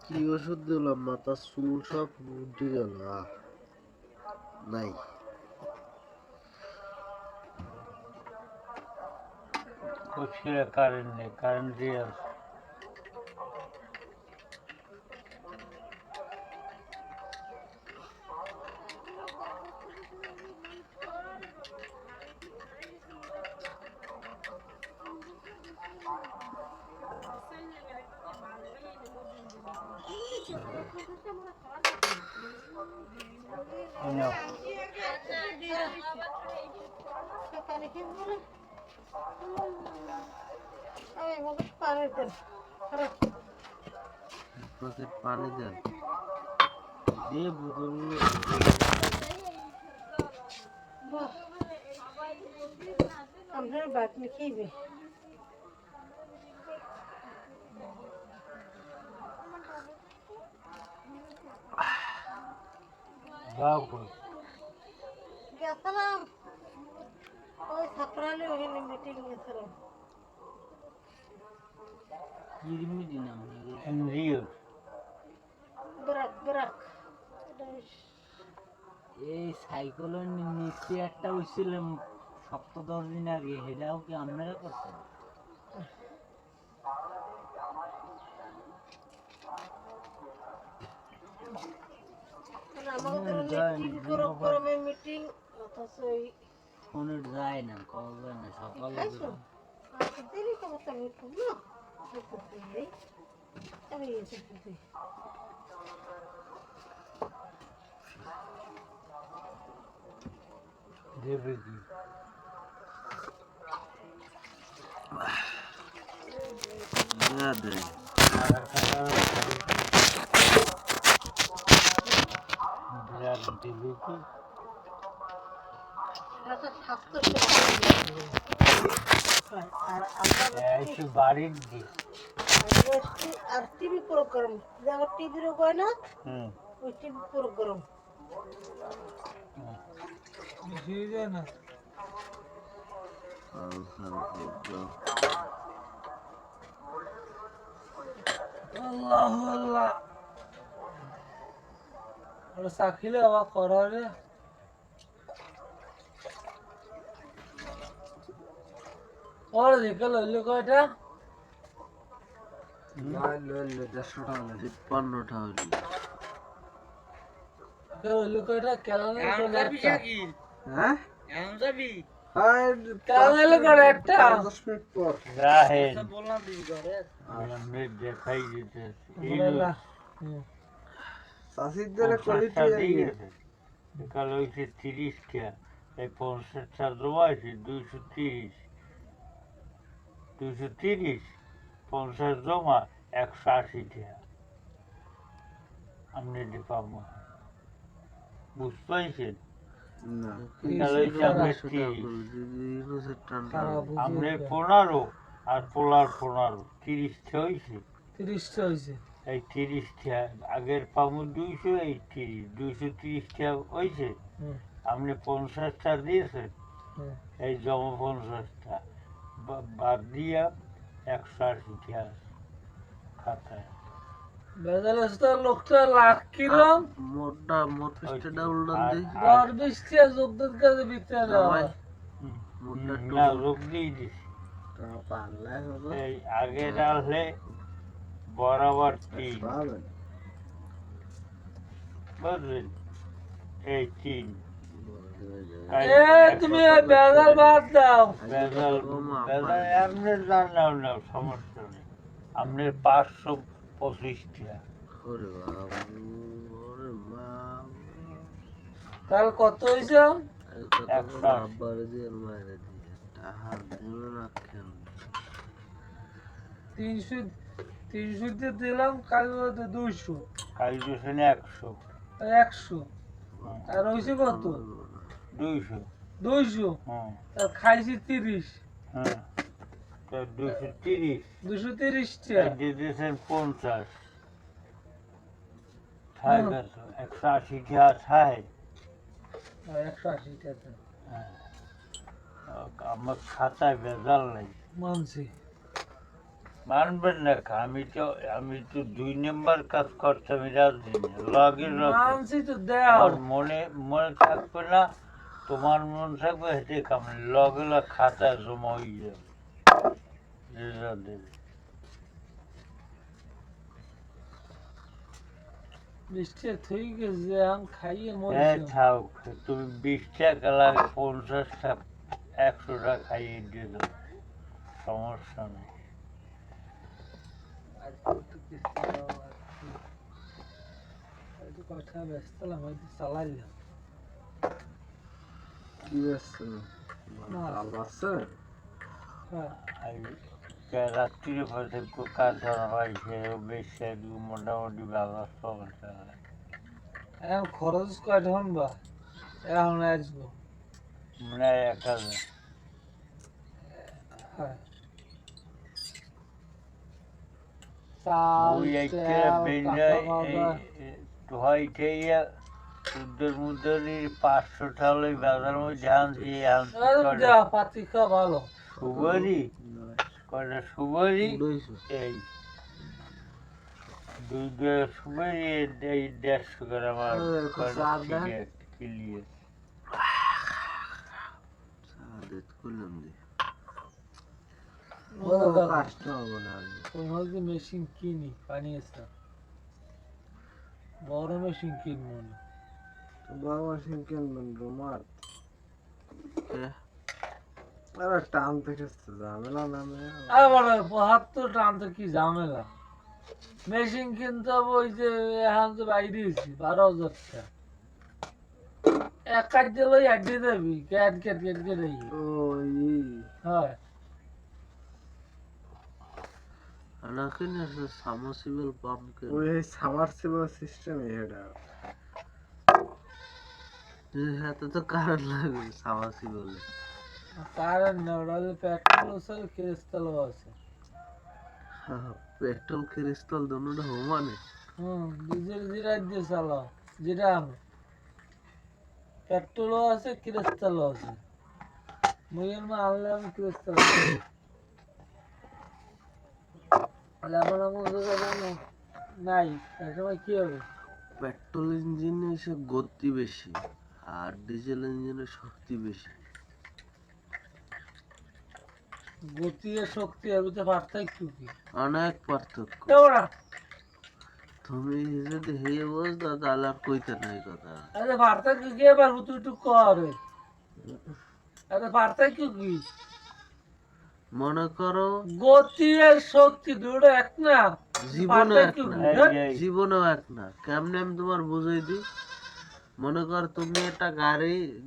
Speaker 7: কি ওষুধ দিলাম, মাথার চুল সব উঠে গেল। নাই,
Speaker 8: কোথায় কারেন্ট নেই, কারেন্ট দিয়ে আছে। নাও।
Speaker 7: পকেট পানি দেন।
Speaker 8: দে বোতলগুলো। যাও কই।
Speaker 9: গেছিলাম ওই ছাত্রালে ওখানে মিটিং গেছিলাম।
Speaker 8: কি মিটিং নাম? এনজিও।
Speaker 9: ব্রাক ব্রাক
Speaker 8: এই সাইকেলের নিচে একটা হয়েছিল 7-10 দিন আগে, সেটাও কি আপনারা করছেন?
Speaker 9: টিভি প্রোগ্রামের মিটিং অথচ ওই
Speaker 8: ফোনে যায় না, করবে না, সকালে
Speaker 9: খাইছো আজকে দেরি করে তো আমি খুব না আমি এসে দিই
Speaker 8: দেবে কি?
Speaker 7: দে
Speaker 8: দেবে কি?
Speaker 9: রাতে স্বাস্থ্য আর
Speaker 8: একটু বাড়ির দিক।
Speaker 9: আর টিভি প্রোগ্রাম যেমন টিভিরও হয় না
Speaker 8: হুম,
Speaker 9: ওই টিভি প্রোগ্রাম
Speaker 8: না আল্লাহ আল্লাহ ওরা চাখিলে আবার করা রে। ওর দিকে লইলে কয়টা?
Speaker 7: 150টা হইল
Speaker 8: লইলে কয়টা? কেলানে করে একটা।
Speaker 7: হ্যাঁ
Speaker 8: কেলানে করে একটা।
Speaker 7: 10 মিনিট পর
Speaker 8: রাহেন আমি দেখাই দিতেছি।
Speaker 7: চাষিদের কোয়ালিটি
Speaker 8: কাল হয়েছে 30টা, এই 50টা জমাইছে 230, 50 জমা 180 টাকা আপনি পাবো। বুঝতে পারছেন?
Speaker 7: না
Speaker 8: কাল হয়েছে আপনার 30, আপনি 15 আর পোলার 15, 30টা হয়েছে।
Speaker 4: 30টা হয়েছে।
Speaker 8: এই 30টা আগের পাবো 200, এই 230টা হয়েছে। আপনি 50টা দিয়েছেন, এই জমা 50টা বাদ দিয়া 180 টাকা খাতায়।
Speaker 4: লোকটা লাখ কিরম
Speaker 7: মোটা মোট পিসটা উল্টান দি
Speaker 8: আর
Speaker 4: 20টা যোগদান কাজে বিক্রি দেওয়া।
Speaker 8: না লোক দিয়ে দিছি।
Speaker 7: পারলে হবে
Speaker 8: এই আগে ডাললে বরাবর 3,
Speaker 7: পাবেন
Speaker 8: বুঝলেন? এই 3
Speaker 4: তুমি বেজার বাদ দাও।
Speaker 8: বেজাল এমনি জানাও না, সমস্যা নেই। আপনার 525 টাকা।
Speaker 7: ওরে বাবা ওরে বাবা
Speaker 4: তাহলে কত হয়েছে?
Speaker 8: 180
Speaker 7: আব্বারে দিয়ে মাইরে দিয়ে টাকা দেবে না কেন
Speaker 4: 300 দিয়ে দিলাম, কাল 200,
Speaker 8: কালী দোষণে 100,
Speaker 4: 100 আর হয়েছে কত?
Speaker 8: 200।
Speaker 4: 200
Speaker 8: হ্যাঁ
Speaker 4: আর খাইছি 30,
Speaker 8: হ্যাঁ, তা 230
Speaker 4: 230 টাকা।
Speaker 8: দিয়ে দিয়েছেন 50, ছাই গেছ 180 টাকা ছাই।
Speaker 4: 180 টাকা
Speaker 8: আমার খাতায় বেজাল নাই,
Speaker 4: মানছি।
Speaker 8: মানবেন না। আমি তো 2 নম্বর কাজ করতাম রাজদিনে, লগে লগে।
Speaker 4: মানছি তো দাও।
Speaker 8: আমার মনে থাকবে না, তোমার মন থাকবে, হেঁটে কামড়ে লগে লগে খাতায় জমা হয়ে যাবে। রেজাল্ট দেবে।
Speaker 4: 20 টাকা থই গেছে, আম খাইয়ে
Speaker 8: হ্যাঁ
Speaker 4: মরছি।
Speaker 8: থাক, তুমি 20 টাকা লাগে 50 টাকা 100 টাকা খাইয়ে দিয়ে দেবো, সমস্যা নেই।
Speaker 4: কথা ব্যস্ত হয়তো চালাইলাম।
Speaker 7: কি আছে ভালো আছে
Speaker 4: হ্যাঁ
Speaker 8: রাত্রিরে পথে কাজ ধরা হয়েছে, বেশি মোটামুটি ব্যবস্থা চলছে।
Speaker 4: এখন খরচ কয়টা হন বা এখন আসবো।
Speaker 8: মানে 1000।
Speaker 4: হ্যাঁ চাল
Speaker 8: ওই একটা
Speaker 4: তেল
Speaker 8: বেঞ্জায়
Speaker 4: টাকা বাবা।
Speaker 8: হয়তে সুদের মধ্যে 500 টাকা ওই বাজার মধ্যে আনছি।
Speaker 4: যা পাতি খাওয়া ভালো।
Speaker 8: সুপারি কয়টা সুপারি,
Speaker 7: 200
Speaker 8: এই 2 সুপারি, এই 150 গ্রাম কিলিয়ে।
Speaker 7: সাদেত করলাম দি
Speaker 4: বড়
Speaker 7: কষ্ট হবে না
Speaker 4: তোমাকে মেশিন কিনি পানি এসে বড় মেশিন কিনবো না।
Speaker 8: বড় মেশিন কিনবেন রোমার
Speaker 7: কে?
Speaker 8: আরে টানতে খেতে ঝামেলা নামে আবার ৭৫ টানতে কি ঝামেলা মেশিন কিনতে হবে ওই যে এখন তো বাইরে দিয়েছি ১২,০০০ টাকা এক কাজ দিলে একদিন দেবি ক্যাট ক্যাট ক্যাট কেটে হয়
Speaker 7: নাকি না সাবমার্সিবল পাম্প কে
Speaker 8: ওই সাবমার্সিবল সিস্টেম এটা
Speaker 7: হাতে তো কারেন্ট লাগবে সাবমার্সিবল
Speaker 8: কারেন্ট না ওটা পেট্রোল আছে ক্রিস্টাল আছে
Speaker 7: পেট্রোল ক্রিস্টাল দুটোটা সমানে
Speaker 8: ডিজেল যেটা দিয়ে চালাও যেটা আমি পেট্রোলও আছে ক্রিস্টালও আছে মুইয়ের মা আনলে আমি ক্রিস্টাল আমার নাই এক সময় কি হবে
Speaker 7: পেট্রোল ইঞ্জিনে এসে গতি বেশি আর ডিজেল ইঞ্জিনে শক্তি বেশি
Speaker 8: গতি আর শক্তি এর ভিতরে পার্থক্য কি
Speaker 7: অনেক পার্থক্য
Speaker 8: দেওরা
Speaker 7: তুমি যদি হেয়ে বসতো তাহলে আর কইতে নাই কথা
Speaker 8: আরে পার্থক্য কি এবার তুই একটু করে আরে পার্থক্য কি
Speaker 7: মনে করো
Speaker 8: গতি আর শক্তি দুটো এক না
Speaker 7: জীবনে এক
Speaker 8: পার্থক্য
Speaker 7: না
Speaker 8: কি? হ্যাঁ?
Speaker 7: জীবনেও এক না কেমনে আমি তোমার বুঝাই দিই মনে কর তুমি একটা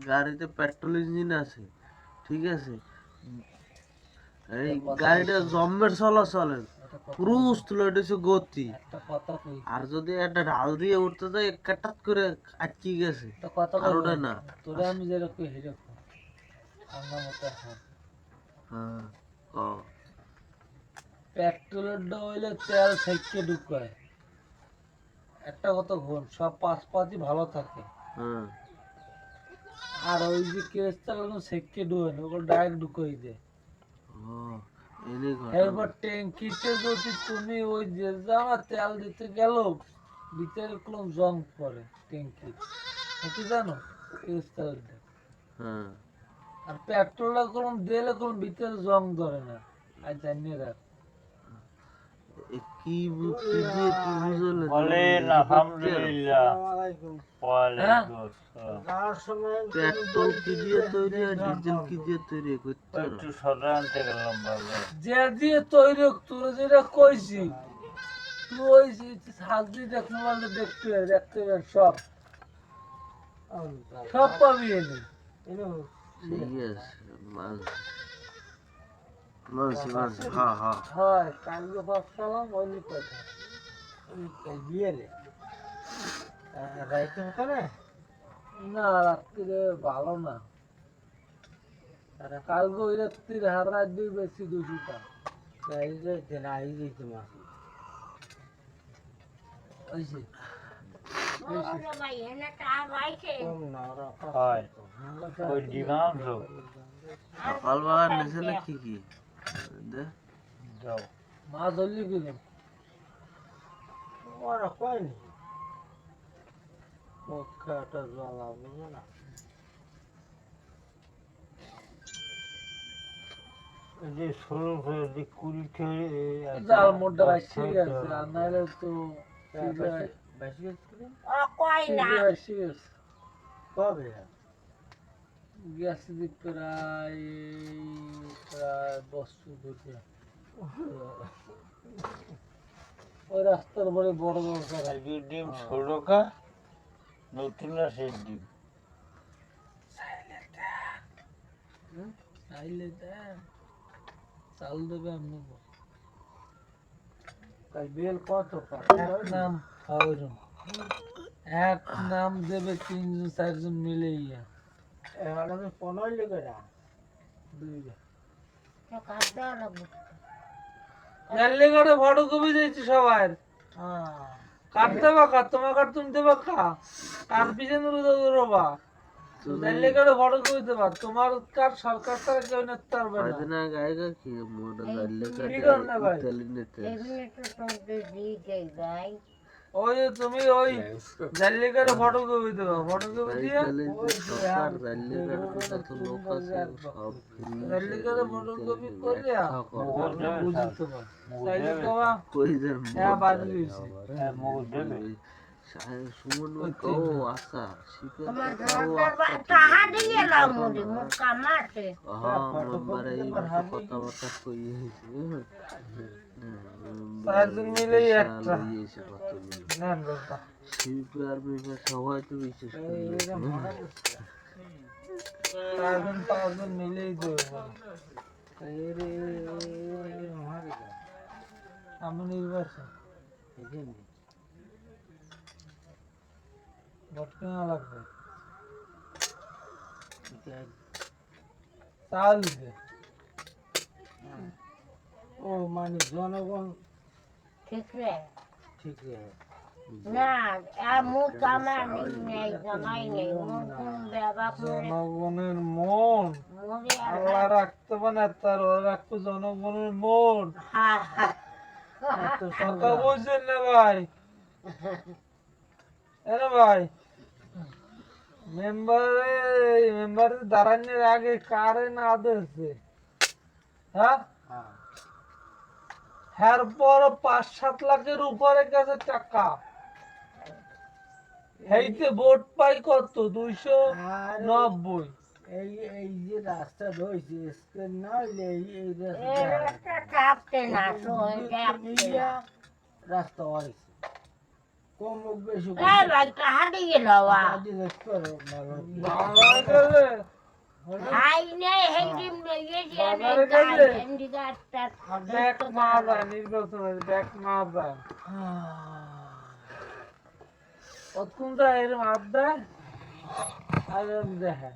Speaker 7: গাড়িতে পেট্রোল ইঞ্জিন আছে ঠিক আছে এই গাড়িটা জম্মের চলাচলের ক্রুজ তুলে এসে গতি
Speaker 8: একটা কথা কই
Speaker 7: আর যদি একটা ঢাল দিয়ে উঠতে যায় কাটাত করে আটকে গেছে
Speaker 8: একটা কথা
Speaker 7: আর
Speaker 8: কই
Speaker 7: ওটা না
Speaker 8: তোরে আমি যেরকম হেরকম আমার মতো হ্যাঁ
Speaker 7: হ্যাঁ ও
Speaker 8: পেট্রোলের হইলে তেল থেকে ঢুকায় একটা কথা ঘুম সব পাশপাশি ভালো থাকে
Speaker 7: হ্যাঁ
Speaker 8: আর ওই যে কেস চালানো সেকে ঢুকে না ওগুলো ডাইরেক্ট ঢুকাই দেয়
Speaker 7: ও এনে
Speaker 8: এরপর ট্যাঙ্কিতে যদি তুমি ওই যে জামা তেল দিতে গেল ভিতরে কোনো জং পড়ে ট্যাঙ্কি কি জানো কেস তেলটা
Speaker 7: হ্যাঁ
Speaker 8: আর পেট্রোলটা কোনো দিলে কোনো ভিতরে জং ধরে না আর জানিয়ে রাখ
Speaker 7: কি দিয়ে কি বুঝলে
Speaker 8: হ্যাঁ
Speaker 7: পেট্রোল কি দিয়ে তৈরি আর ডিজেল কি দিয়ে তৈরি করতে
Speaker 8: যে দিয়ে তৈরি হোক তোর যেটা কইছি তুই ওই হাজরি টেকনোলজি দেখতে পাবেন সব সব পাবি এনে
Speaker 7: ঠিক আছে মানছি হ্যাঁ হ্যাঁ
Speaker 8: হয় কালকে পাঁচশালাম ওই কথা বিয়ে রে রাইতে হতো না রাত্রিরে ভালো না কালকে ওই রাত্রির হার রাত দিয়ে বেশি দূষিতা
Speaker 7: সকালবেলা নেছিলে কি কি দে
Speaker 8: মাছ ধরলি কিলো ওরা কয়নি মুখটা জ্বালা বুঝো না যে ষোলো যে কুড়ি খেয়ে জাল মোটা বাসি গেছে আর নাহলে তো বাসি গেছে কবে গেছে প্রায় বছর ধরে ওই রাস্তার বড় বড় ডিম ছোট খা নতুন সেই ডিম চাইলে চাল দেবে আমি বেল কত নাম এক নাম দেবে ৩-৪ জন মিলে ফটো কপি দিয়েছি সবাই কাটতে বাকা তোমার কাট তুমি দেবা কা কার পিছনে রোবা ফটো কপি দেবা তোমার কার সরকার তারা কেউ নিতে পারবে না
Speaker 7: গায়িকা কি মোটা
Speaker 8: ওই তুমি ওই জাল্লিকারে ফটো কপি দেবা ফটো কপি দিয়ে জাল্লিকারে ফটো কপি করে বুঝতে পার তাইলে কবা
Speaker 7: কই যান
Speaker 8: হ্যাঁ বাজলি
Speaker 7: সুমন ও আচ্ছা শিপে
Speaker 9: তোমার টাহা দিয়ে এলাম মুড়ি মুখ কামাতে
Speaker 7: মেম্বারে এই কথাবার্তা কই
Speaker 8: চারজন মিলেই একটা
Speaker 7: এসে কতগুলো
Speaker 8: নেন বাবা।
Speaker 7: শিল্পী আর মেম্বার সবাই তো বিশেষ করে
Speaker 8: চারজন পাঁচজন মিলেই দেবে আমি নির্বাচন ভোট কেনা লাগবে চাল দিবে ও মানে জনগণ
Speaker 9: ঠিক রে
Speaker 8: ঠিক রে
Speaker 9: না মুখ কামার নেই জানাই নেই মুখ ব্যবহার
Speaker 8: জনগণের মন
Speaker 9: মুড়ি আর
Speaker 8: আল্লাহ রাখতে পারে তার ওরা রাখতো জনগণের মন
Speaker 9: হ্যাঁ
Speaker 8: কথা বুঝছেন না ভাই এরে ভাই মেম্বারে দাঁড়ানোর আগে কারে না দিয়েছে হ্যাঁ এরপর 5-7 লাখের উপরে গেছে টাকা এইতে ভোট পাই কত 290
Speaker 10: এই যে রাস্তা রয়েছে স্কেল না হইলে এই
Speaker 9: একটা চাপতে না তো
Speaker 10: রাস্তা হয়েছে কম হোক বেশি
Speaker 9: এই ভাই টাহা দিয়ে লওয়া
Speaker 10: জিজ্ঞেস করো
Speaker 8: বাংলা গেলে
Speaker 9: হাই নেই হেডিম লইয়ে যে
Speaker 8: বাজারে গেলে?
Speaker 9: চণ্ডীগড়টা
Speaker 8: ব্যাক না যায় নির্বাচনের ব্যাক না যায় অত্যন্ত এরম আড্ডা আর এরম দেখে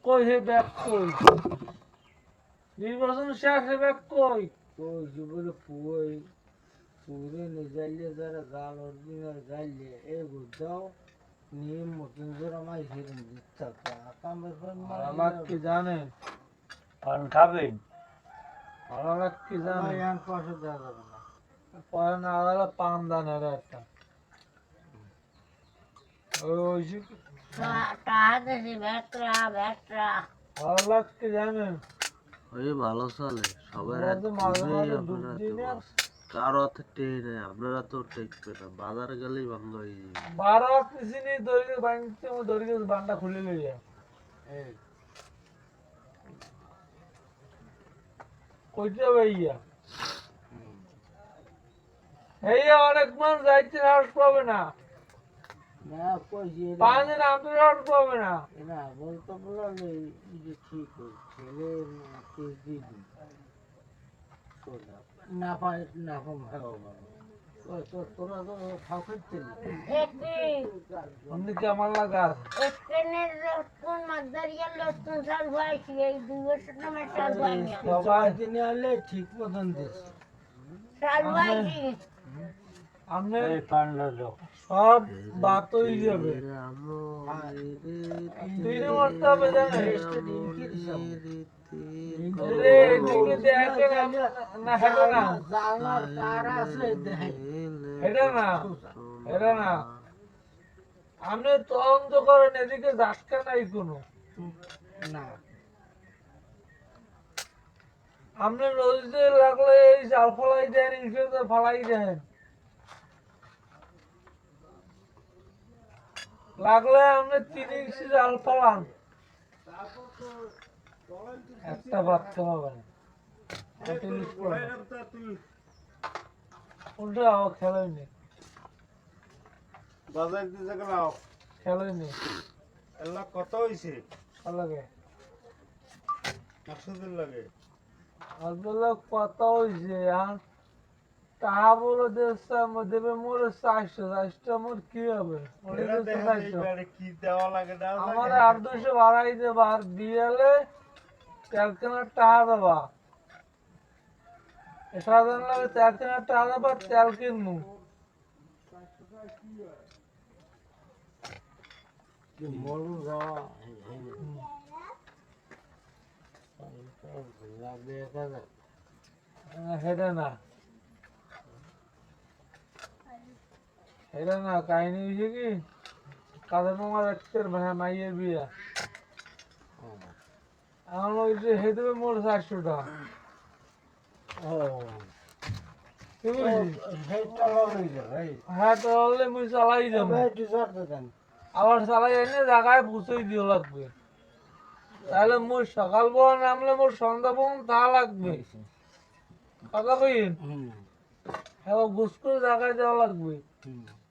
Speaker 8: কই হে ব্যাক কই নির্বাচন শেষে ব্যাক কই
Speaker 10: কই বলে পুই পুরে নিজাইলে যারা গাল অরিজিনাল গাইলে এই বুঝাও নিয়ম মতন যারা মাই হিরম দিতে কামের
Speaker 8: আর আমার কি জানেন
Speaker 10: পান খাবেন
Speaker 8: আমার কি জানেন
Speaker 10: ইয়ান পাশে দেওয়া যাবে না
Speaker 8: পরে না আলাদা পান দানের একটা ওই
Speaker 9: টাহা দিছি ব্যাটরা
Speaker 8: ভালো লাগছে জানেন
Speaker 7: ওই ভালো চলে সবাই
Speaker 8: আমরা তো মাঝে মাঝে ডুব দিই না।
Speaker 7: কারো হাতে টেই নেই আপনারা তো টেকবে না বাজারে গেলেই বন্ধ হয়ে যাবে
Speaker 8: 12 পিছিয়ে দড়ি বাঁধতে দড়ি বান্ডা খুলে লইয়া কইতে ভাইয়া এই অনেক মানুষ যাইতে সাহস পাবে না
Speaker 10: না কইছি
Speaker 8: 5 দিন আপনি সাহস পাবে না
Speaker 10: না বলতে বললে যে ঠিক ছেলে কেস দিয়ে দিন না পাই না কম ভালো তোরা তো খাও খাচ্ছিলি
Speaker 8: আপনি কি আমার লাগার
Speaker 9: স্ক্রিনের কোন মাদারিয়ার লতুন সাল বয়সী এই 2 বছর নামে সাল বয়সী
Speaker 10: সবাই দিনে আলে ঠিক মতন দিস
Speaker 9: সাল বয়সী
Speaker 8: আপনি
Speaker 10: এই পান্ডা লোক
Speaker 8: সব বাত হয়ে যাবে দুই নম্বরটা হবে জানেন রে এদিকে দেখেন না হেডা না
Speaker 10: জানার কার আছে দেখ
Speaker 8: হেডা না হেডা না আপনি তদন্ত করেন এদিকে ঝাটকা নাই কোনো
Speaker 10: না
Speaker 8: আপনি নদীতে লাগলে এই জাল ফলাই দেন ইনফেক্টর ফালাই দেন লাগলে আপনি 3 ইঞ্চি জাল ফালান একটা বাচ্চা হবে না উল্টা খেলেনি
Speaker 5: বাজার দিতে গেলাম
Speaker 8: খেলেনি
Speaker 5: এলা কত হইছে
Speaker 8: লাগে
Speaker 5: 100 দিন লাগে
Speaker 8: আলবেলা কথা হয়েছে তাহা বলে দেবে মোর 400 মোর কি হবে
Speaker 5: কি দেওয়া লাগে না
Speaker 8: আমার 800 বাড়াই দেবা আর বিয়েলে তেল কেনার টাকা দেবা সাধারণ লাগে তেল কেনার টাকা দেবা তেল কিনবো
Speaker 10: মরু যাওয়া লাগবে এখানে
Speaker 8: হেডে না হেডে না কাহিনী হয়েছে কি কাদের মামার একটা মাইয়ের বিয়া এখন ওই যে হে দেবে মোর 400 টাকা
Speaker 10: ও
Speaker 8: কি বুঝলি?
Speaker 10: সেই চালানো যাবে
Speaker 8: হ্যাঁ তাহলে মুই চালাই যাবো
Speaker 10: একটু চড়তে দেন
Speaker 8: আবার চালাই এনে জায়গায় পৌঁছেই দিও লাগবে তাহলে মোর সকাল বেলা নামলে মোর সন্ধ্যা পর্যন্ত তা লাগবে কথা কইন হ্যাঁ ঘুষ করে জায়গায় দেওয়া লাগবে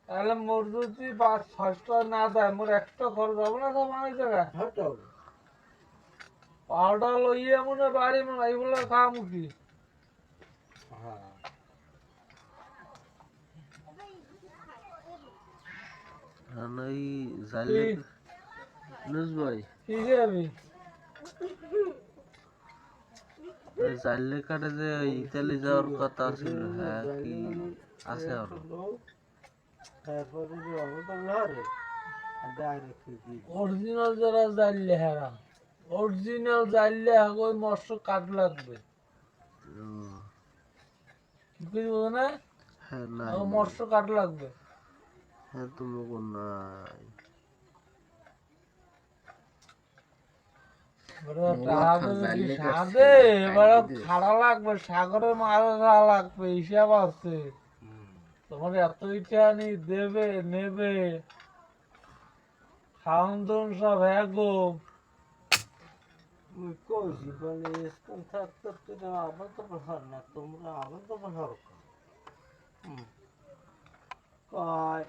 Speaker 8: তাহলে মোর যদি 5-6টা না দেয় মোর একটা খরচ হবে না সব অনেক জায়গায়
Speaker 10: হতো
Speaker 8: পাউডার লইয়ে মনে হয় বাড়ি মনে হয় এইগুলো খাওয়া মুখি
Speaker 10: হ্যাঁ
Speaker 7: এই জানলে নুস ভাই
Speaker 8: ঠিক আছে আমি
Speaker 7: এই জানলে কাটে যে ইতালি যাওয়ার কথা ছিল হ্যাঁ কি আছে আর
Speaker 10: তারপরে যে অবস্থা লড়ে ডাইরেক্ট কি
Speaker 8: অরিজিনাল যারা জানলে হ্যাঁ অরিজিনাল জানলে ওই মৎস্য কাঠ লাগবে বুঝবো না
Speaker 7: হ্যাঁ না
Speaker 8: মৎস্য কাঠ লাগবে
Speaker 7: হ্যাঁ তুমি কোন নাই
Speaker 8: সাদে এবারে খাড়া লাগবে সাগরের মাছ লাগবে হিসাব আছে তোমার এত ইচ্ছা নেই দেবে নেবে খাওয়ান দাওয়ান সব গো
Speaker 10: মুই কইছি বলে স্কুল থাকতে তো আমার তো পাহাড় না তোমরা আমার তো পাহাড় কয়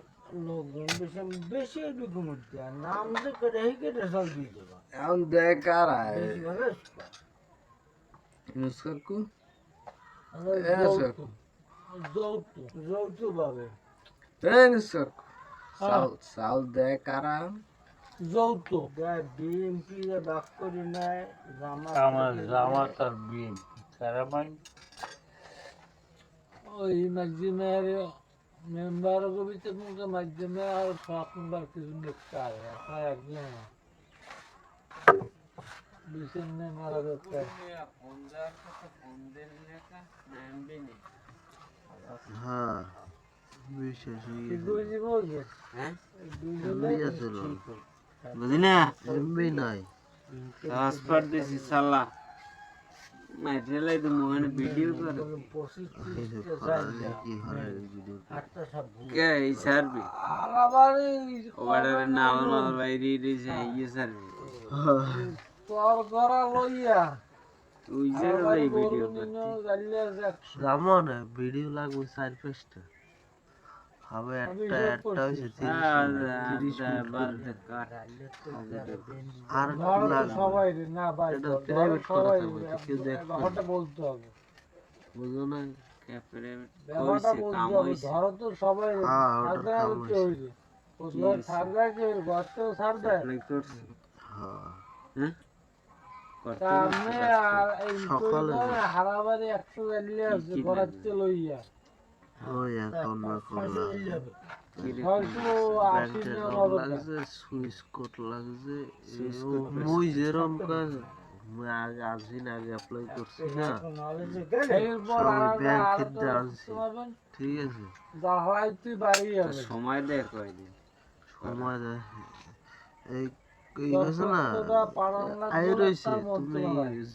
Speaker 10: লোকজন বেশি বেশি ডকুমেন্ট দেয় নাম যে করে এই কেটে সব দিয়ে দেবো
Speaker 7: এখন দেখ আর
Speaker 10: বেশি ভালো
Speaker 7: নুসকাকু
Speaker 10: যৌতুক পাবে
Speaker 7: এই নুসকাকু সাল দেখ আর
Speaker 8: যৌতুক
Speaker 10: দেয় বিএমপি বাক করি নেয়
Speaker 8: জামাত আর বিএনপি তারা ওই মাধ্যমের মেম্বার কবিতে মুখে মাধ্যমে আর সবার কিছু দেখতে হবে আপনার একজন বিশেষ মারা দরকার
Speaker 7: হ্যাঁ বিশেষ
Speaker 8: কি করেছি বলছে
Speaker 7: বুঝি না এমবি নাই
Speaker 10: ট্রান্সফার দিছি সালা মাইটেলাই তো মোহনে ভিডিও করে
Speaker 7: কি হয় ভিডিও
Speaker 10: কে এই সার্ভি
Speaker 8: আর আবার
Speaker 10: ওয়ার্ডারে নাম নাম বাইরে দিছে এই সার্ভি
Speaker 8: তোর করা লইয়া
Speaker 10: তুই যে এই ভিডিও
Speaker 7: রামন ভিডিও লাগবে 4-5টা হবে একটা হইছে 30 আর
Speaker 8: সবাই না ভাই
Speaker 7: এটা প্রাইভেট করা থাকবে কেউ দেখবে
Speaker 8: ব্যাপারটা বলতে হবে
Speaker 7: বুঝো না
Speaker 8: ব্যাপারটা বলতে হবে ধরো তো সবাই
Speaker 7: হ্যাঁ, ওটা
Speaker 8: সারদা
Speaker 7: কাম
Speaker 8: করতে হইছে ওগুলো সারদা কে গর্তেও সারদা
Speaker 7: হ্যাঁ
Speaker 8: সামনে আর এই
Speaker 7: সকালে
Speaker 8: হারাবারে 100 এলিয়ে আছে করাতে লইয়া
Speaker 7: ওই এখন না করলাম
Speaker 8: 680
Speaker 7: লাগছে সুইচ কোড লাগছে মুই যেরকম কাজ মুই আগে আসিন আগে অ্যাপ্লাই করছি না
Speaker 8: এরপর
Speaker 7: ব্যাংকে আনছি ঠিক আছে
Speaker 8: দাহাই তুই বাড়ি যাবে
Speaker 10: সময় দেয় কয়দিন
Speaker 7: সময় দেয় এই এই আছে না আই রইছে তুমি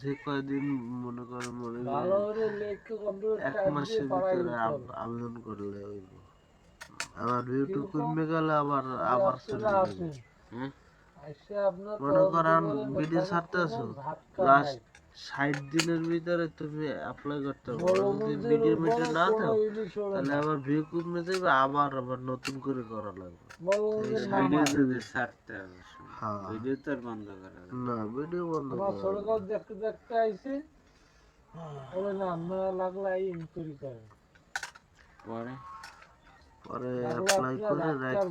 Speaker 7: যে কয়দিন মনে করো
Speaker 8: ভালো করে লেখকে কম্পিউটার
Speaker 7: 1 মাসের ভিতরে আবেদন করলে হইব আবার ইউটিউব কমবে গেলে আবার চলে যাবে মনে করেন ভিডিও ছাড়তে আছো লাস্ট 60 দিনের ভিতরে তুমি অ্যাপ্লাই করতে পারো যদি ভিডিও মিটে না দাও তাহলে আবার ভিউ কমে যাবে আবার নতুন করে করা লাগবে
Speaker 10: ভিডিও যদি ছাড়তে হবে
Speaker 7: হ্যাঁ
Speaker 10: ভিডিও তো আর বন্ধ করা যাবে
Speaker 7: না ভিডিও বন্ধ
Speaker 8: তোমার
Speaker 7: করা
Speaker 8: সরকার দেখতে দেখতে আইছে ওরে না আমরা লাগলে এই ইনকোয়ারি করে
Speaker 10: পরে
Speaker 7: পরে অ্যাপ্লাই করে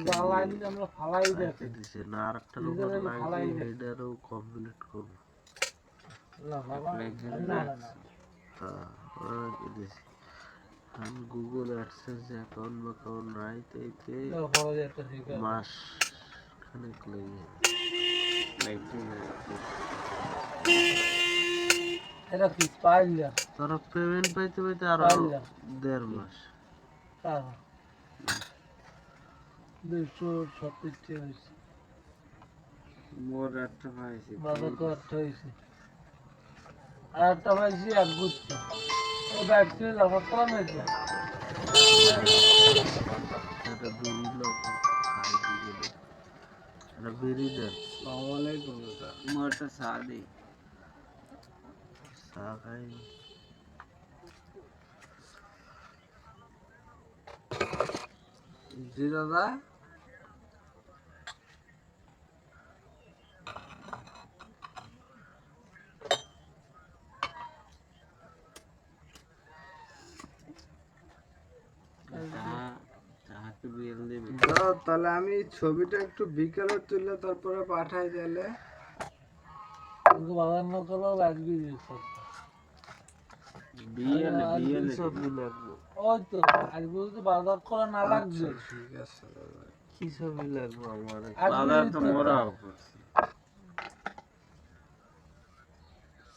Speaker 8: জ্বালাই আমরা ফালাই
Speaker 7: রেখে দিছে না আরেকটা লোক লাগে এটারও কমপ্লিট করব হ্যাঁ রেখে দিছি আমি গুগল অ্যাডসেন্স অ্যাকাউন্ট রাইতে মাস খানিক লাগে
Speaker 8: এটা কি পাইলা
Speaker 7: তোরা পেমেন্ট পাইতে পাইতে আরো 1.5 মাস
Speaker 8: 236 হয়েছে
Speaker 10: মোর একটা পাইছি
Speaker 8: বাবা তো একটা হয়েছে আর একটা পাইছি এক গুচ্ছ ও ব্যাগ ছিল কত কম হয়েছে
Speaker 7: একটা বিড়ি লোক একটা বিড়ি দেন একটা চা দিই চা খাই জি দাদা
Speaker 10: তাহলে আমি ছবিটা একটু বিকেলে তুলে তারপরে পাঠাই দিলে বাজার না করলেও লাগবে
Speaker 7: ছবি লাগবে
Speaker 10: ওই তো আজকে যদি বাজার করা না লাগবে
Speaker 7: ঠিক আছে দাদা কি ছবি লাগবে আমার
Speaker 10: আজকে
Speaker 7: বাজার তো
Speaker 10: দিতে
Speaker 7: মোরা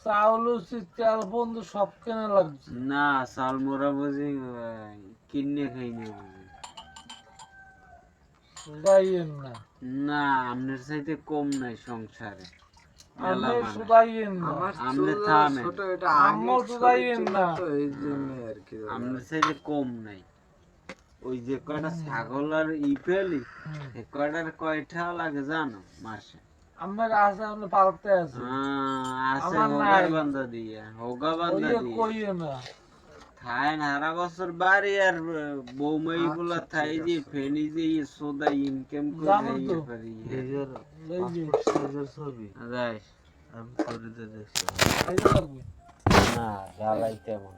Speaker 10: চাউল তেল বন্ধু সব কেনা লাগছে
Speaker 7: না চাল মোরা বুঝি কিনে খাই না বুঝি
Speaker 10: সুদাইয়েন না
Speaker 7: না আপনার চাইতে কম নাই সংসারে
Speaker 10: আমি সুদাইয়েন না
Speaker 7: আমনে থামে
Speaker 10: আম্মু সুদাইয়েন না
Speaker 7: আপনার চাইতে কম নাই ওই যে কয়টা ছাগল আর ইপেলি সে কয়টার কয়টা লাগে জানো মাসে
Speaker 10: আমার আছে আপনি পালতে আছে
Speaker 7: আছে
Speaker 10: আমার
Speaker 7: হোগা
Speaker 10: নাই।
Speaker 7: বান্ধা দিয়ে হোগা বান্ধা
Speaker 10: ওই
Speaker 7: দিয়ে
Speaker 10: কইয়ে না
Speaker 7: থাই সারা বছর বাড়ি আর বৌমাই গুলা থাই যে ফেনি যে সোদা ইনকাম
Speaker 10: জানো
Speaker 7: করে
Speaker 10: তো।
Speaker 7: পারি
Speaker 10: এই যে
Speaker 7: ছবি আমি করে দেখছি
Speaker 10: এই যে লাগবে
Speaker 7: না জ্বালাইতে মন